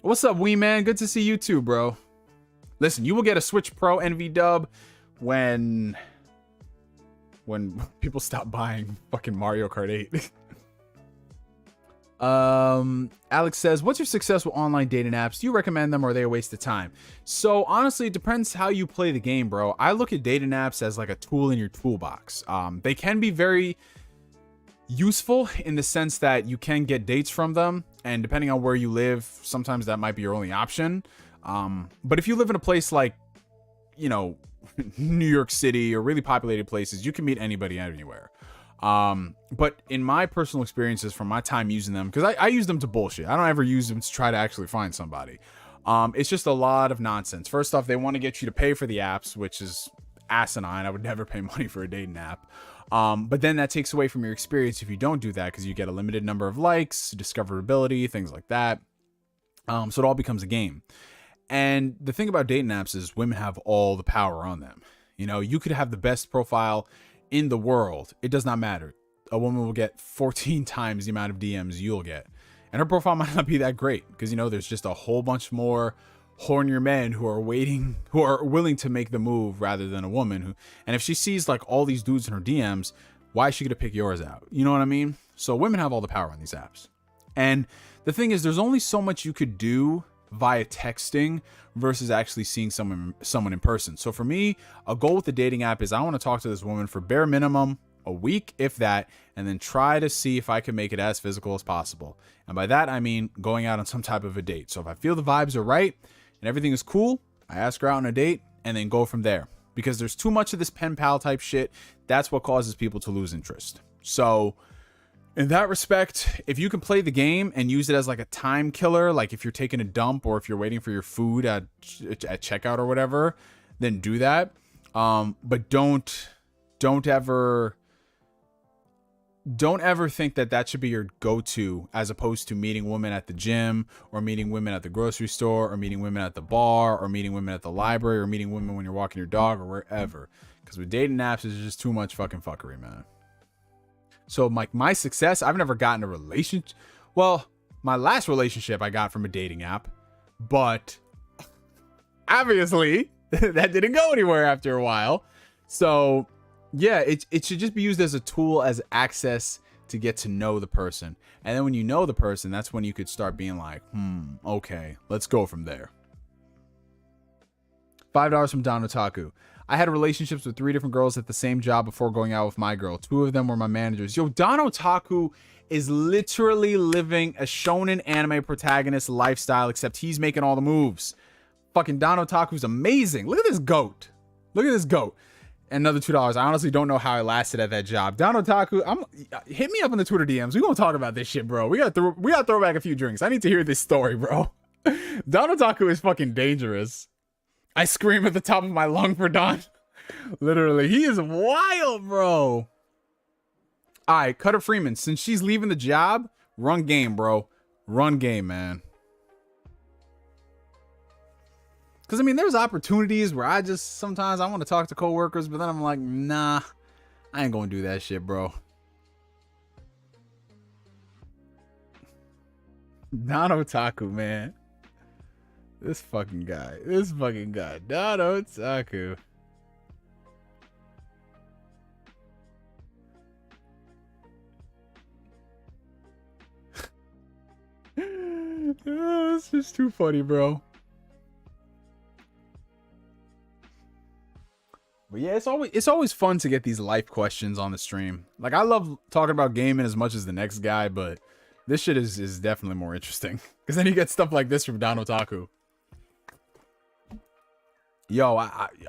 What's up, Wee Man? Good to see you too, bro. Listen, you will get a Switch Pro NV dub when people stop buying fucking Mario Kart 8. Alex says, what's your success with online dating apps? Do you recommend them or are they a waste of time? So honestly, it depends how you play the game, bro. I look at dating apps as like a tool in your toolbox. They can be very useful in the sense that you can get dates from them, and depending on where you live, sometimes that might be your only option. But if you live in a place like, you know, New York City or really populated places, you can meet anybody anywhere. But in my personal experiences from my time using them, because I use them to bullshit. I don't ever use them to try to actually find somebody. It's just a lot of nonsense. First off, they want to get you to pay for the apps, which is asinine. I would never pay money for a dating app. But then that takes away from your experience if you don't do that, because you get a limited number of likes, discoverability, things like that. So it all becomes a game. And the thing about dating apps is women have all the power on them. You know, you could have the best profile in the world. It does not matter. A woman will get 14 times the amount of DMs you'll get. And her profile might not be that great because, you know, there's just a whole bunch more hornier men who are willing to make the move rather than a woman who, and if she sees like all these dudes in her DMs, why is she going to pick yours out? You know what I mean? So women have all the power on these apps. And the thing is, there's only so much you could do via texting versus actually seeing someone in person. So for me, a goal with the dating app is I want to talk to this woman for bare minimum a week, if that, and then try to see if I can make it as physical as possible. And by that, I mean going out on some type of a date. So if I feel the vibes are right and everything is cool, I ask her out on a date and then go from there. Because there's too much of this pen pal type shit. That's what causes people to lose interest. So in that respect, if you can play the game and use it as like a time killer, like if you're taking a dump or if you're waiting for your food at checkout or whatever, then do that. But don't ever think that should be your go-to, as opposed to meeting women at the gym or meeting women at the grocery store or meeting women at the bar or meeting women at the library or meeting women when you're walking your dog or wherever. Because with dating apps, it's just too much fucking fuckery, man. So my success, I've never gotten a relationship. Well, my last relationship I got from a dating app, but obviously that didn't go anywhere after a while. So yeah, it should just be used as a tool, as access to get to know the person. And then when you know the person, that's when you could start being like, okay, let's go from there. $5 from Don Otaku. I had relationships with 3 different girls at the same job before going out with my girl. 2 of them were my managers. Yo, Don Otaku is literally living a shonen anime protagonist lifestyle, except he's making all the moves. Fucking Don Otaku's amazing. Look at this goat. Look at this goat. Another $2. I honestly don't know how I lasted at that job. Don Otaku, hit me up in the Twitter DMs. We gonna talk about this shit, bro. We gotta throw back a few drinks. I need to hear this story, bro. Don Otaku is fucking dangerous. I scream at the top of my lung for Don. Literally, he is wild, bro. All right, Cutter Freeman, since she's leaving the job, run game, bro. Run game, man. Because, I mean, there's opportunities where I just, sometimes I want to talk to coworkers, but then I'm like, nah, I ain't going to do that shit, bro. Not Otaku, man. This fucking guy. Not Otaku. Oh, it's just too funny, bro. But yeah, it's always fun to get these life questions on the stream. Like, I love talking about gaming as much as the next guy, but this shit is definitely more interesting. Because then you get stuff like this from Don Otaku. Yo,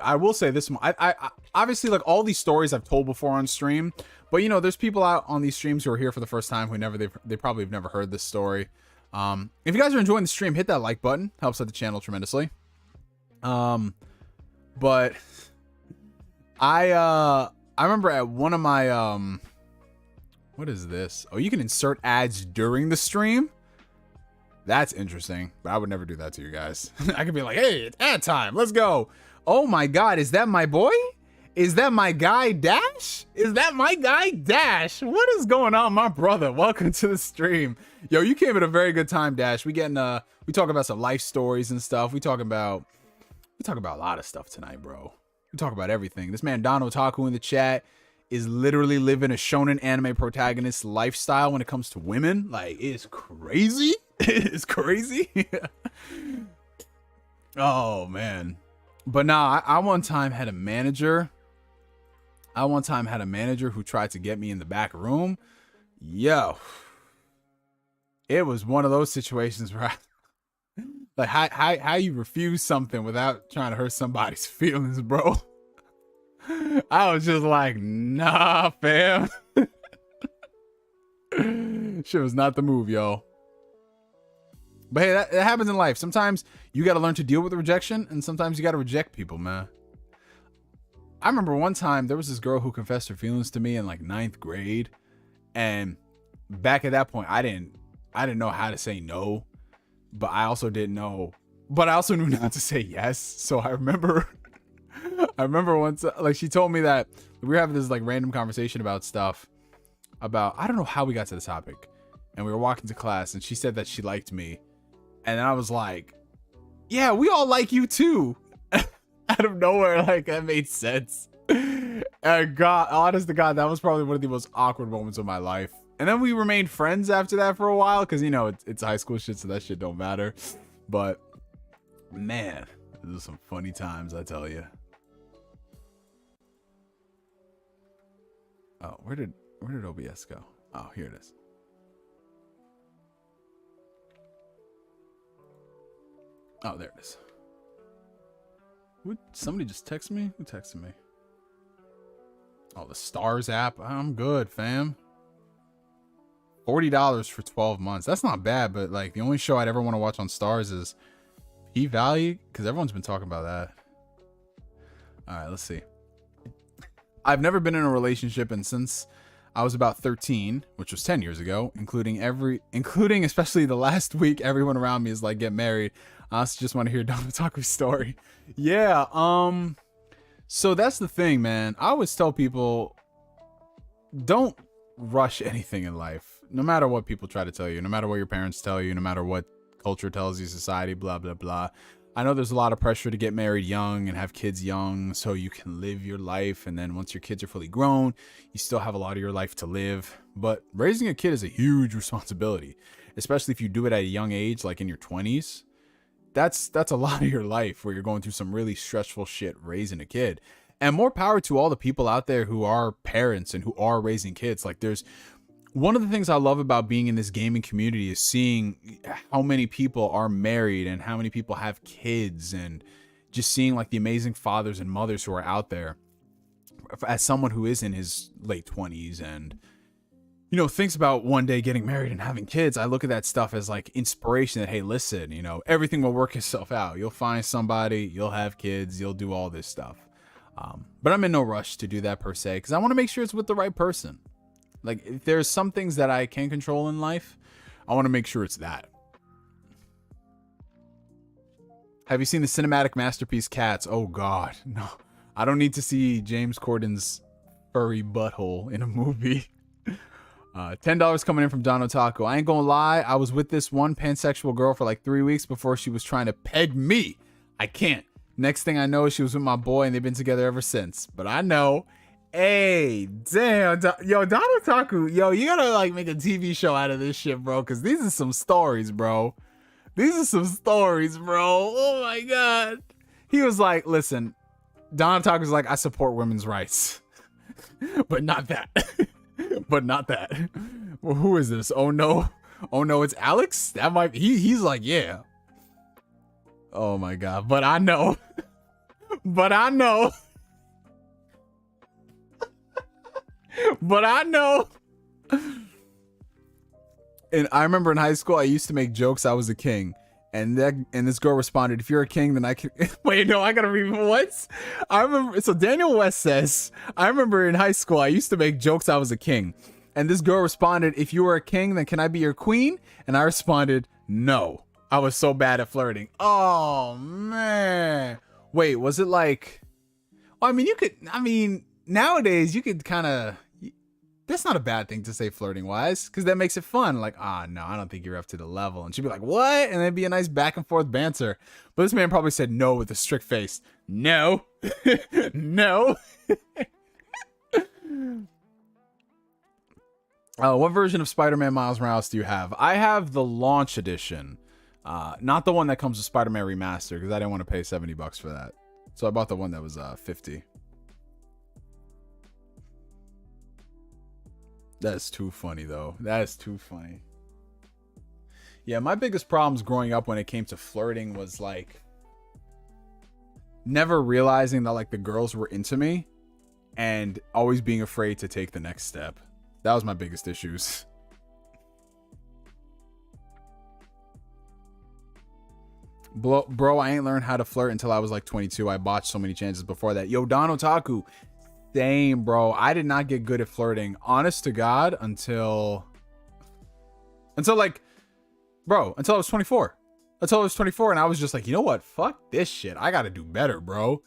I will say this. I obviously, like, all these stories I've told before on stream, but you know, there's people out on these streams who are here for the first time who they probably have never heard this story. If you guys are enjoying the stream, hit that like button. Helps out the channel tremendously. But I remember at one of my what is this? Oh, you can insert ads during the stream. That's interesting, but I would never do that to you guys. I could be like, hey, it's ad time. Let's go. Oh my God, is that my boy? Is that my guy Dash? Is that my guy Dash? What is going on, my brother? Welcome to the stream. Yo, you came at a very good time, Dash. We talk about some life stories and stuff. We talk about a lot of stuff tonight, bro. We talk about everything. This man Don Otaku in the chat is literally living a shonen anime protagonist lifestyle when it comes to women. Like, it's crazy. It's crazy. Oh man. But nah, I one time had a manager. Who tried to get me in the back room. Yo, it was one of those situations where like how you refuse something without trying to hurt somebody's feelings, bro. I was just like, nah, fam. Shit was not the move, yo. But hey, that happens in life. Sometimes you got to learn to deal with the rejection, and sometimes you got to reject people, man. I remember one time there was this girl who confessed her feelings to me in like 9th grade, and back at that point, I didn't know how to say no, but I also knew not to say yes. So I remember once, like, she told me that we were having this like random conversation about stuff, about, I don't know how we got to the topic, and we were walking to class, and she said that she liked me. And then I was like, yeah, we all like you too. Out of nowhere, like, that made sense. God, honest to God, that was probably one of the most awkward moments of my life. And then we remained friends after that for a while, because, you know, it's high school shit, so that shit don't matter. But, man, those are some funny times, I tell you. Oh, where did OBS go? Oh, here it is. Oh, there it is. Somebody just texted me? Who texted me? Oh, the Stars app. I'm good, fam. $40 for 12 months. That's not bad, but like, the only show I'd ever want to watch on Stars is P-Valley, because everyone's been talking about that. All right, let's see. I've never been in a relationship, and since I was about 13, which was 10 years ago, including especially the last week, everyone around me is like, get married. I also just want to hear Don Otaku's story. Yeah, so that's the thing, man. I always tell people, don't rush anything in life. No matter what people try to tell you, no matter what your parents tell you, no matter what culture tells you, society, blah, blah, blah. I know there's a lot of pressure to get married young and have kids young so you can live your life. And then once your kids are fully grown, you still have a lot of your life to live. But raising a kid is a huge responsibility, especially if you do it at a young age, like in your 20s. That's a lot of your life where you're going through some really stressful shit raising a kid. And more power to all the people out there who are parents and who are raising kids. Like, there's one of the things I love about being in this gaming community is seeing how many people are married and how many people have kids, and just seeing like the amazing fathers and mothers who are out there. As someone who is in his late 20s and, you know, thinks about one day getting married and having kids, I look at that stuff as like inspiration that, hey, listen, you know, everything will work itself out. You'll find somebody, you'll have kids, you'll do all this stuff. But I'm in no rush to do that per se, because I want to make sure it's with the right person. Like, if there's some things that I can control in life, I want to make sure it's that. Have you seen the cinematic masterpiece Cats? Oh God, no. I don't need to see James Corden's furry butthole in a movie. $10 coming in from Don Otaku. I ain't gonna lie, I was with this one pansexual girl for like 3 weeks before she was trying to peg me. I can't. Next thing I know, she was with my boy and they've been together ever since. But I know. Hey, damn. Yo, Don Otaku, yo, you gotta like make a TV show out of this shit, bro. Cause these are some stories, bro. These are some stories, bro. Oh my God. He was like, listen, Don Otaku was like, I support women's rights. But not that. But not that. Well, who is this? Oh no. Oh no, it's Alex? That might he's like, yeah. Oh my God. But I know. But I know. But I know. And I remember in high school I used to make jokes I was a king. And this girl responded, if you're a king, then I can... Wait, no, I gotta read what? I remember... So Daniel West says, I remember in high school, I used to make jokes I was a king. And this girl responded, if you were a king, then can I be your queen? And I responded, no. I was so bad at flirting. Oh, man. Wait, was it like... Well, I mean, you could... I mean, nowadays, you could kind of... That's not a bad thing to say flirting wise, because that makes it fun. Like, no, I don't think you're up to the level. And she'd be like, what? And it'd be a nice back and forth banter. But this man probably said no with a strict face. No. No. What version of Spider-Man Miles Morales do you have? I have the launch edition. Not the one that comes with Spider-Man Remastered, because I didn't want to pay $70 for that. So I bought the one that was $50. That's too funny, though. That is too funny. Yeah, my biggest problems growing up when it came to flirting was, like, never realizing that, like, the girls were into me and always being afraid to take the next step. That was my biggest issues. Bro, I ain't learned how to flirt until I was, like, 22. I botched so many chances before that. Yo, Don Otaku. Same, bro. I did not get good at flirting, honest to God, until like, bro, until I was 24. Until I was 24, and I was just like, you know what? Fuck this shit. I gotta do better, bro.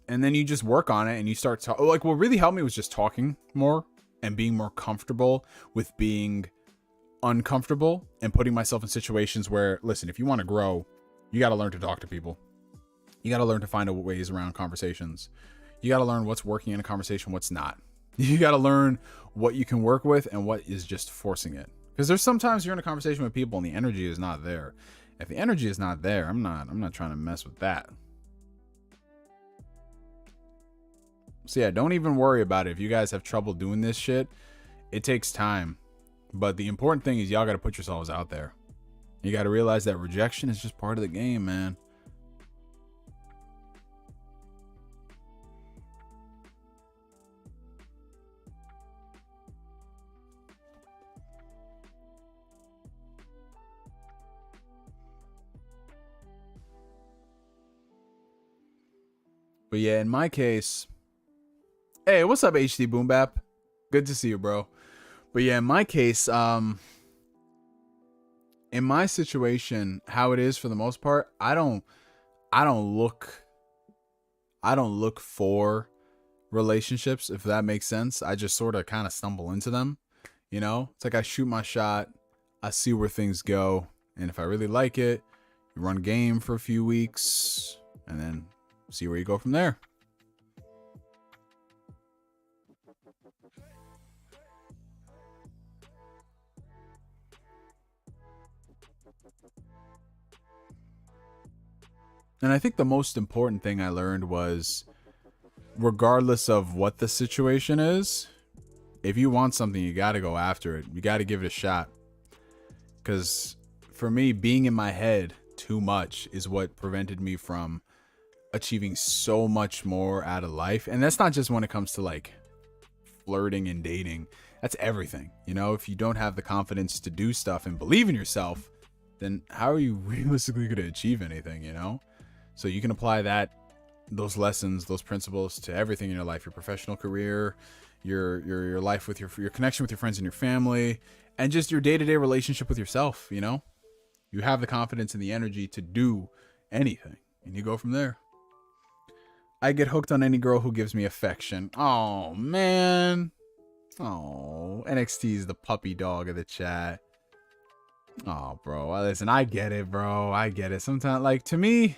And then you just work on it, and you start to, like, what really helped me was just talking more and being more comfortable with being uncomfortable and putting myself in situations where, listen, if you want to grow, you got to learn to talk to people. You got to learn to find ways around conversations. You got to learn what's working in a conversation, what's not. You got to learn what you can work with and what is just forcing it. Because there's sometimes you're in a conversation with people and the energy is not there. If the energy is not there, I'm not trying to mess with that. So yeah, don't even worry about it. If you guys have trouble doing this shit, it takes time. But the important thing is y'all got to put yourselves out there. You got to realize that rejection is just part of the game, man. But yeah, in my case, hey, what's up, HD Boom Bap? Good to see you, bro. But yeah, in my case, in my situation, how it is for the most part, I don't look for relationships, if that makes sense. I just sort of kind of stumble into them, you know? It's like I shoot my shot, I see where things go, and if I really like it, you run game for a few weeks, and then see where you go from there. And I think the most important thing I learned was, regardless of what the situation is, if you want something, you got to go after it. You got to give it a shot. Because for me, being in my head too much is what prevented me from achieving so much more out of life. And that's not just when it comes to like flirting and dating. That's everything. You know, if you don't have the confidence to do stuff and believe in yourself, then how are you realistically going to achieve anything, you know? So you can apply that those lessons, those principles to everything in your life, your professional career, your life with your connection with your friends and your family, and just your day-to-day relationship with yourself. You know, you have the confidence and the energy to do anything, and you go from there. I get hooked on any girl who gives me affection. Oh man. Oh, NXT is the puppy dog of the chat. Oh, bro. Listen, I get it, bro. I get it. Sometimes, like, to me,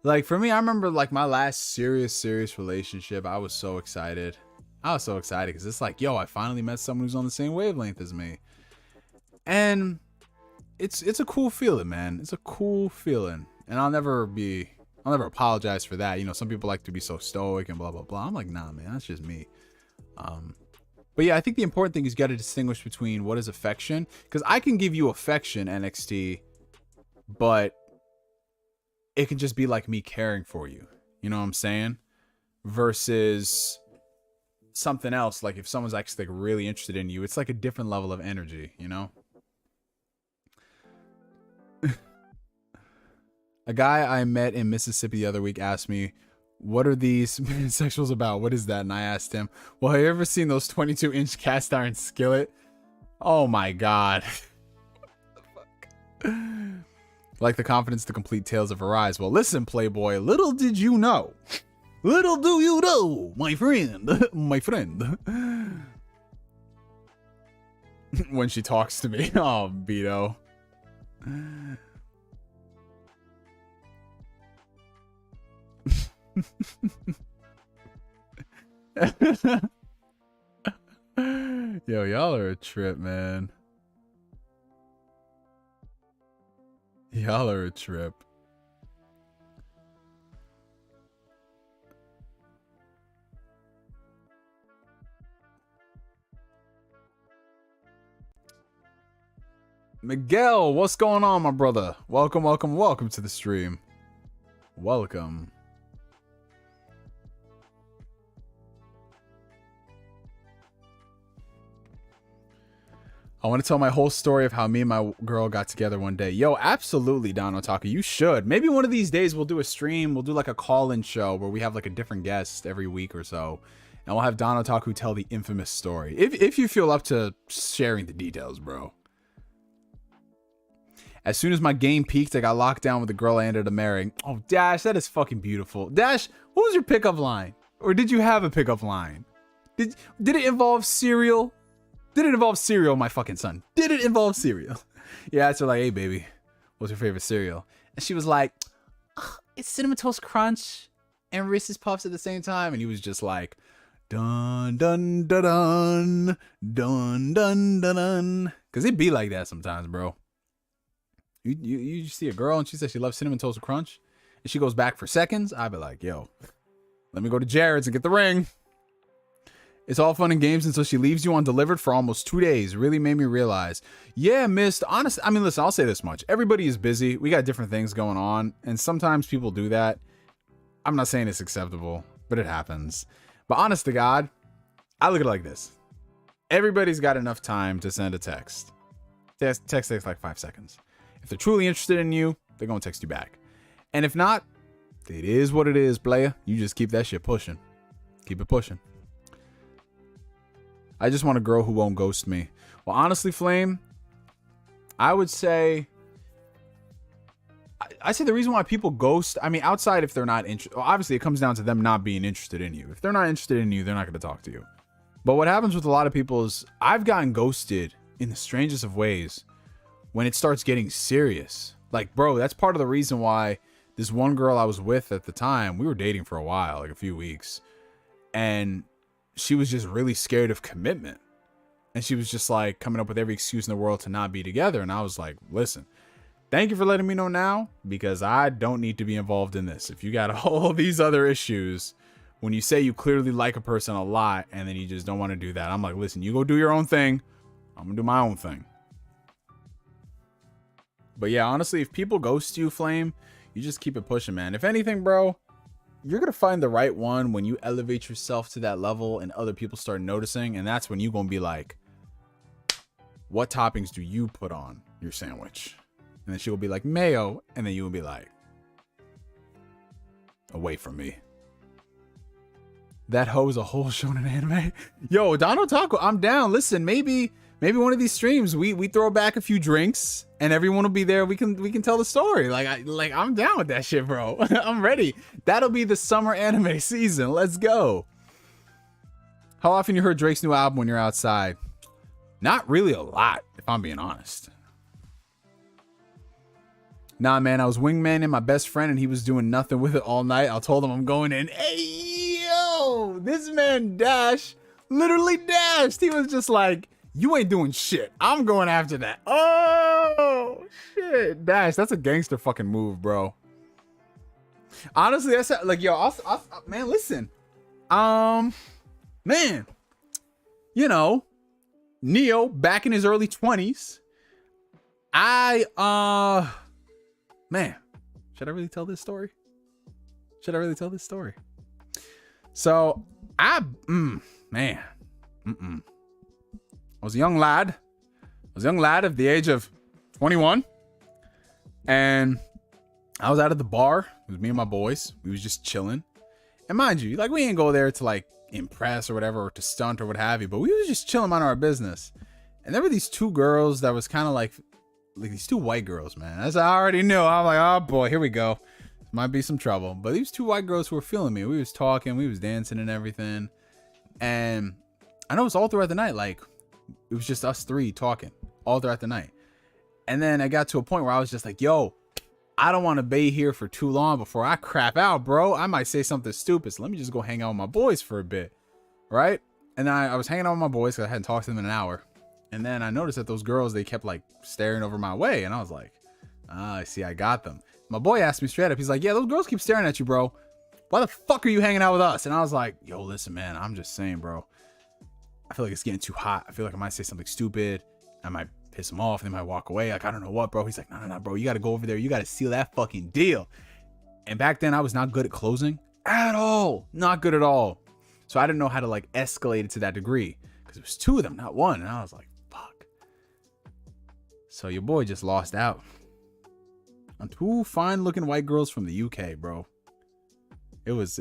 like, for me, I remember, like, my last serious relationship. I was so excited. I was so excited because it's like, yo, I finally met someone who's on the same wavelength as me. And it's a cool feeling, man. It's a cool feeling. And I'll never apologize for that. You know, some people like to be so stoic and blah, blah, blah. I'm like, nah, man, that's just me. But yeah, I think the important thing is you got to distinguish between what is affection, because I can give you affection, NXT, but it can just be like me caring for you. You know what I'm saying? Versus something else, like if someone's actually like really interested in you, it's like a different level of energy, you know? A guy I met in Mississippi the other week asked me, what are these sexuals about? What is that? And I asked him, well, have you ever seen those 22-inch cast iron skillet? Oh my God. What the fuck? Like the confidence to complete Tales of Arise. Well, listen, Playboy, little did you know. Little do you know, my friend. My friend. When she talks to me. Oh, Beto. Yo, y'all are a trip, man. Y'all are a trip. Miguel, what's going on, my brother? Welcome to the stream. Welcome. I want to tell my whole story of how me and my girl got together one day. Yo, absolutely, Don Otaku. You should. Maybe one of these days we'll do a stream. We'll do like a call-in show where we have like a different guest every week or so. And we'll have Don Otaku tell the infamous story. If you feel up to sharing the details, bro. As soon as my game peaked, I got locked down with the girl I ended up marrying. Oh, Dash, that is fucking beautiful. Dash, what was your pickup line? Or did you have a pickup line? Did it involve cereal? Did it involve cereal, my fucking son? Did it involve cereal? Yeah, I asked her like, hey, baby, what's your favorite cereal? And she was like, it's Cinnamon Toast Crunch and Reese's Puffs at the same time. And he was just like, dun, dun, dun, dun, dun, dun, dun, dun. Because it be like that sometimes, bro. You see a girl and she says she loves Cinnamon Toast Crunch. And she goes back for seconds. I'd be like, yo, let me go to Jared's and get the ring. It's all fun and games until she leaves you undelivered for almost 2 days. Really made me realize. Yeah, missed. Honestly, I mean, listen, I'll say this much. Everybody is busy. We got different things going on. And sometimes people do that. I'm not saying it's acceptable, but it happens. But honest to God, I look at it like this. Everybody's got enough time to send a text. Text takes like 5 seconds. If they're truly interested in you, they're going to text you back. And if not, it is what it is, player. You just keep that shit pushing. Keep it pushing. I just want a girl who won't ghost me. Well, honestly, Flame, I would say... I say the reason why people ghost... I mean, outside if they're not interested... Well, obviously, it comes down to them not being interested in you. If they're not interested in you, they're not going to talk to you. But what happens with a lot of people is... I've gotten ghosted in the strangest of ways when it starts getting serious. Like, bro, that's part of the reason why this one girl I was with at the time... We were dating for a while, like a few weeks. And... she was just really scared of commitment. And she was just like coming up with every excuse in the world to not be together. And I was like, listen, thank you for letting me know now, because I don't need to be involved in this. If you got all these other issues, when you say you clearly like a person a lot and then you just don't want to do that, I'm like, listen, you go do your own thing. I'm gonna do my own thing. But yeah, honestly, if people ghost you, Flame, you just keep it pushing, man. If anything, bro, you're going to find the right one when you elevate yourself to that level and other people start noticing. And that's when you're going to be like, what toppings do you put on your sandwich? And then she will be like, mayo. And then you will be like, away from me. That hoe is a whole shonen anime. Yo, Don Otaku, I'm down. Listen, maybe one of these streams we throw back a few drinks and everyone will be there. We can tell the story. I'm down with that shit, bro. I'm ready. That'll be the summer anime season. Let's go. How often you heard Drake's new album when you're outside? Not really a lot, if I'm being honest. Nah, man, I was wingmanning my best friend and he was doing nothing with it all night. I told him I'm going in. Hey, yo, this man literally dashed. He was just like, you ain't doing shit. I'm going after that. Oh, shit. Dash, that's a gangster fucking move, bro. Honestly, that's like, yo, man, listen. Man, you know, Neo back in his early 20s. Man, should I really tell this story? So I was a young lad. At the age of 21. And I was out at the bar. It was me and my boys. We was just chilling. And mind you, like, we ain't go there to like impress or whatever, or to stunt or what have you, but we was just chilling on our business. And there were these two girls that was kind of like these two white girls, man. As I already knew, I'm like, oh boy, here we go. Might be some trouble. But these two white girls who were feeling me. We was talking, we was dancing and everything. And I know it was all throughout the night. Like, it was just us three talking all throughout the night. And then I got to a point where I was just like, yo, I don't want to be here for too long before I crap out, bro. I might say something stupid. So let me just go hang out with my boys for a bit. Right? And then I was hanging out with my boys because I hadn't talked to them in an hour. And then I noticed that those girls, they kept like staring over my way. And I was like, I see, I got them. My boy asked me straight up. He's like, yeah, those girls keep staring at you, bro. Why the fuck are you hanging out with us? And I was like, yo, listen, man, I'm just saying, bro. I feel like it's getting too hot. I feel like I might say something stupid. I might piss them off and they might walk away. Like, I don't know what, bro. He's like, no, bro. You got to go over there. You got to seal that fucking deal. And back then I was not good at closing at all. Not good at all. So I didn't know how to like escalate it to that degree because it was two of them, not one. And I was like, fuck. So your boy just lost out on two fine looking white girls from the UK, bro. It was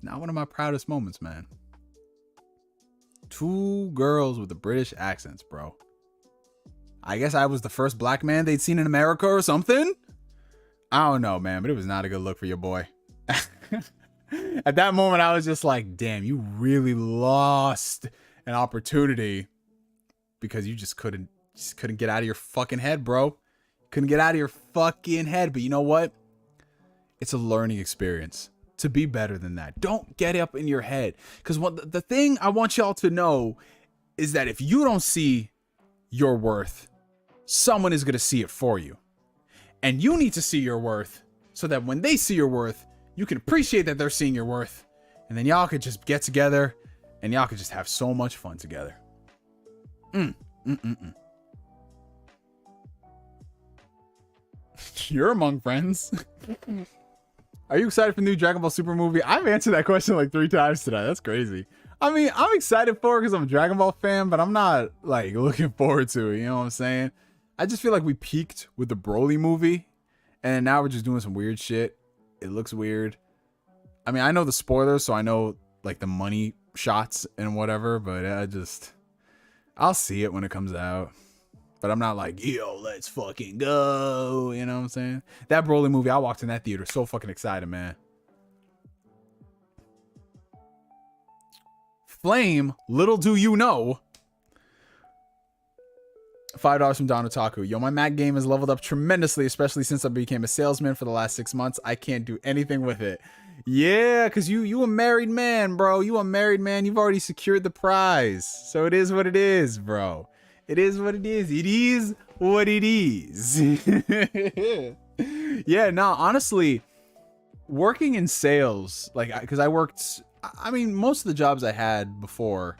not one of my proudest moments, man. Two girls with the British accents, bro. I guess I was the first black man they'd seen in America or something. I don't know, man, but it was not a good look for your boy. At that moment, I was just like, damn, you really lost an opportunity because you just couldn't get out of your fucking head, bro. Couldn't get out of your fucking head. But you know what? It's a learning experience to be better than that. Don't get up in your head. Because the thing I want y'all to know is that if you don't see your worth, someone is going to see it for you. And you need to see your worth so that when they see your worth, you can appreciate that they're seeing your worth. And then y'all could just get together and y'all could just have so much fun together. You're among friends. Are you excited for the new Dragon Ball Super movie? I've answered that question like 3 times today. That's crazy. I mean, I'm excited for it because I'm a Dragon Ball fan, but I'm not like looking forward to it. You know what I'm saying? I just feel like we peaked with the Broly movie and now we're just doing some weird shit. It looks weird. I mean, I know the spoilers, so I know like the money shots and whatever, but I'll see it when it comes out. But I'm not like, yo, let's fucking go. You know what I'm saying? That Broly movie, I walked in that theater so fucking excited, man. Flame, little do you know. $5 from Don Otaku. Yo, my Mac game has leveled up tremendously, especially since I became a salesman for the last 6 months. I can't do anything with it. Yeah, because you a married man, bro. You a married man. You've already secured the prize. So it is what it is, bro. It is what it is. It is what it is. Yeah, no, honestly, working in sales, like, because I mean, most of the jobs I had before,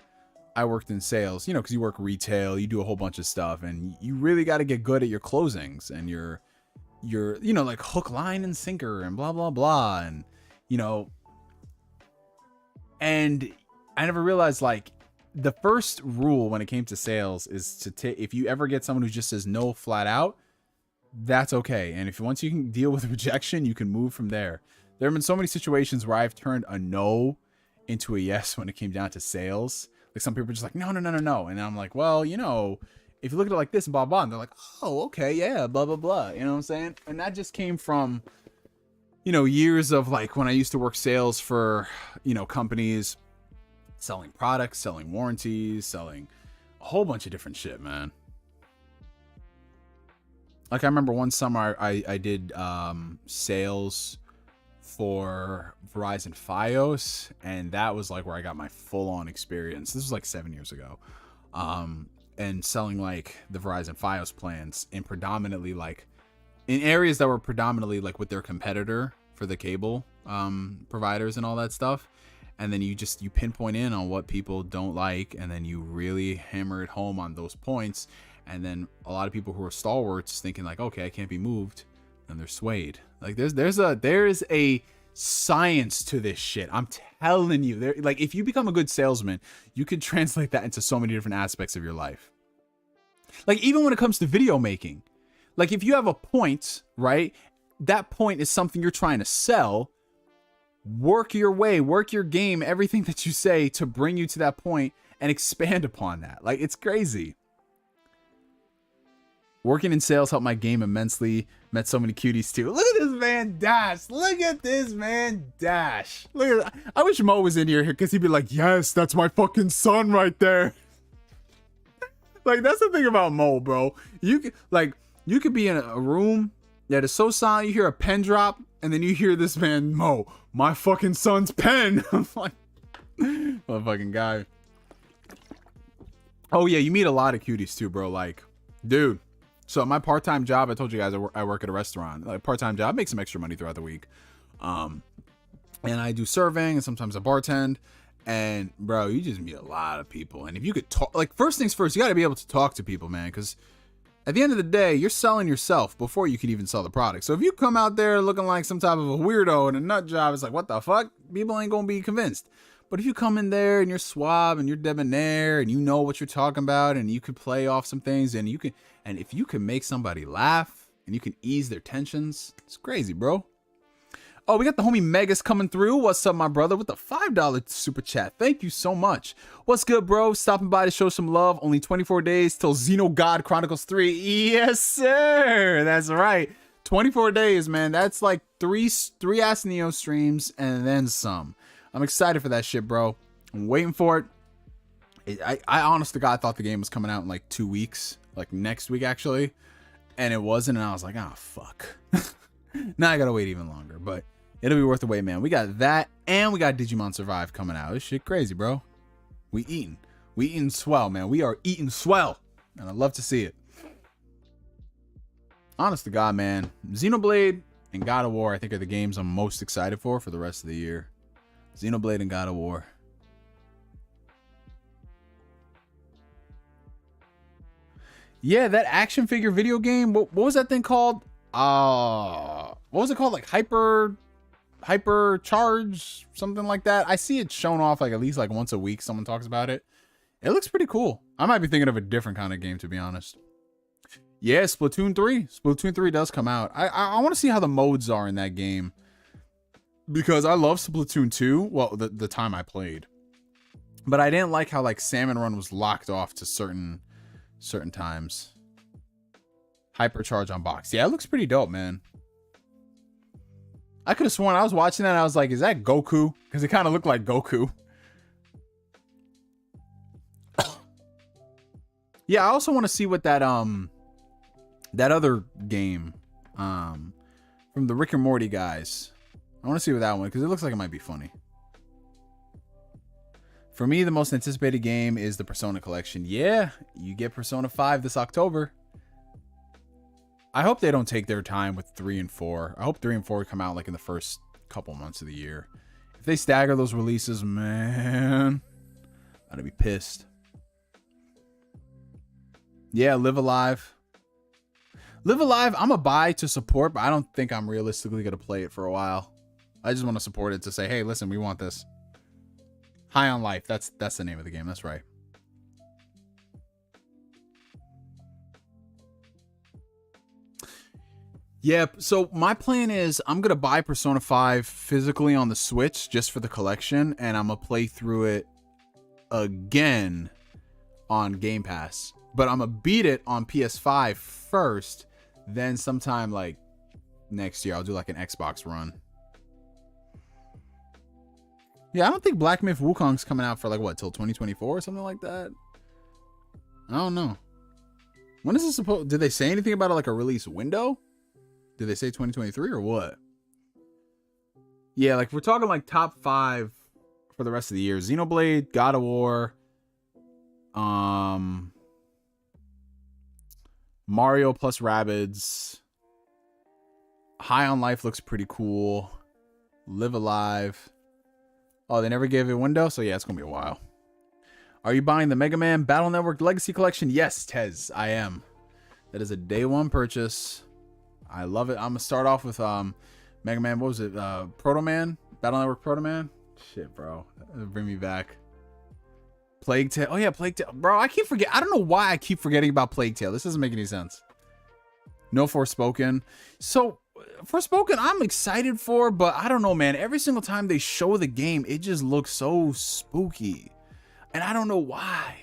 I worked in sales, you know, because you work retail, you do a whole bunch of stuff, and you really got to get good at your closings and your, you know, like hook, line, and sinker, and blah, blah, blah, and, you know, and I never realized, like, the first rule when it came to sales is to take, if you ever get someone who just says no flat out, that's okay. And if once you can deal with rejection, you can move from there. There have been so many situations where I've turned a no into a yes when it came down to sales. Like some people are just like, no, no, no, no, no. And I'm like, well, you know, if you look at it like this and blah, blah, and they're like, oh, okay, yeah, blah, blah, blah. You know what I'm saying? And that just came from, you know, years of like when I used to work sales for, you know, companies, selling products, selling warranties, selling a whole bunch of different shit, man. Like I remember one summer I did sales for Verizon Fios, and that was like where I got my full-on experience. This was like 7 years ago. And selling like the Verizon Fios plans in predominantly like in areas that were predominantly like with their competitor for the cable providers and all that stuff. And then you pinpoint in on what people don't like, and then you really hammer it home on those points. And then a lot of people who are stalwarts thinking like, okay, I can't be moved, and they're swayed. Like there is a science to this shit. I'm telling you, there, like if you become a good salesman, you can translate that into so many different aspects of your life. Like even when it comes to video making, like if you have a point, right? That point is something you're trying to sell. Work your way, work your game, everything that you say to bring you to that point and expand upon that. Like it's crazy. Working in sales helped my game immensely. Met so many cuties too. Look at this man dash. Look at this man dash. Look at. I wish Mo was in here because he'd be like, yes, that's my fucking son right there. Like that's the thing about Mo, bro. You could be in a room that is so silent, you hear a pen drop, and then you hear this man, Mo, my fucking son's pen. I'm like, motherfucking guy. Oh yeah, you meet a lot of cuties too, bro. Like, dude. So my part-time job, I told you guys I work at a restaurant. Like part-time job, make some extra money throughout the week. And I do serving and sometimes I bartend. And bro, you just meet a lot of people. And if you could talk, like first things first, you got to be able to talk to people, man. Because at the end of the day, you're selling yourself before you can even sell the product. So if you come out there looking like some type of a weirdo and a nut job, it's like, what the fuck? People ain't going to be convinced. But if you come in there and you're suave and you're debonair and you know what you're talking about and you can play off some things and if you can make somebody laugh and you can ease their tensions, it's crazy, bro. Oh, we got the homie Megas coming through. What's up, my brother, with the $5 super chat. Thank you so much. What's good, bro? Stopping by to show some love. Only 24 days till Xenogod Chronicles 3. Yes, sir. That's right. 24 days, man. That's like three Ask Neo streams and then some. I'm excited for that shit, bro. I'm waiting for it. I honest to God thought the game was coming out in like 2 weeks, like next week actually, and it wasn't. And I was like, ah, fuck. Now I gotta wait even longer, but it'll be worth the wait, man. We got that, and we got Digimon Survive coming out. This shit crazy, bro. We eating swell, man. We are eating swell, and I love to see it. Honest to God, man. Xenoblade and God of War, I think, are the games I'm most excited for the rest of the year. Xenoblade and God of War. Yeah, that action figure video game. What was that thing called? What was it called? Like Hyper Charge, something like that. I see it shown off like at least like once a week. Someone talks about it. It looks pretty cool. I might be thinking of a different kind of game, to be honest. Yeah, Splatoon 3. Splatoon 3 does come out. I want to see how the modes are in that game. Because I love Splatoon 2, well, the time I played. But I didn't like how like Salmon Run was locked off to certain times. Hypercharge on box. Yeah, it looks pretty dope, man. I could have sworn I was watching that and I was like, is that Goku? Because it kind of looked like Goku. Yeah, I also want to see what that other game from the Rick and Morty guys. I want to see what that one, because it looks like it might be funny. For me, the most anticipated game is the Persona collection. Yeah, you get Persona 5 this October. I hope they don't take their time with 3 and 4. I hope 3 and 4 come out like in the first couple months of the year. If they stagger those releases, man, I'd be pissed. Yeah, Live Alive. Live Alive, I'm a buy to support, but I don't think I'm realistically going to play it for a while. I just want to support it to say, hey, listen, we want this. High on Life. That's the name of the game. That's right. Yeah, so my plan is I'm going to buy Persona 5 physically on the Switch just for the collection, and I'm going to play through it again on Game Pass. But I'm going to beat it on PS5 first, then sometime like next year I'll do like an Xbox run. Yeah, I don't think Black Myth Wukong's coming out for like what, till 2024 or something like that? I don't know. When is this supposed? Did they say anything about it, like a release window? Did they say 2023 or what? Yeah, like we're talking like top 5 for the rest of the year. Xenoblade, God of War, Mario plus Rabbids. High on Life looks pretty cool. Live Alive. Oh, they never gave it a window, so yeah, it's gonna be a while. Are you buying the Mega Man Battle Network Legacy Collection? Yes, Tez, I am. That is a day one purchase. I love it. I'm gonna start off with Mega Man. What was it? Proto Man, Battle Network Proto Man. Shit, bro, that'll bring me back. Plague Tale. Oh yeah, Plague Tale, bro. I keep forgetting. I don't know why I keep forgetting about Plague Tale. This doesn't make any sense. No Forspoken. So Forspoken, I'm excited for, but I don't know, man. Every single time they show the game, it just looks so spooky, and I don't know why.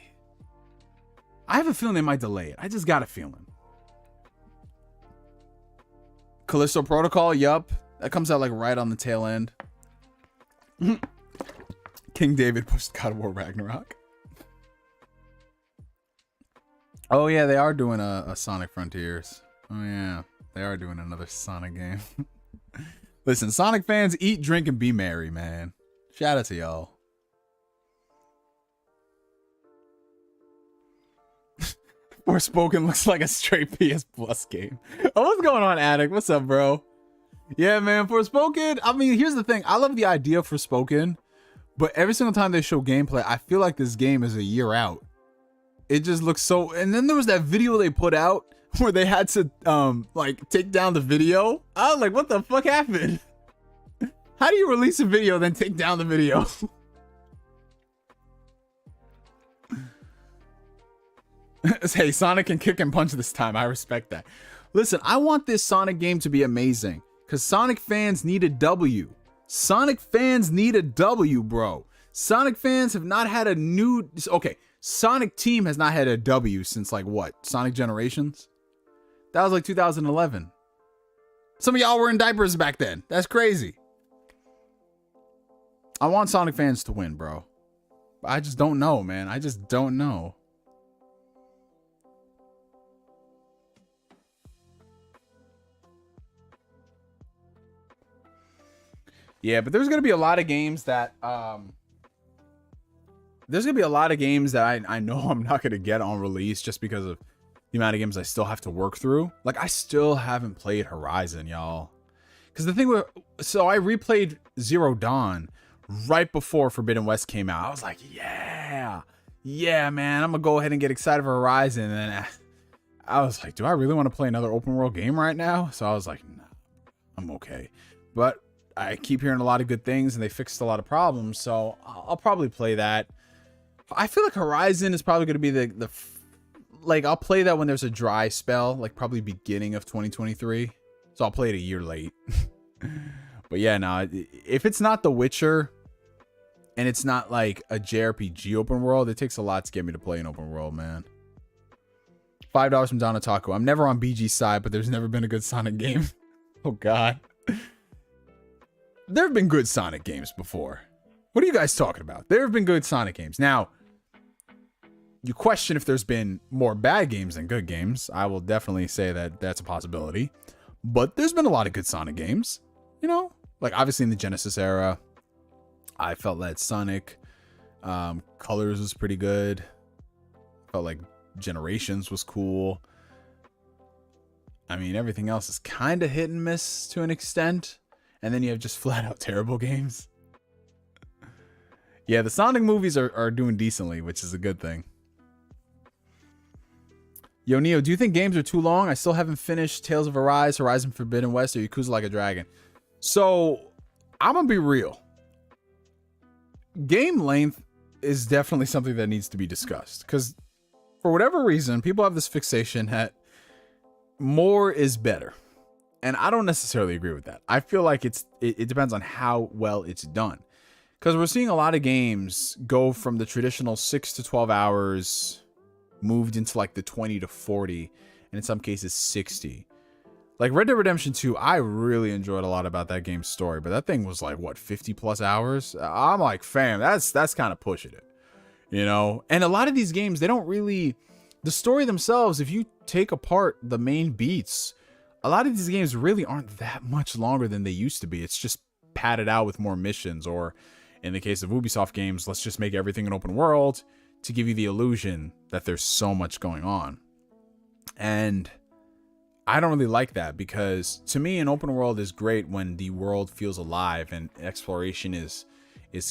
I have a feeling they might delay it. I just got a feeling. Callisto Protocol, yup. That comes out like right on the tail end. King David pushed God of War Ragnarok. Oh yeah, they are doing a Sonic Frontiers. Oh yeah, they are doing another Sonic game. Listen, Sonic fans, eat, drink, and be merry, man. Shout out to y'all. Forspoken looks like a straight PS Plus game. Oh, what's going on, Addict? What's up, bro? Yeah, man, Forspoken. I mean, here's the thing. I love the idea of Forspoken, but every single time they show gameplay, I feel like this game is a year out. It just looks so. And then there was that video they put out where they had to like take down the video. I was like, what the fuck happened? How do you release a video then take down the video? Hey, Sonic can kick and punch this time. I respect that. Listen, I want this Sonic game to be amazing because Sonic fans need a W. Sonic fans need a W, bro. Sonic fans have not had a new... Okay, Sonic Team has not had a W since like what? Sonic Generations? That was like 2011. Some of y'all were in diapers back then. That's crazy. I want Sonic fans to win, bro. I just don't know, man. I just don't know. Yeah, but there's going to be a lot of games that I know I'm not going to get on release just because of the amount of games I still have to work through. Like, I still haven't played Horizon, y'all. Because the thing with... So I replayed Zero Dawn right before Forbidden West came out. I was like, yeah, man, I'm going to go ahead and get excited for Horizon. And then I was like, do I really want to play another open world game right now? So I was like, nah, I'm okay. But I keep hearing a lot of good things and they fixed a lot of problems. So I'll probably play that. I feel like Horizon is probably going to be like, I'll play that when there's a dry spell, like probably beginning of 2023. So I'll play it a year late. But yeah, no, if it's not The Witcher and it's not like a JRPG open world, it takes a lot to get me to play an open world, man. $5 from Don Otaku. I'm never on BG's side, but there's never been a good Sonic game. Oh, God. There have been good Sonic games before. What are you guys talking about? There have been good Sonic games. Now, you question if there's been more bad games than good games. I will definitely say that that's a possibility. But there's been a lot of good Sonic games. You know? Like, obviously in the Genesis era, I felt that Sonic Colors was pretty good. Felt like Generations was cool. I mean, everything else is kind of hit and miss to an extent. And then you have just flat out terrible games. Yeah, the Sonic movies are doing decently, which is a good thing. Yo, Neo, do you think games are too long? I still haven't finished Tales of Arise, Horizon Forbidden West, or Yakuza Like a Dragon. So, I'm going to be real. Game length is definitely something that needs to be discussed. Because for whatever reason, people have this fixation that more is better. And I don't necessarily agree with that. I feel like it depends on how well it's done. Because we're seeing a lot of games go from the traditional 6 to 12 hours moved into like the 20 to 40, and in some cases 60. Like Red Dead Redemption 2, I really enjoyed a lot about that game's story, but that thing was like, what, 50 plus hours? I'm like, fam, that's kind of pushing it, you know? And a lot of these games, they don't really, the story themselves, if you take apart the main beats, a lot of these games really aren't that much longer than they used to be. It's just padded out with more missions, or in the case of Ubisoft games, let's just make everything an open world to give you the illusion that there's so much going on. And I don't really like that, because to me, an open world is great when the world feels alive and exploration is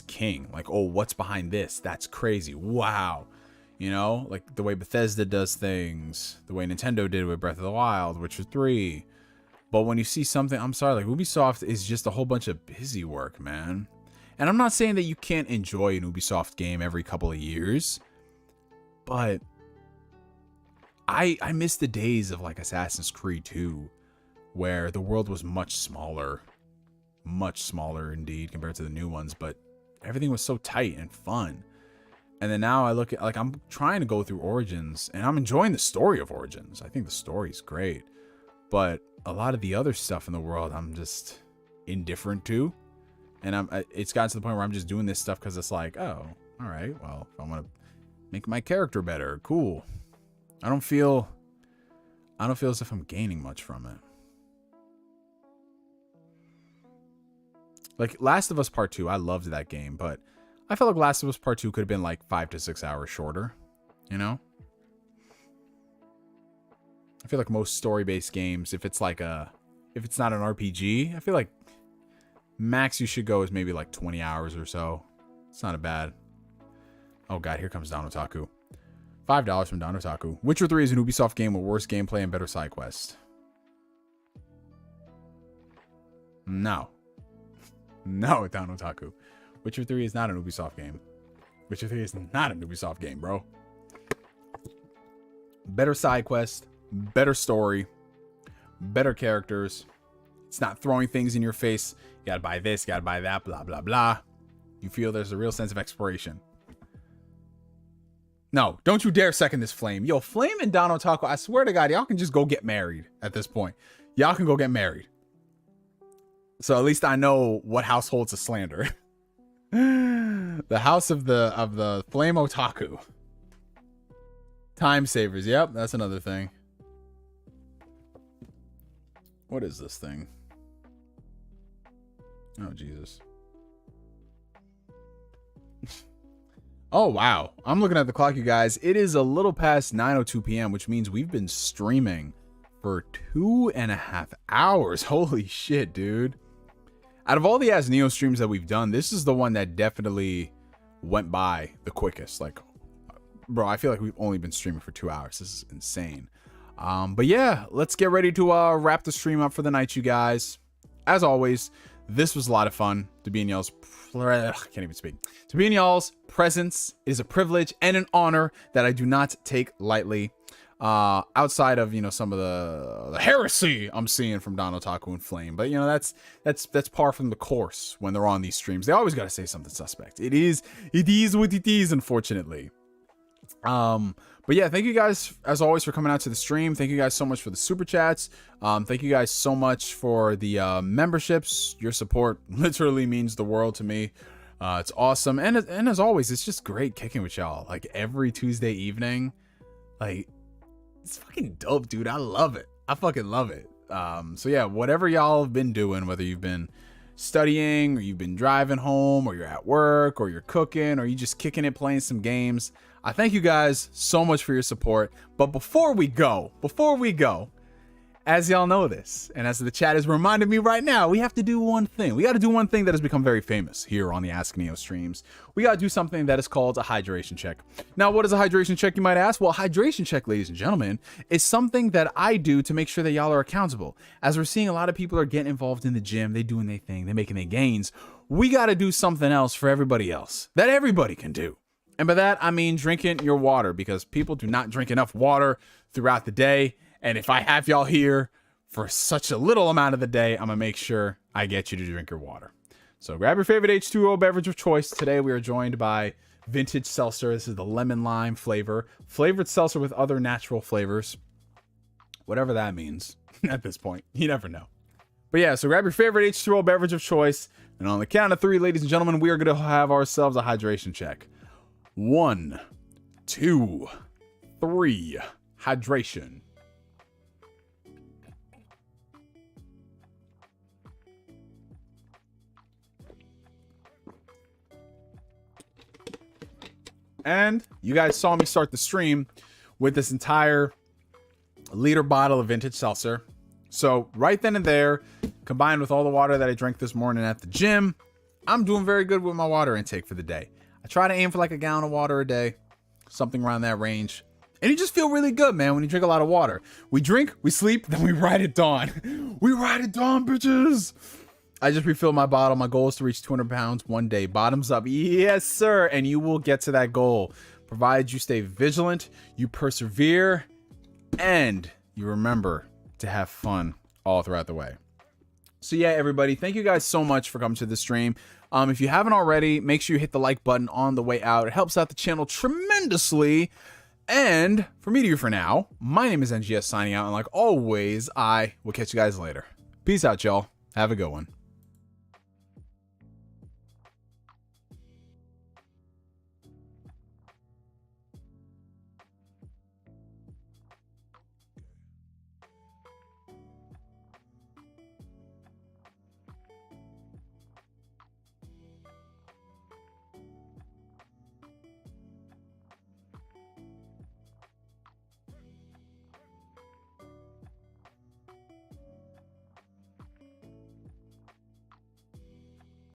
king. Like, oh, what's behind this? That's crazy. Wow. You know, like the way Bethesda does things, the way Nintendo did with Breath of the Wild, Witcher 3. But when you see something, I'm sorry, like Ubisoft is just a whole bunch of busy work, man. And I'm not saying that you can't enjoy an Ubisoft game every couple of years, but I miss the days of like Assassin's Creed 2, where the world was much smaller indeed compared to the new ones, but everything was so tight and fun. And then now I look at, like, I'm trying to go through Origins, and I'm enjoying the story of Origins. I think the story's great, but a lot of the other stuff in the world, I'm just indifferent to. And it's gotten to the point where I'm just doing this stuff because it's like, oh, all right, well, if I want to make my character better, cool. I don't feel as if I'm gaining much from it. Like Last of Us Part 2, I loved that game, but I felt like Last of Us Part 2 could have been like 5 to 6 hours shorter, you know? I feel like most story-based games, if it's not an RPG, I feel like max you should go is maybe like 20 hours or so. It's not a bad. Oh god, here comes Don Otaku. $5 from Don Otaku. Witcher 3 is an Ubisoft game with worse gameplay and better side quests. No. No, Don Otaku. Witcher 3 is not an Ubisoft game. Witcher 3 is not an Ubisoft game, bro. Better side quest, better story, better characters. It's not throwing things in your face. You gotta buy this, you gotta buy that, blah, blah, blah. You feel there's a real sense of exploration. No, don't you dare second this Flame. Yo, Flame and Don Otaku, I swear to God, y'all can just go get married at this point. Y'all can go get married. So at least I know what household to slander. The house of the Flame Otaku. Time savers. Yep, that's another thing. What is this thing? Oh, Jesus. Oh, wow. I'm looking at the clock, you guys. It is a little past 9:02 p.m., which means we've been streaming for 2.5 hours. Holy shit, dude. Out of all the As Neo streams that we've done, this is the one that definitely went by the quickest. Like, bro, I feel like we've only been streaming for 2 hours. This is insane. But yeah, let's get ready to wrap the stream up for the night, you guys. As always, this was a lot of fun to be in y'all's to be in y'all's presence is a privilege and an honor that I do not take lightly. Outside of, you know, some of the heresy I'm seeing from Don Otaku and Flame, but you know, that's par from the course when they're on these streams. They always got to say something suspect. It is what it is, unfortunately. But yeah, thank you guys as always for coming out to the stream. Thank you guys so much for the super chats. Thank you guys so much for the memberships. Your support literally means the world to me. It's awesome, and as always, it's just great kicking with y'all like every Tuesday evening. Like, it's fucking dope, dude. I love it. I fucking love it. So yeah, whatever y'all have been doing, whether you've been studying or you've been driving home or you're at work or you're cooking or you just kicking it, playing some games, I thank you guys so much for your support. But before we go, as y'all know this, and as the chat is reminding me right now, we have to do one thing. We got to do one thing that has become very famous here on the Ask Neo streams. We got to do something that is called a hydration check. Now, what is a hydration check, you might ask? Well, a hydration check, ladies and gentlemen, is something that I do to make sure that y'all are accountable. As we're seeing a lot of people are getting involved in the gym, they doing their thing, they're making their gains. We got to do something else for everybody else that everybody can do. And by that, I mean drinking your water, because people do not drink enough water throughout the day. And if I have y'all here for such a little amount of the day, I'm gonna make sure I get you to drink your water. So grab your favorite H2O beverage of choice. Today we are joined by Vintage Seltzer. This is the lemon lime flavor. Flavored seltzer with other natural flavors. Whatever that means at this point. You never know. But yeah, so grab your favorite H2O beverage of choice. And on the count of 3, ladies and gentlemen, we are going to have ourselves a hydration check. 1, 2, 3. Hydration. And you guys saw me start the stream with this entire liter bottle of vintage seltzer. So right then and there, combined with all the water that I drank this morning at the gym, I'm doing very good with my water intake for the day. I try to aim for like a gallon of water a day, something around that range. And you just feel really good, man, when you drink a lot of water. We drink, we sleep, then we ride at dawn. We ride at dawn, bitches. I just refilled my bottle. My goal is to reach 200 pounds one day. Bottoms up. Yes, sir. And you will get to that goal, provided you stay vigilant, you persevere, and you remember to have fun all throughout the way. So yeah, everybody, thank you guys so much for coming to the stream. If you haven't already, make sure you hit the like button on the way out. It helps out the channel tremendously. And for me to you for now, my name is NGS signing out. And like always, I will catch you guys later. Peace out, y'all. Have a good one.